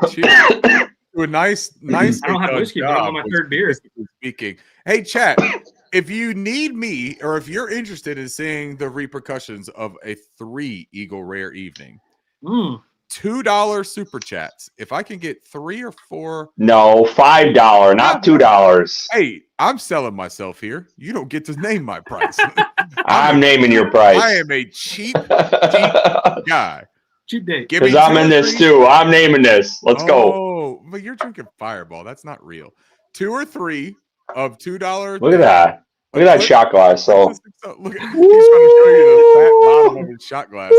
cheers to a nice. I don't have whiskey, but I'm on my third beer. Speaking, hey chat, if you need me or if you're interested in seeing the repercussions of a 3 Eagle Rare evening, $2 super chats. If I can get 3 or 4, no, $5, not $2. Hey, I'm selling myself here. You don't get to name my price. I'm naming your price. I am a cheap guy. Cheap date. Because I'm in this too. I'm naming this. Let's go. Oh, but you're drinking Fireball. That's not real. 2 or 3 of $2. Look at that. Look at that shot glass. So look at, he's trying to show you the fat bottom of his shot glass.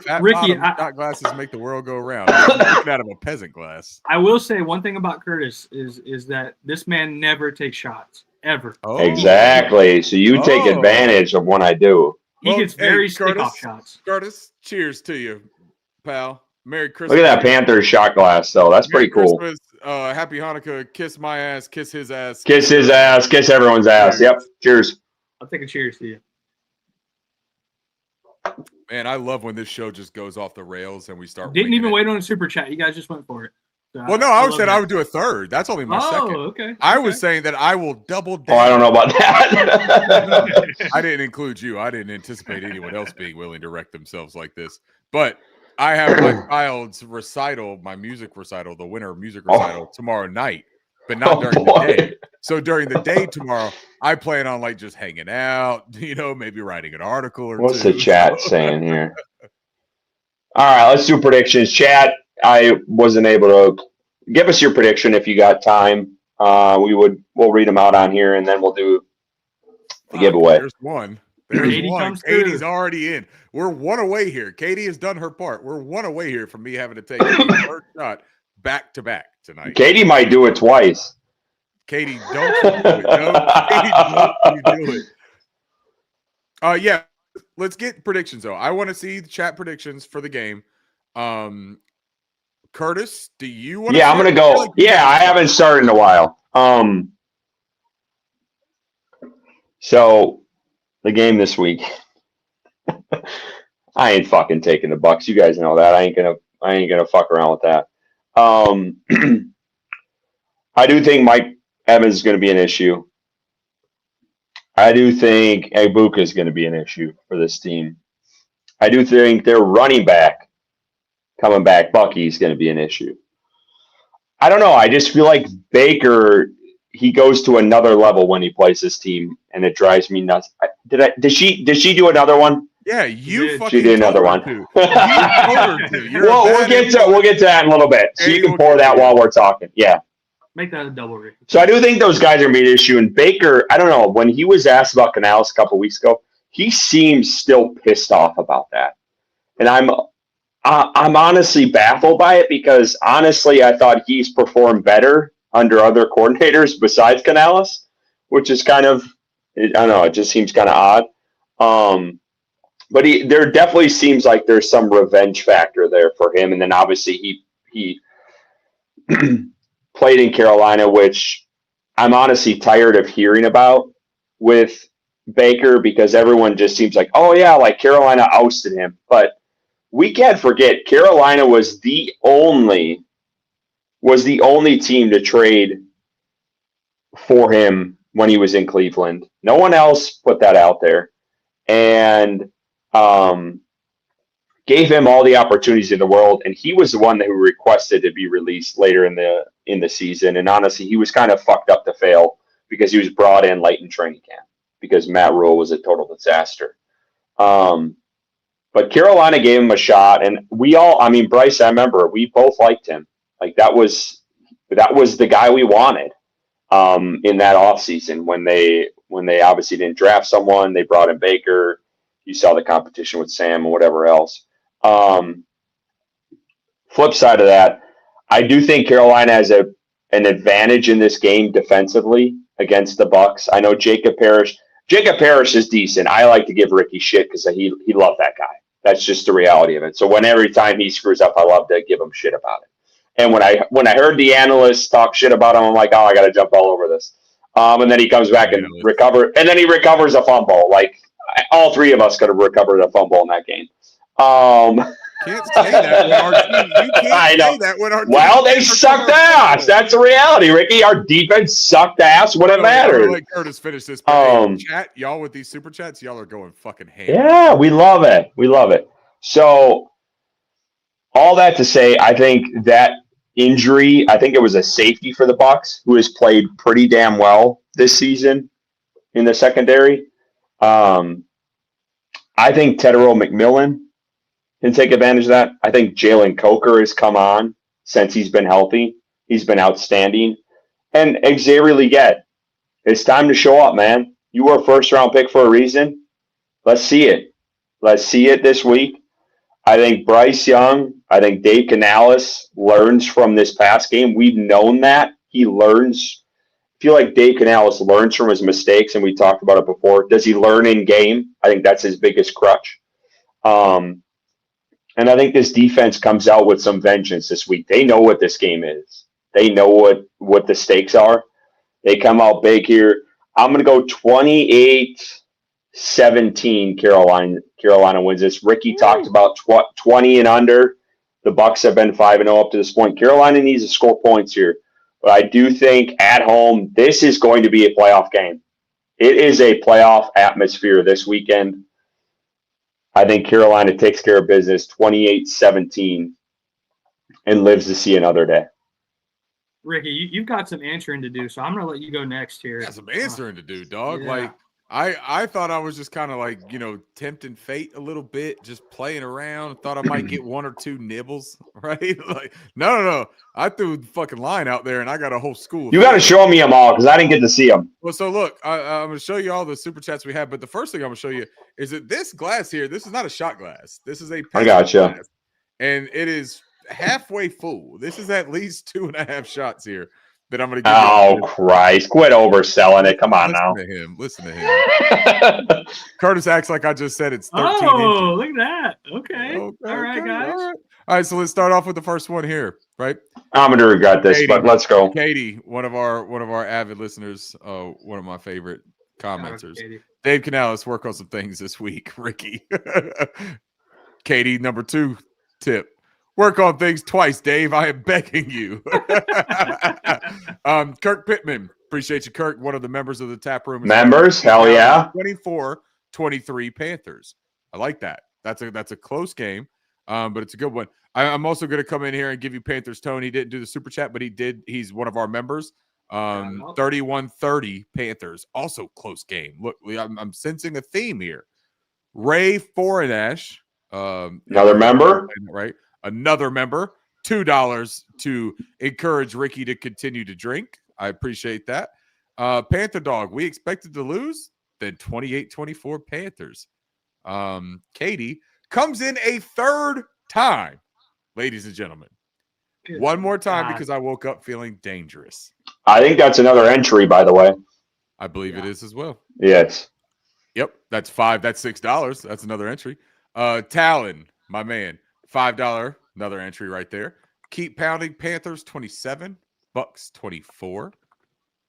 Fat Ricky, shot glasses make the world go round. I'm looking out of a peasant glass. I will say one thing about Curtis is that this man never takes shots ever. Oh. Exactly. So you take advantage of when I do. He gets very stick-off shots. Curtis, cheers to you, pal. Merry Christmas. Look at that Panthers shot glass, though. That's Merry pretty cool. Christmas. Happy Hanukkah. Kiss my ass. Kiss his ass. Kiss his ass. Kiss everyone's ass. Cheers. Yep. Cheers. I'll take a cheers to you. Man, I love when this show just goes off the rails and we start. Didn't even wait on a super chat. You guys just went for it. So well, no, I said I would do a third. That's only my second. Okay. I was saying that I will double down. Oh, I don't know about that. I didn't include you. I didn't anticipate anyone else being willing to wreck themselves like this. But I have my child's recital, my music recital, the winter music recital tomorrow night, but not during the day. So during the day tomorrow, I plan on like just hanging out, maybe writing an article or What's two. the chat saying here? All right, let's do predictions. Chat, I wasn't able to give us your prediction if you got time. We'll read them out on here and then we'll do the giveaway. There's one. Katie's already in. We're 1 away here. Katie has done her part. We're 1 away here from me having to take the first shot back to back tonight. Katie might do it twice. Katie, don't you do it. No, Katie, don't you do it. Yeah, let's get predictions though. I want to see the chat predictions for the game. Curtis, do you want? Yeah, I'm gonna go. Yeah, I haven't started in a while. So the game this week, I ain't fucking taking the Bucks. You guys know that. I ain't gonna fuck around with that. I do think Mike Evans is gonna be an issue. I do think Ibuka is gonna be an issue for this team. I do think their running back coming back, Bucky, is gonna be an issue. I don't know. I just feel like Baker, he goes to another level when he plays this team, and it drives me nuts. Did she do another one? Yeah, She did another one. We'll get to that in a little bit. So you can pour that while we're talking. Yeah. Make that a double, Rick. So I do think those guys are going to be an issue. And Baker, I don't know, when he was asked about Canales a couple of weeks ago, he seems still pissed off about that. And I'm honestly baffled by it because honestly, I thought he's performed better under other coordinators besides Canales, which is kind of, I don't know, it just seems kind of odd. But there definitely seems like there's some revenge factor there for him. And then obviously he played in Carolina, which I'm honestly tired of hearing about with Baker because everyone just seems like, oh yeah, like Carolina ousted him. But we can't forget Carolina was the only team to trade for him when he was in Cleveland. No one else put that out there. And gave him all the opportunities in the world, and he was the one who requested to be released later in the season. And honestly, he was kind of fucked up to fail because he was brought in late in training camp because Matt Rule was a total disaster. But Carolina gave him a shot, and Bryce, I remember we both liked him. Like that was the guy we wanted in that offseason when they obviously didn't draft someone. They brought in Baker. You saw the competition with Sam and whatever else. Flip side of that, I do think Carolina has an advantage in this game defensively against the Bucks. I know Jacob Parrish is decent. I like to give Ricky shit because he loved that guy. That's just the reality of it. So every time he screws up, I love to give him shit about it. And when I heard the analysts talk shit about him, I'm like, oh, I got to jump all over this. And then he comes back and he recovers a fumble. Like all three of us could have recovered a fumble in that game. Can't say that when our team. You can't say that when our team. Well, they sucked ass. That's the reality, Ricky. Our defense sucked ass when it mattered. Let Curtis finish this. Chat, y'all with these super chats, y'all are going fucking ham. Yeah, we love it. We love it. So, all that to say, I think that injury. I think it was a safety for the Bucs, who has played pretty damn well this season in the secondary. I think Tedero McMillan can take advantage of that. I think Jalen Coker has come on since he's been healthy. He's been outstanding. And Xavier Legette, it's time to show up, man. You were a first-round pick for a reason. Let's see it. Let's see it this week. I think Bryce Young, I think Dave Canales learns from this past game. We've known that. He learns. I feel like Dave Canales learns from his mistakes, and we talked about it before. Does he learn in game? I think that's his biggest crutch. And I think this defense comes out with some vengeance this week. They know what this game is. They know what the stakes are. They come out big here. I'm going to go 28-17 Carolina wins this. Ricky talked about 20 and under. The Bucs have been 5-0 up to this point. Carolina needs to score points here. But I do think at home, this is going to be a playoff game. It is a playoff atmosphere this weekend. I think Carolina takes care of business 28-17 and lives to see another day. Ricky, you've got some answering to do, so I'm going to let you go next here. Got some answering to do, dog. Yeah. Like, I thought I was just kind of like, tempting fate a little bit, just playing around. Thought I might get one or two nibbles, right? Like, no. I threw the fucking line out there, and I got a whole school. You got to show me them all because I didn't get to see them. Well, so look, I'm going to show you all the super chats we have, but the first thing I'm going to show you is that this glass here, this is not a shot glass. This is a I gotcha. glass, and it is halfway full. This is at least 2.5 shots here. That I'm going to give Christ. Quit overselling it. Come on now. Listen to him. Curtis acts like I just said it's 13 inches. Oh, look at that. Okay. All right, guys. All right, so let's start off with the first one here, right? I'm gonna regret this, but let's go. Katie, one of our avid listeners, one of my favorite commenters. Katie. Dave Canales, work on some things this week. Ricky. Katie, number 2 tip. Work on things twice, Dave. I am begging you. Kirk Pittman. Appreciate you, Kirk. One of the members of the tap room. Members? Hell yeah. 24-23 Panthers. I like that. That's a close game, but it's a good one. I'm also going to come in here and give you Panthers tone. He didn't do the super chat, but he did. He's one of our members. 31-30 Panthers. Also close game. Look, I'm sensing a theme here. Ray Forenash. Another member? Right. Another member. $2 to encourage Ricky to continue to drink. I appreciate that. Panther Dog, we expected to lose. Then 28-24 Panthers. Katie comes in a third time, ladies and gentlemen. One more time because I woke up feeling dangerous. I think that's another entry, by the way. I believe it is as well. Yes. Yep. That's $6. That's another entry. Talon, my man, $5. Another entry right there. Keep pounding Panthers 27, Bucks 24.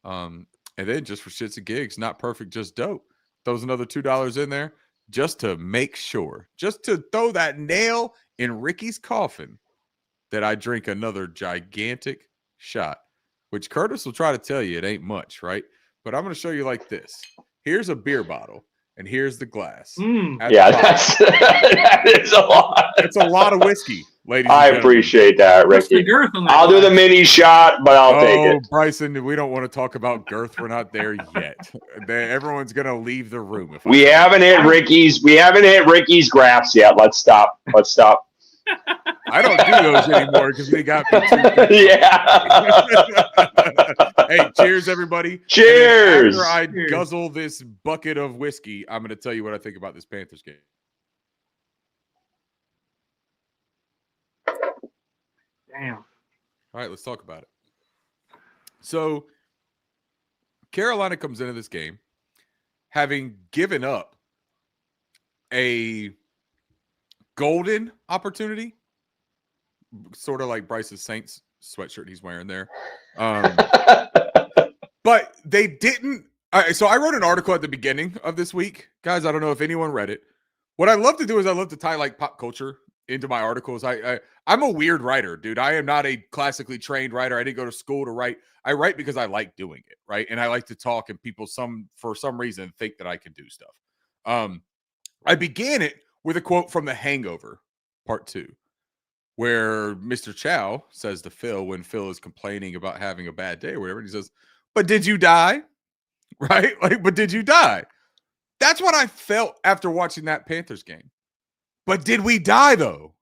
And then just for shits and gigs, not perfect, just dope. Throws another $2 in there just to make sure, just to throw that nail in Ricky's coffin that I drink another gigantic shot, which Curtis will try to tell you it ain't much, right? But I'm going to show you like this. Here's a beer bottle, and here's the glass. Yeah, that is a lot. It's a lot of whiskey, ladies and I gentlemen. Appreciate that, Ricky. I'll do the mini shot, but I'll take it. Bryson, we don't want to talk about girth. We're not there yet. Everyone's going to leave the room. We haven't hit Ricky's graphs yet. Let's stop. I don't do those anymore because they got me too. Yeah. Hey, cheers, everybody. Cheers. After I guzzle this bucket of whiskey, I'm going to tell you what I think about this Panthers game. Damn. All right, let's talk about it. So, Carolina comes into this game having given up a golden opportunity, sort of like Bryce's Saints sweatshirt he's wearing there. But they didn't. So I wrote an article at the beginning of this week. Guys, I don't know if anyone read it. What I love to do is I love to tie like pop culture into my articles. I'm a weird writer, dude. I am not a classically trained writer. I didn't go to school to write. I write because I like doing it, right? And I like to talk, and people for some reason think that I can do stuff. I began it with a quote from The Hangover, Part 2, where Mr. Chow says to Phil when Phil is complaining about having a bad day or whatever, and he says, "But did you die?" Right? Like, but did you die? That's what I felt after watching that Panthers game. But did we die, though?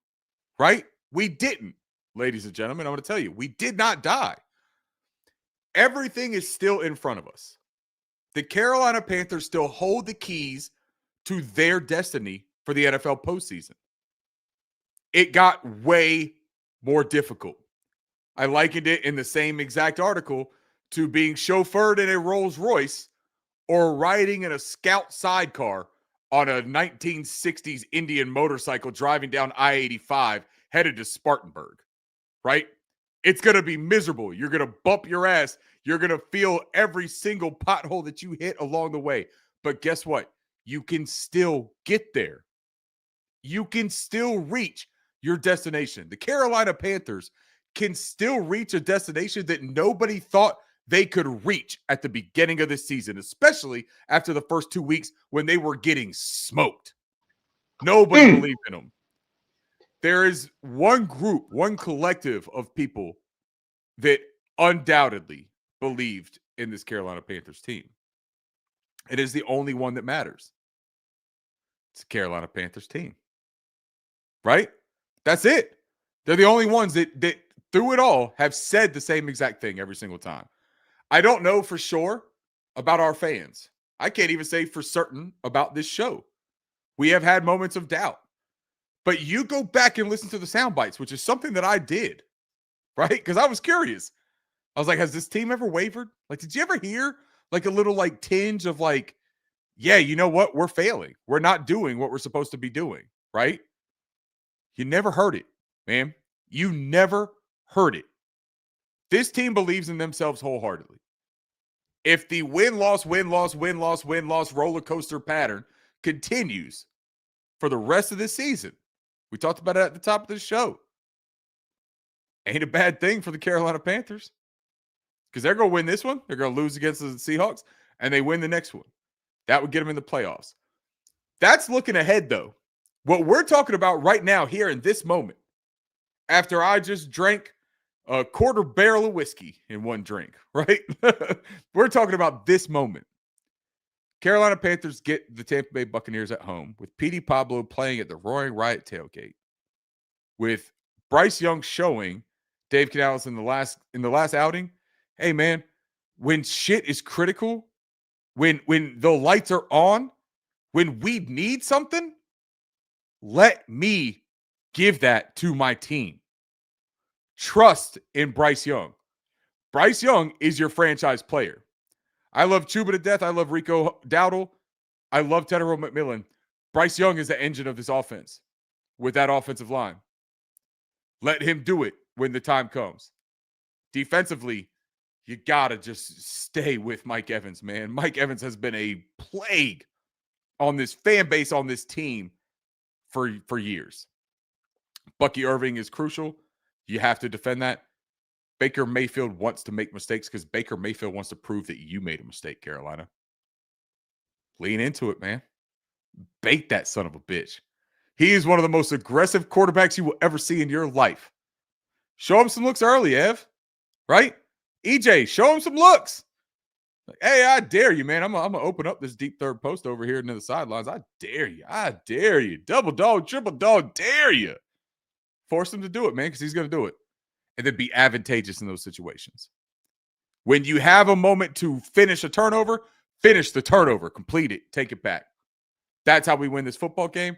Right? We didn't, ladies and gentlemen. I'm going to tell you, we did not die. Everything is still in front of us. The Carolina Panthers still hold the keys to their destiny for the NFL postseason. It got way more difficult. I likened it in the same exact article to being chauffeured in a Rolls Royce or riding in a Scout sidecar on a 1960s Indian motorcycle driving down I-85 headed to Spartanburg, right? It's going to be miserable. You're going to bump your ass. You're going to feel every single pothole that you hit along the way. But guess what? You can still get there. You can still reach your destination. The Carolina Panthers can still reach a destination that nobody thought they could reach at the beginning of the season, especially after the first 2 weeks when they were getting smoked. Nobody believed in them. There is one group, one collective of people that undoubtedly believed in this Carolina Panthers team. It is the only one that matters. It's the Carolina Panthers team. Right? That's it. They're the only ones that through it all have said the same exact thing every single time. I don't know for sure about our fans. I can't even say for certain about this show. We have had moments of doubt. But you go back and listen to the sound bites, which is something that I did, right? Because I was curious. I was like, has this team ever wavered? Like, did you ever hear like a little like tinge of like, yeah, you know what? We're failing. We're not doing what we're supposed to be doing, right? You never heard it, man. You never heard it. This team believes in themselves wholeheartedly. If the win-loss roller coaster pattern continues for the rest of this season, we talked about it at the top of the show, ain't a bad thing for the Carolina Panthers, because they're going to win this one. They're going to lose against the Seahawks, and they win the next one. That would get them in the playoffs. That's looking ahead, though. What we're talking about right now, here in this moment, after I just drank a quarter barrel of whiskey in one drink, right? We're talking about this moment. Carolina Panthers get the Tampa Bay Buccaneers at home with Petey Pablo playing at the Roaring Riot tailgate, with Bryce Young showing Dave Canales in the last outing, hey man, when shit is critical, when the lights are on, when we need something, let me give that to my team. Trust in Bryce Young. Bryce Young is your franchise player. I love Chuba to death. I love Rico Dowdle. I love Tedero McMillan. Bryce Young is the engine of this offense with that offensive line. Let him do it when the time comes. Defensively, you got to just stay with Mike Evans, man. Mike Evans has been a plague on this fan base, on this team for years. Bucky Irving is crucial. You have to defend that. Baker Mayfield wants to make mistakes because Baker Mayfield wants to prove that you made a mistake, Carolina. Lean into it, man. Bait that son of a bitch. He is one of the most aggressive quarterbacks you will ever see in your life. Show him some looks early, Ev. Right? EJ, show him some looks. Like, hey, I dare you, man. I'm going to open up this deep third post over here near the sidelines. I dare you. I dare you. Double dog, triple dog, dare you. Force him to do it, man, because he's going to do it. And then be advantageous in those situations. When you have a moment to finish a turnover, finish the turnover, complete it, take it back. That's how we win this football game.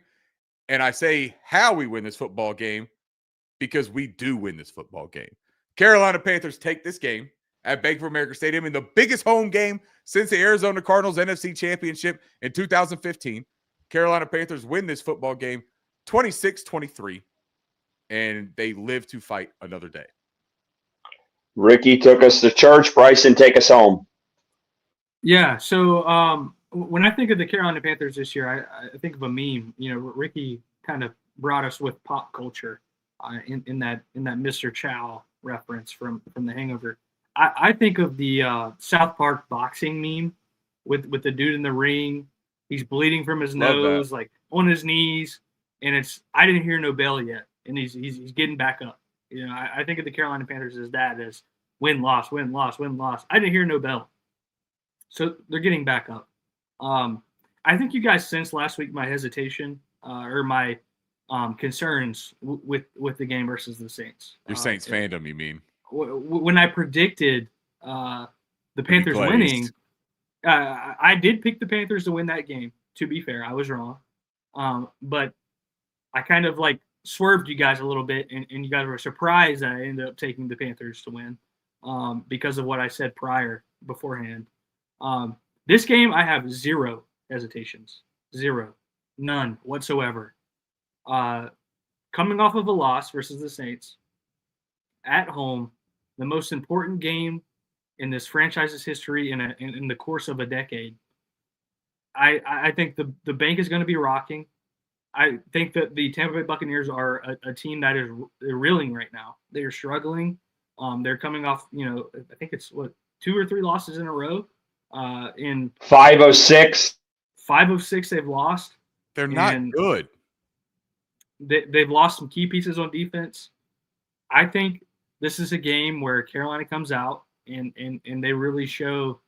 And I say how we win this football game because we do win this football game. Carolina Panthers take this game at Bank of America Stadium in the biggest home game since the Arizona Cardinals NFC Championship in 2015. Carolina Panthers win this football game 26-23. And they live to fight another day. Ricky took us to church. Bryson, take us home. Yeah, so when I think of the Carolina Panthers this year, I think of a meme. You know, Ricky kind of brought us with pop culture in that Mr. Chow reference from The Hangover. I think of the South Park boxing meme with the dude in the ring. He's bleeding from his nose, like on his knees, and it's I didn't hear no bell yet. And he's getting back up. You know, I think of the Carolina Panthers as that, as win, loss, win, loss, win, loss. I didn't hear no bell. So they're getting back up. I think you guys sensed last week my hesitation or my concerns with the game versus the Saints. Your Saints fandom, you mean? When I predicted the Panthers winning, I did pick the Panthers to win that game. To be fair, I was wrong. But I kind of like swerved you guys a little bit, and you guys were surprised that I ended up taking the Panthers to win because of what I said beforehand. This game, I have zero hesitations. Zero. None whatsoever. Coming off of a loss versus the Saints at home, the most important game in this franchise's history in the course of a decade. I think the bank is going to be rocking. I think that the Tampa Bay Buccaneers are a team that is reeling right now. They're struggling. They're coming off, I think it's 2 or 3 losses in a row. In 5 of 6. 5 of 6 they've lost. They're not good. They've lost some key pieces on defense. I think this is a game where Carolina comes out and they really show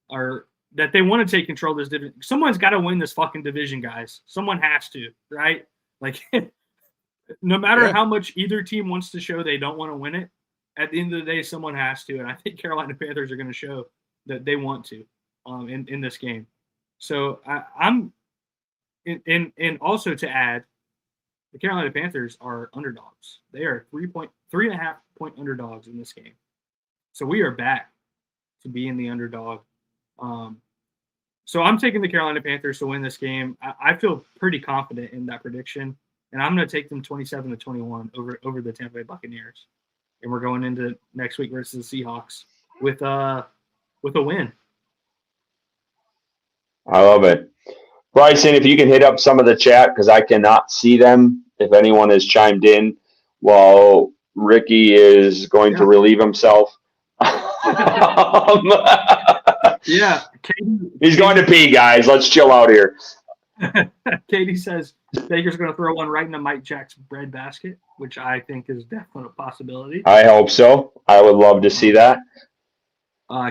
that they want to take control of this division. Someone's got to win this fucking division, guys. Someone has to, right? Like, no matter how much either team wants to show they don't want to win it, at the end of the day, someone has to. And I think Carolina Panthers are going to show that they want to in this game. So I'm – also to add, the Carolina Panthers are underdogs. They are 3.5 point underdogs in this game. So we are back to being the underdog. So I'm taking the Carolina Panthers to win this game. I feel pretty confident in that prediction, and I'm going to take them 27-21 over the Tampa Bay Buccaneers. And we're going into next week versus the Seahawks with a win. I love it. Bryson, if you can hit up some of the chat because I cannot see them. If anyone has chimed in while Ricky is going to relieve himself. Yeah. Katie, he's going to pee, guys. Let's chill out here. Katie says Baker's going to throw one right into Mike Jack's bread basket, which I think is definitely a possibility. I hope so. I would love to see that.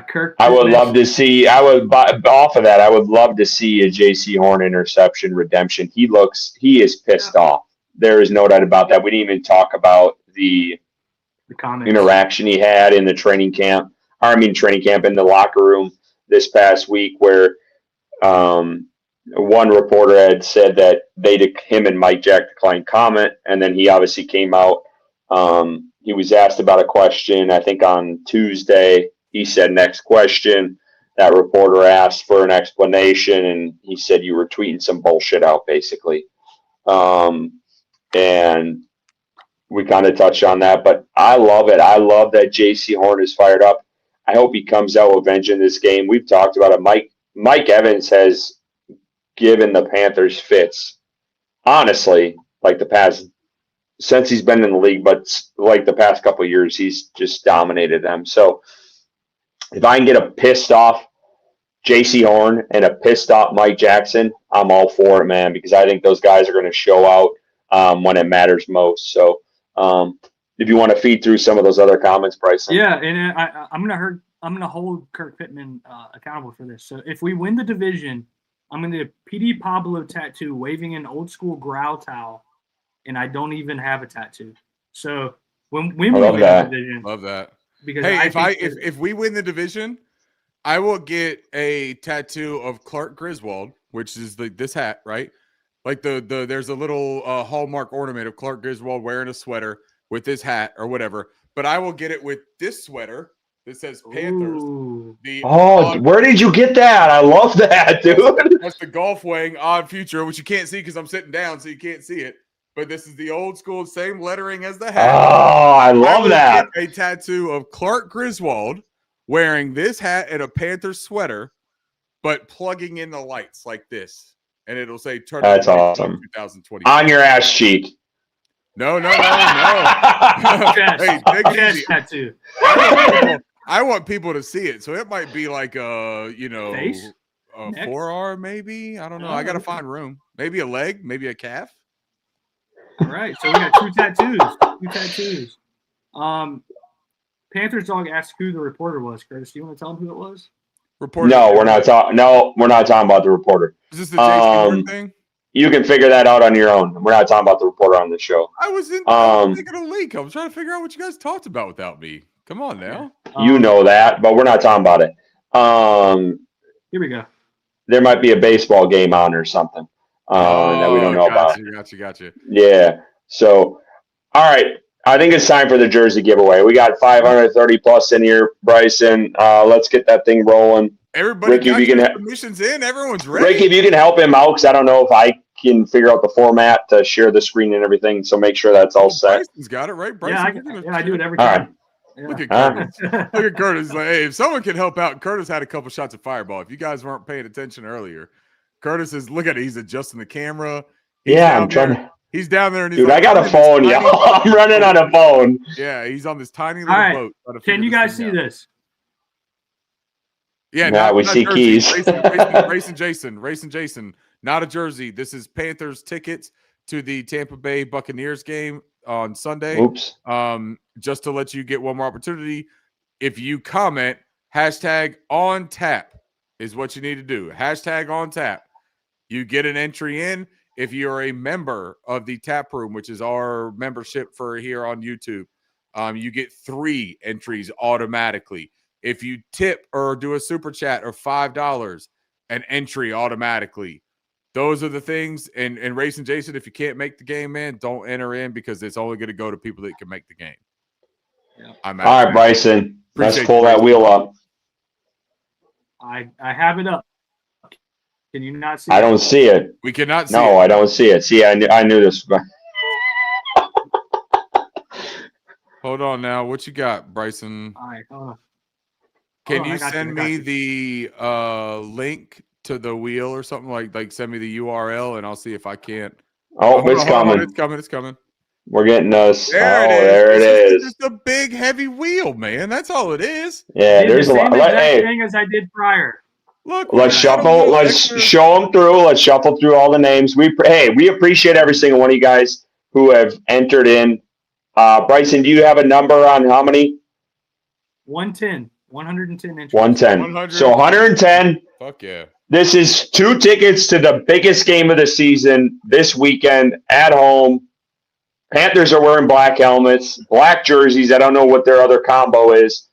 Kirk. I would love to see. Off of that, I would love to see a J.C. Horn interception redemption. He is pissed off. There is no doubt about that. We didn't even talk about the interaction he had in the training camp in the locker room this past week, where one reporter had said that him and Mike Jack declined comment, and then he obviously came out. He was asked about a question, I think on Tuesday. He said, next question. That reporter asked for an explanation, and he said, you were tweeting some bullshit out, basically. And we kind of touched on that, but I love it. I love that J.C. Horn is fired up. I hope he comes out with vengeance in this game. We've talked about it. Mike Evans has given the Panthers fits, honestly, like since he's been in the league, but like the past couple of years, he's just dominated them. So if I can get a pissed off J.C. Horn and a pissed off Mike Jackson, I'm all for it, man, because I think those guys are going to show out when it matters most. So if you want to feed through some of those other comments, Bryson. Yeah, and I'm gonna hold Kirk Pittman accountable for this. So if we win the division, I'm gonna do a PD Pablo tattoo waving an old school growl towel, and I don't even have a tattoo. So when we win the division, love that. Because if we win the division, I will get a tattoo of Clark Griswold, which is this hat, right? Like there's a little hallmark ornament of Clark Griswold wearing a sweater with this hat or whatever. But I will get it with this sweater that says Panthers. Where did you get that? I love that, dude. That's the golf weighing odd future, which you can't see because I'm sitting down, so you can't see it. But this is the old school, same lettering as the hat. Oh, I love that. Get a tattoo of Clark Griswold wearing this hat and a Panthers sweater, but plugging in the lights like this. And it'll say, that's awesome. 2020. On your ass cheek. No. Hey, take it easy. Tattoo. I want people to see it. So it might be like face? A forearm, maybe. I don't know. I got to find room. Maybe a leg, maybe a calf. All right. So we got two tattoos. Panthers dog asked who the reporter was. Curtis, do you want to tell him who it was? Reporter. No, we're not talking about the reporter. Is this the J.C. thing? You can figure that out on your own. We're not talking about the reporter on the show. I was thinking a leak. I was trying to figure out what you guys talked about without me. Come on now. You know that, but we're not talking about it. Here we go. There might be a baseball game on or something that we don't know about. Gotcha. Yeah. So, all right. I think it's time for the jersey giveaway. We got 530 plus in here, Bryson. Let's get that thing rolling. Everybody, Ricky, if you can submissions in, everyone's ready. Ricky, if you can help him out, because I don't know if I can figure out the format to share the screen and everything. So make sure that's all set. Bryson's got it, right? Bryson, I do it every time. Yeah. Look at Curtis. Look at Curtis. Like, hey, if someone can help out, Curtis had a couple shots of Fireball. If you guys weren't paying attention earlier, Curtis is, look at it. He's adjusting the camera. I'm trying to. He's down there. And he's dude, I got a phone, y'all. I'm running on a phone. Yeah, he's on this tiny little boat. Can you guys see this? Yeah, we see keys. Racing Jason. Not a jersey. This is Panthers tickets to the Tampa Bay Buccaneers game on Sunday. Oops. Just to let you get one more opportunity. If you comment, #OnTap is what you need to do. #OnTap. You get an entry in. If you're a member of the Tap Room, which is our membership for here on YouTube, you get 3 entries automatically. If you tip or do a super chat of $5, an entry automatically. Those are the things. And Racing Jason, if you can't make the game, man, don't enter in because it's only going to go to people that can make the game. Yeah. All right, Bryson. Let's pull that wheel up. I have it up. Can you not see I it? don't see it. We cannot see No, it. I don't see it. See, I knew this. Hold on now. What you got, Bryson? All right. Can Hold on, you I got send you, I me got the link to the wheel or something? Like send me the URL and I'll see if I can't. Oh, Hold it's on, hold on, coming. it's coming. It's coming. We're getting us. There it Oh, is. there it It's is. just a big, heavy wheel, man. That's all it is. Yeah, Did there's the a lot. same exact Hey, thing as I did prior. Look, let's we got a shuffle. little Let's extra- show them through. Let's shuffle through all the names. We appreciate every single one of you guys who have entered in. Bryson, do you have a number on how many? 110 entries. 110. 100. So 110. Fuck yeah. This is 2 tickets to the biggest game of the season this weekend at home. Panthers are wearing black helmets, black jerseys. I don't know what their other combo is.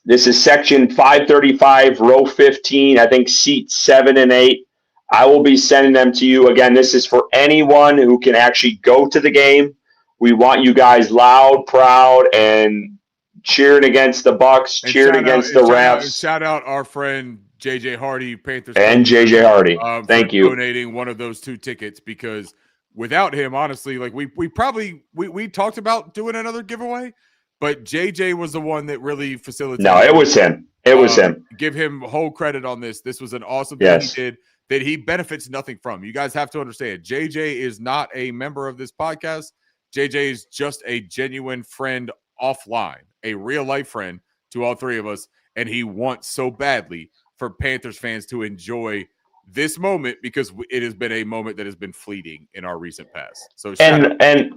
This is section 535, row 15. I think seats 7 and 8. I will be sending them to you. Again, this is for anyone who can actually go to the game. We want you guys loud, proud, and cheering against the Bucks, And cheering against the refs. Shout out our friend JJ Hardy, Panthers And coach, JJ Hardy. Thank for you. donating one of those 2 tickets, because without him, honestly, like we talked about doing another giveaway, but JJ was the one that really facilitated. No, it was him. It was him. Give him whole credit on this. This was an awesome thing he did that he benefits nothing from. You guys have to understand, JJ is not a member of this podcast. JJ is just a genuine friend offline, a real life friend to all 3 of us, and he wants so badly for Panthers fans to enjoy this moment, because it has been a moment that has been fleeting in our recent past. So and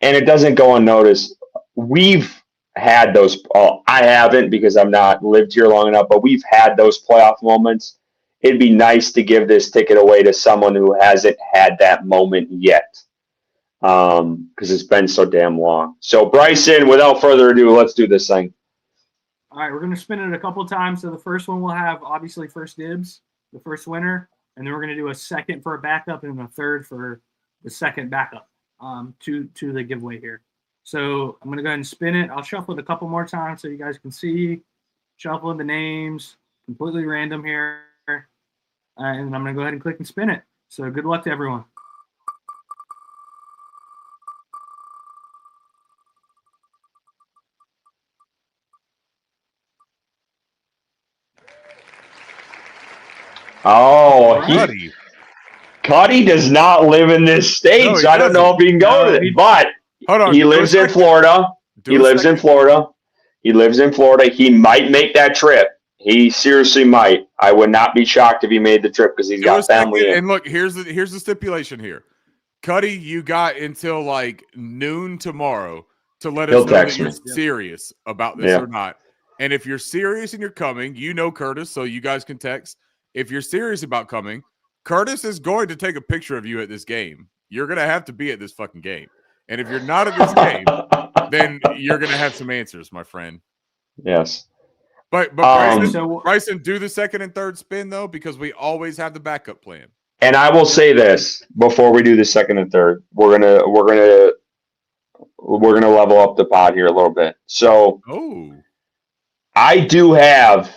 it doesn't go unnoticed. We've had those. I haven't, because I'm not lived here long enough, but we've had those playoff moments. It'd be nice to give this ticket away to someone who hasn't had that moment yet, because it's been so damn long. So, Bryson, without further ado, let's do this thing. All right, we're going to spin it a couple times. So the first one will have, obviously, first dibs, the first winner. And then we're going to do a second for a backup and a third for the second backup to the giveaway here. So I'm going to go ahead and spin it. I'll shuffle it a couple more times so you guys can see. Shuffling the names, completely random here. And I'm going to go ahead and click and spin it. So good luck to everyone. Oh, Cuddy. Cuddy does not live in this state, No, he so I don't know if he can go to it. But Hold on, he lives in Florida. He lives in Florida. He might make that trip. He seriously might. I would not be shocked if he made the trip, because he's got family. And look, here's the stipulation here. Cuddy, you got until like noon tomorrow to let us know that you're serious about this or not. And if you're serious and you're coming, you know Curtis, so you guys can text. If you're serious about coming, Curtis is going to take a picture of you at this game. You're going to have to be at this fucking game. And if you're not at this game, then you're going to have some answers, my friend. Yes. But Bryson, do the second and third spin, though, because we always have the backup plan. And I will say this before we do the second and third, we're gonna level up the pod here a little bit. So I do have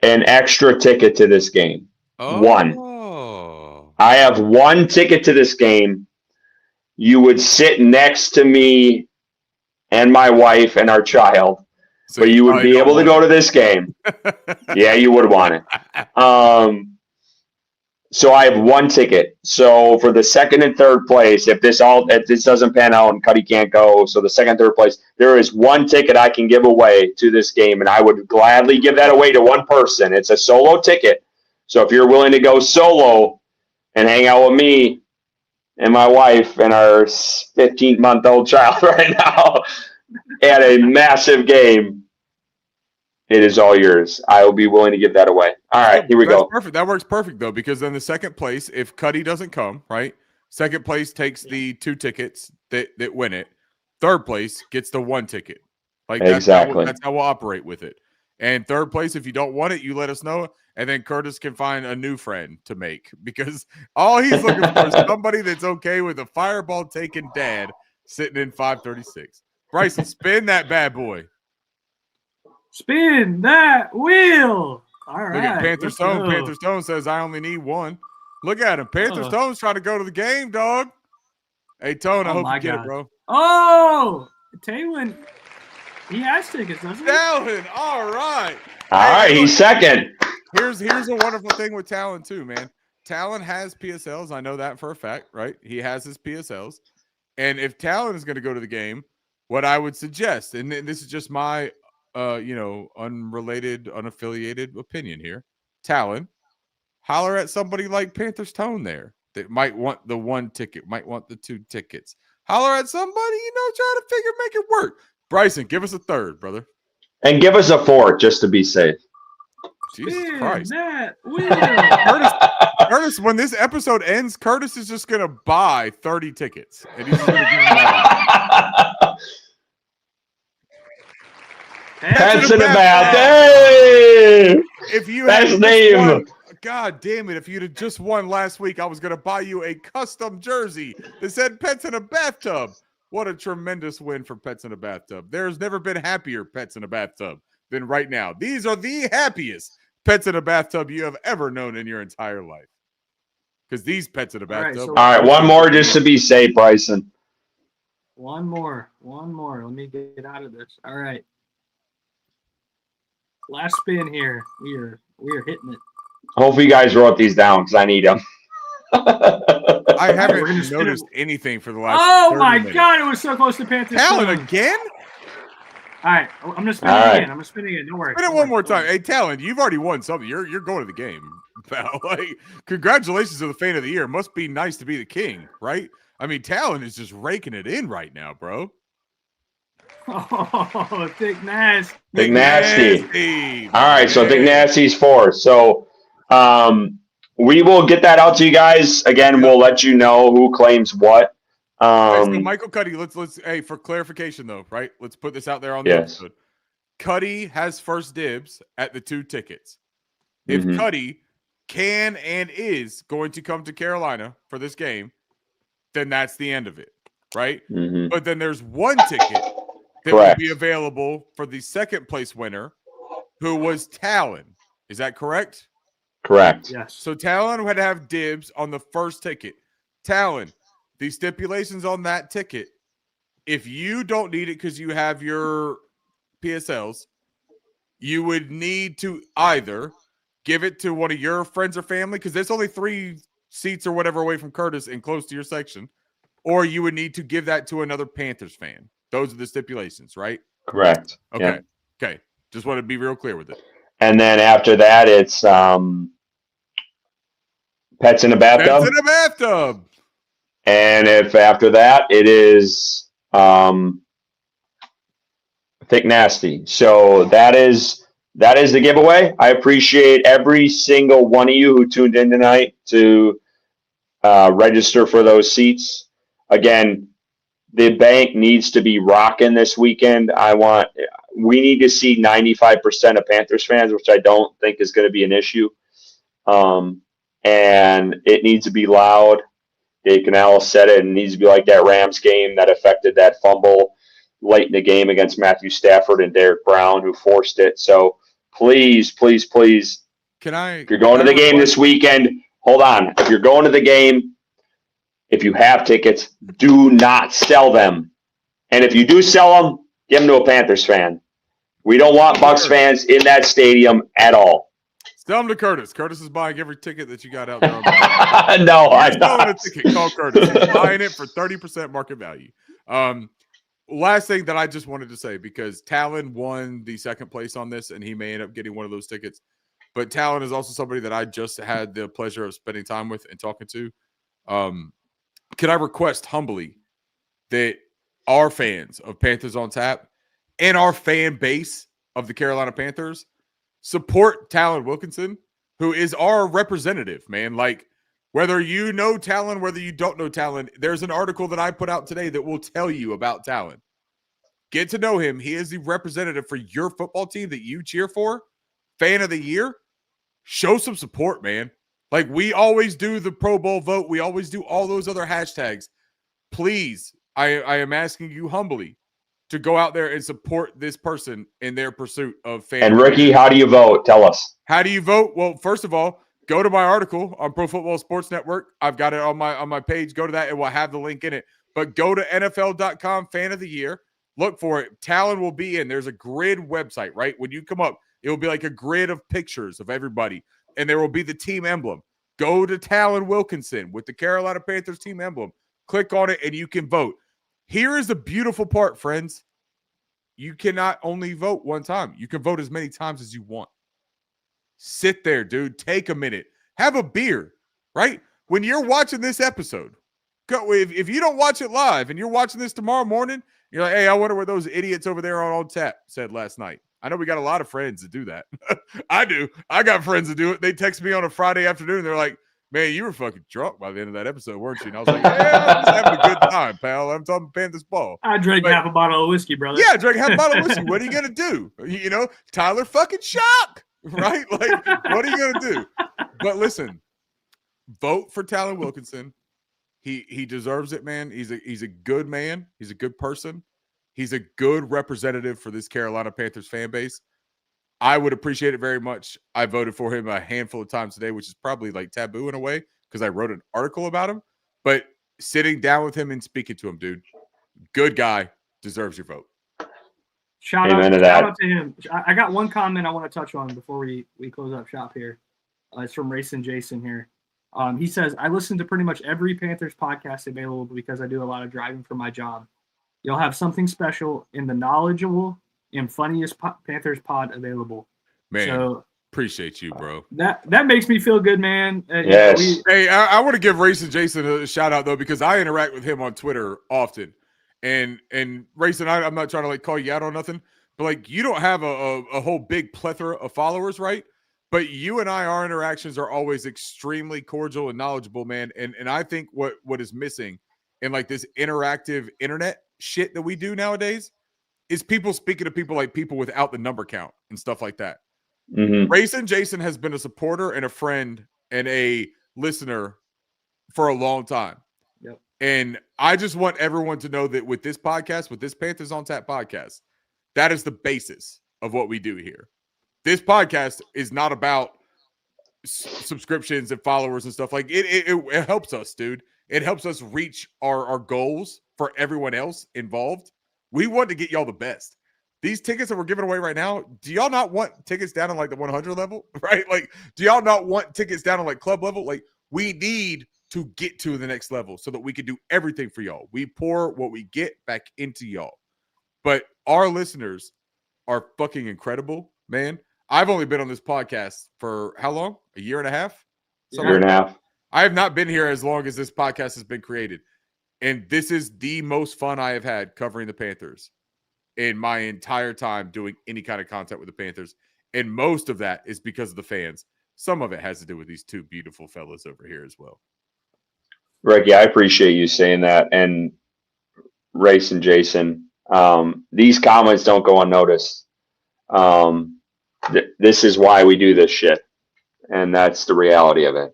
an extra ticket to this game. One. I have 1 ticket to this game. You would sit next to me and my wife and our child, so but you would be able to go to this game. Yeah, you would want it. So I have 1 ticket. So for the second and third place, if this doesn't pan out and Cuddy can't go, so the second and third place, there is 1 ticket I can give away to this game, and I would gladly give that away to one person. It's a solo ticket. So if you're willing to go solo and hang out with me and my wife and our 15-month-old child right now at a massive game, it is all yours. I will be willing to give that away. All right, here we go. Perfect. That works perfect, though, because then the second place, if Cuddy doesn't come, right, second place takes the 2 tickets that win it. Third place gets the 1 ticket. Like exactly. That's how we'll operate with it. And third place, if you don't want it, you let us know, and then Curtis can find a new friend to make, because all he's looking for is somebody that's okay with a fireball taking dad sitting in 536. Bryson, spin that bad boy. Spin that wheel. All right. Look at Panther let's Stone. go. Panther Stone says, I only need one. Look at him. Panther Oh. Stone's trying to go to the game, dog. Hey, Tone, I Oh hope my you get it, God. bro. Oh, Taylor, he has tickets, doesn't he? Talon, all right. All right, look, he's second. Here's a wonderful thing with Talon too, man. Talon has PSLs. I know that for a fact, right? He has his PSLs. And if Talon is going to go to the game, what I would suggest, and this is just my unrelated, unaffiliated opinion here. Talon, holler at somebody like Panther's Tone there that might want the one ticket, might want the two tickets. Holler at somebody, try to make it work. Bryson, give us a third, brother. And give us a fourth just to be safe. Jesus Christ. Curtis, when this episode ends, Curtis is just going to buy 30 tickets. And he's just going to give them out. Pets in the bath. Hey! If you Best had name. won, God damn it. If you'd have just won last week, I was going to buy you a custom jersey that said Pets in a Bathtub. What a tremendous win for Pets in a Bathtub. There's never been happier Pets in a Bathtub than right now. These are the happiest Pets in a Bathtub you have ever known in your entire life. Because these Pets in a Bathtub. All right, one more just to be safe, Bryson. One more. Let me get out of this. All right. Last spin here. We are hitting it. Hopefully you guys wrote these down because I need them. I haven't noticed anything for the last 30 minutes. God, it was so close to Panthers. Talon again? All right, I'm going to spin it again. Don't worry. Spin it one more time. Hey, Talon, you've already won something. You're going to the game, pal. Like, congratulations to the fan of the year. Must be nice to be the king, right? I mean, Talon is just raking it in right now, bro. Oh, Thick Nasty. Thick Nasty. All right, so Thick Nasty's 4. So we will get that out to you guys. Again, we'll let you know who claims what. So Michael Cuddy, let's hey, for clarification though, right? Let's put this out there on the episode. Cuddy has first dibs at the 2 tickets. If Cuddy can and is going to come to Carolina for this game, then that's the end of it, right? But then there's one ticket that will be available for the second place winner, who was Talon. Is that correct? Correct. Yes. So Talon would have dibs on the first ticket. Talon, the stipulations on that ticket, if you don't need it because you have your PSLs, you would need to either give it to one of your friends or family, because there's only 3 seats or whatever away from Curtis and close to your section, or you would need to give that to another Panthers fan. Those are the stipulations, right? Correct. Okay. Yeah. Okay. Just want to be real clear with it. And then after that, it's Pets in a Bathtub. Pets in a Bathtub. And if after that, it is Thick Nasty. So that is the giveaway. I appreciate every single one of you who tuned in tonight to register for those seats. Again, the bank needs to be rocking this weekend. We need to see 95% of Panthers fans, which I don't think is going to be an issue. And it needs to be loud. Dave Canales said it. It needs to be like that Rams game that affected that fumble late in the game against Matthew Stafford and Derek Brown, who forced it. So please, please, please, if you're going to the game this weekend, hold on. If you're going to the game, if you have tickets, do not sell them. And if you do sell them, give them to a Panthers fan. We don't want Bucs fans in that stadium at all. Sell them to Curtis. Curtis is buying every ticket that you got out there. No, I'm not. A ticket. Call Curtis. He's buying it for 30% market value. Last thing that I just wanted to say, because Talon won the second place on this, and he may end up getting one of those tickets. But Talon is also somebody that I just had the pleasure of spending time with and talking to. Can I request humbly that our fans of Panthers on Tap and our fan base of the Carolina Panthers support Talon Wilkinson, who is our representative, man. Like, whether you know Talon, whether you don't know Talon, there's an article that I put out today that will tell you about Talon. Get to know him. He is the representative for your football team that you cheer for. Fan of the year. Show some support, man. Like, we always do the Pro Bowl vote. We always do all those other hashtags. Please, I am asking you humbly, to go out there and support this person in their pursuit of fame. And Ricky, how do you vote? Tell us. How do you vote? Well, first of all, go to my article on Pro Football Sports Network. I've got it on my page. Go to that. It will have the link in it. But go to NFL.com Fan of the Year. Look for it. Talon will be in. There's a grid website, right? When you come up, it will be like a grid of pictures of everybody. And there will be the team emblem. Go to Talon Wilkinson with the Carolina Panthers team emblem. Click on it and you can vote. Here is the beautiful part, friends. You cannot only vote one time. You can vote as many times as you want. Sit there, dude. Take a minute. Have a beer, right? When you're watching this episode, go. If you don't watch it live and you're watching this tomorrow morning, you're like, hey, I wonder what those idiots over there on tap said last night. I know we got a lot of friends that do that. I do. I got friends that do it. They text me on a Friday afternoon. They're like, man, you were fucking drunk by the end of that episode, weren't you? And I was like, yeah, I'm just having a good time, pal. I'm talking Panthers ball. I drank half a bottle of whiskey, brother. Yeah, I drank half a bottle of whiskey. What are you going to do? You know, Tyler fucking Shock, right? Like, what are you going to do? But listen, vote for Talon Wilkinson. He deserves it, man. He's a good man. He's a good person. He's a good representative for this Carolina Panthers fan base. I would appreciate it very much. I voted for him a handful of times today, which is probably like taboo in a way because I wrote an article about him. But sitting down with him and speaking to him, dude, good guy, deserves your vote. Shout out to him. I got one comment I want to touch on before we close up shop here. It's from Racing Jason here. He says, I listen to pretty much every Panthers podcast available because I do a lot of driving for my job. You'll have something special in the knowledgeable and funniest Panthers pod available. Man, so, appreciate you, bro. That makes me feel good, man. Yes. Hey, I want to give Racing Jason a shout out though, because I interact with him on Twitter often. And Racing, I'm not trying to like call you out on nothing, but like you don't have a whole big plethora of followers, right? But you and our interactions are always extremely cordial and knowledgeable, man. And I think what is missing in like this interactive internet shit that we do nowadays is people speaking to people like people without the number count and stuff like that. Mm-hmm. Racing Jason has been a supporter and a friend and a listener for a long time. Yep. And I just want everyone to know that with this podcast, with this Panthers on Tap podcast, that is the basis of what we do here. This podcast is not about subscriptions and followers and stuff. Like it helps us, dude. It helps us reach our goals for everyone else involved. We want to get y'all the best. These tickets that we're giving away right now, do y'all not want tickets down on like the 100 level, right? Like, do y'all not want tickets down on like club level? Like, we need to get to the next level so that we can do everything for y'all. We pour what we get back into y'all. But our listeners are fucking incredible, man. I've only been on this podcast for how long? A year and a half? Year and a half. I have not been here as long as this podcast has been created. And this is the most fun I have had covering the Panthers in my entire time doing any kind of content with the Panthers. And most of that is because of the fans. Some of it has to do with these two beautiful fellas over here as well. Ricky, I appreciate you saying that. And Race and Jason, these comments don't go unnoticed. This is why we do this shit. And that's the reality of it.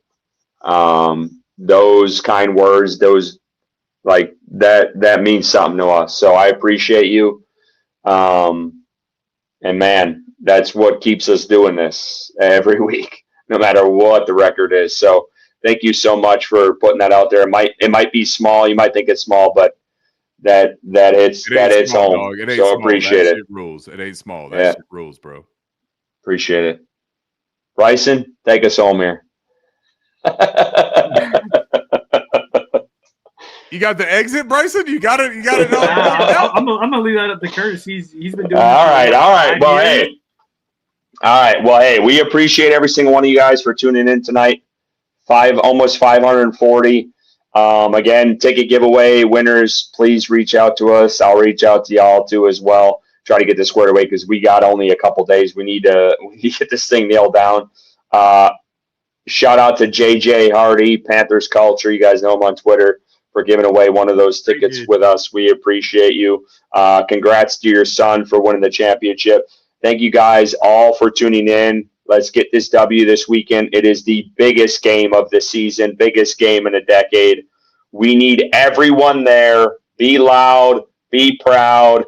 Those kind words, those like that means something to us. So I appreciate you. And man, that's what keeps us doing this every week, no matter what the record is. So thank you so much for putting that out there. It might be small. You might think it's small, but that hits home. Dog. It ain't so small. Appreciate that it. Shit rules. It ain't small. That shit rules, bro. Appreciate it. Bryson, take us home here. You got the exit, Bryson? You got it. I'm gonna leave that up to Curtis. He's been doing. All right. Well, hey, we appreciate every single one of you guys for tuning in tonight. Almost 540. Again, ticket giveaway winners. Please reach out to us. I'll reach out to y'all too as well. Try to get this squared away because we got only a couple days. We need to get this thing nailed down. Shout out to JJ Hardy, Panthers Culture. You guys know him on Twitter for giving away one of those tickets with us. We appreciate you. Congrats to your son for winning the championship. Thank you guys all for tuning in. Let's get this W this weekend. It is the biggest game of the season, biggest game in a decade. We need everyone there. Be loud, be proud,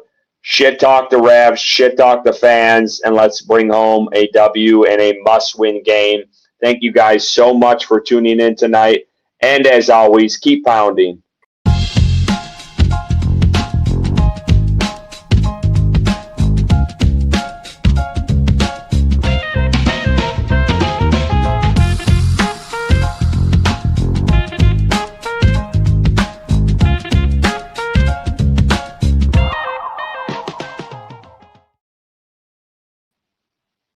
shit talk the refs, shit talk the fans, and let's bring home a W and a must-win game. Thank you guys so much for tuning in tonight. And as always, keep pounding.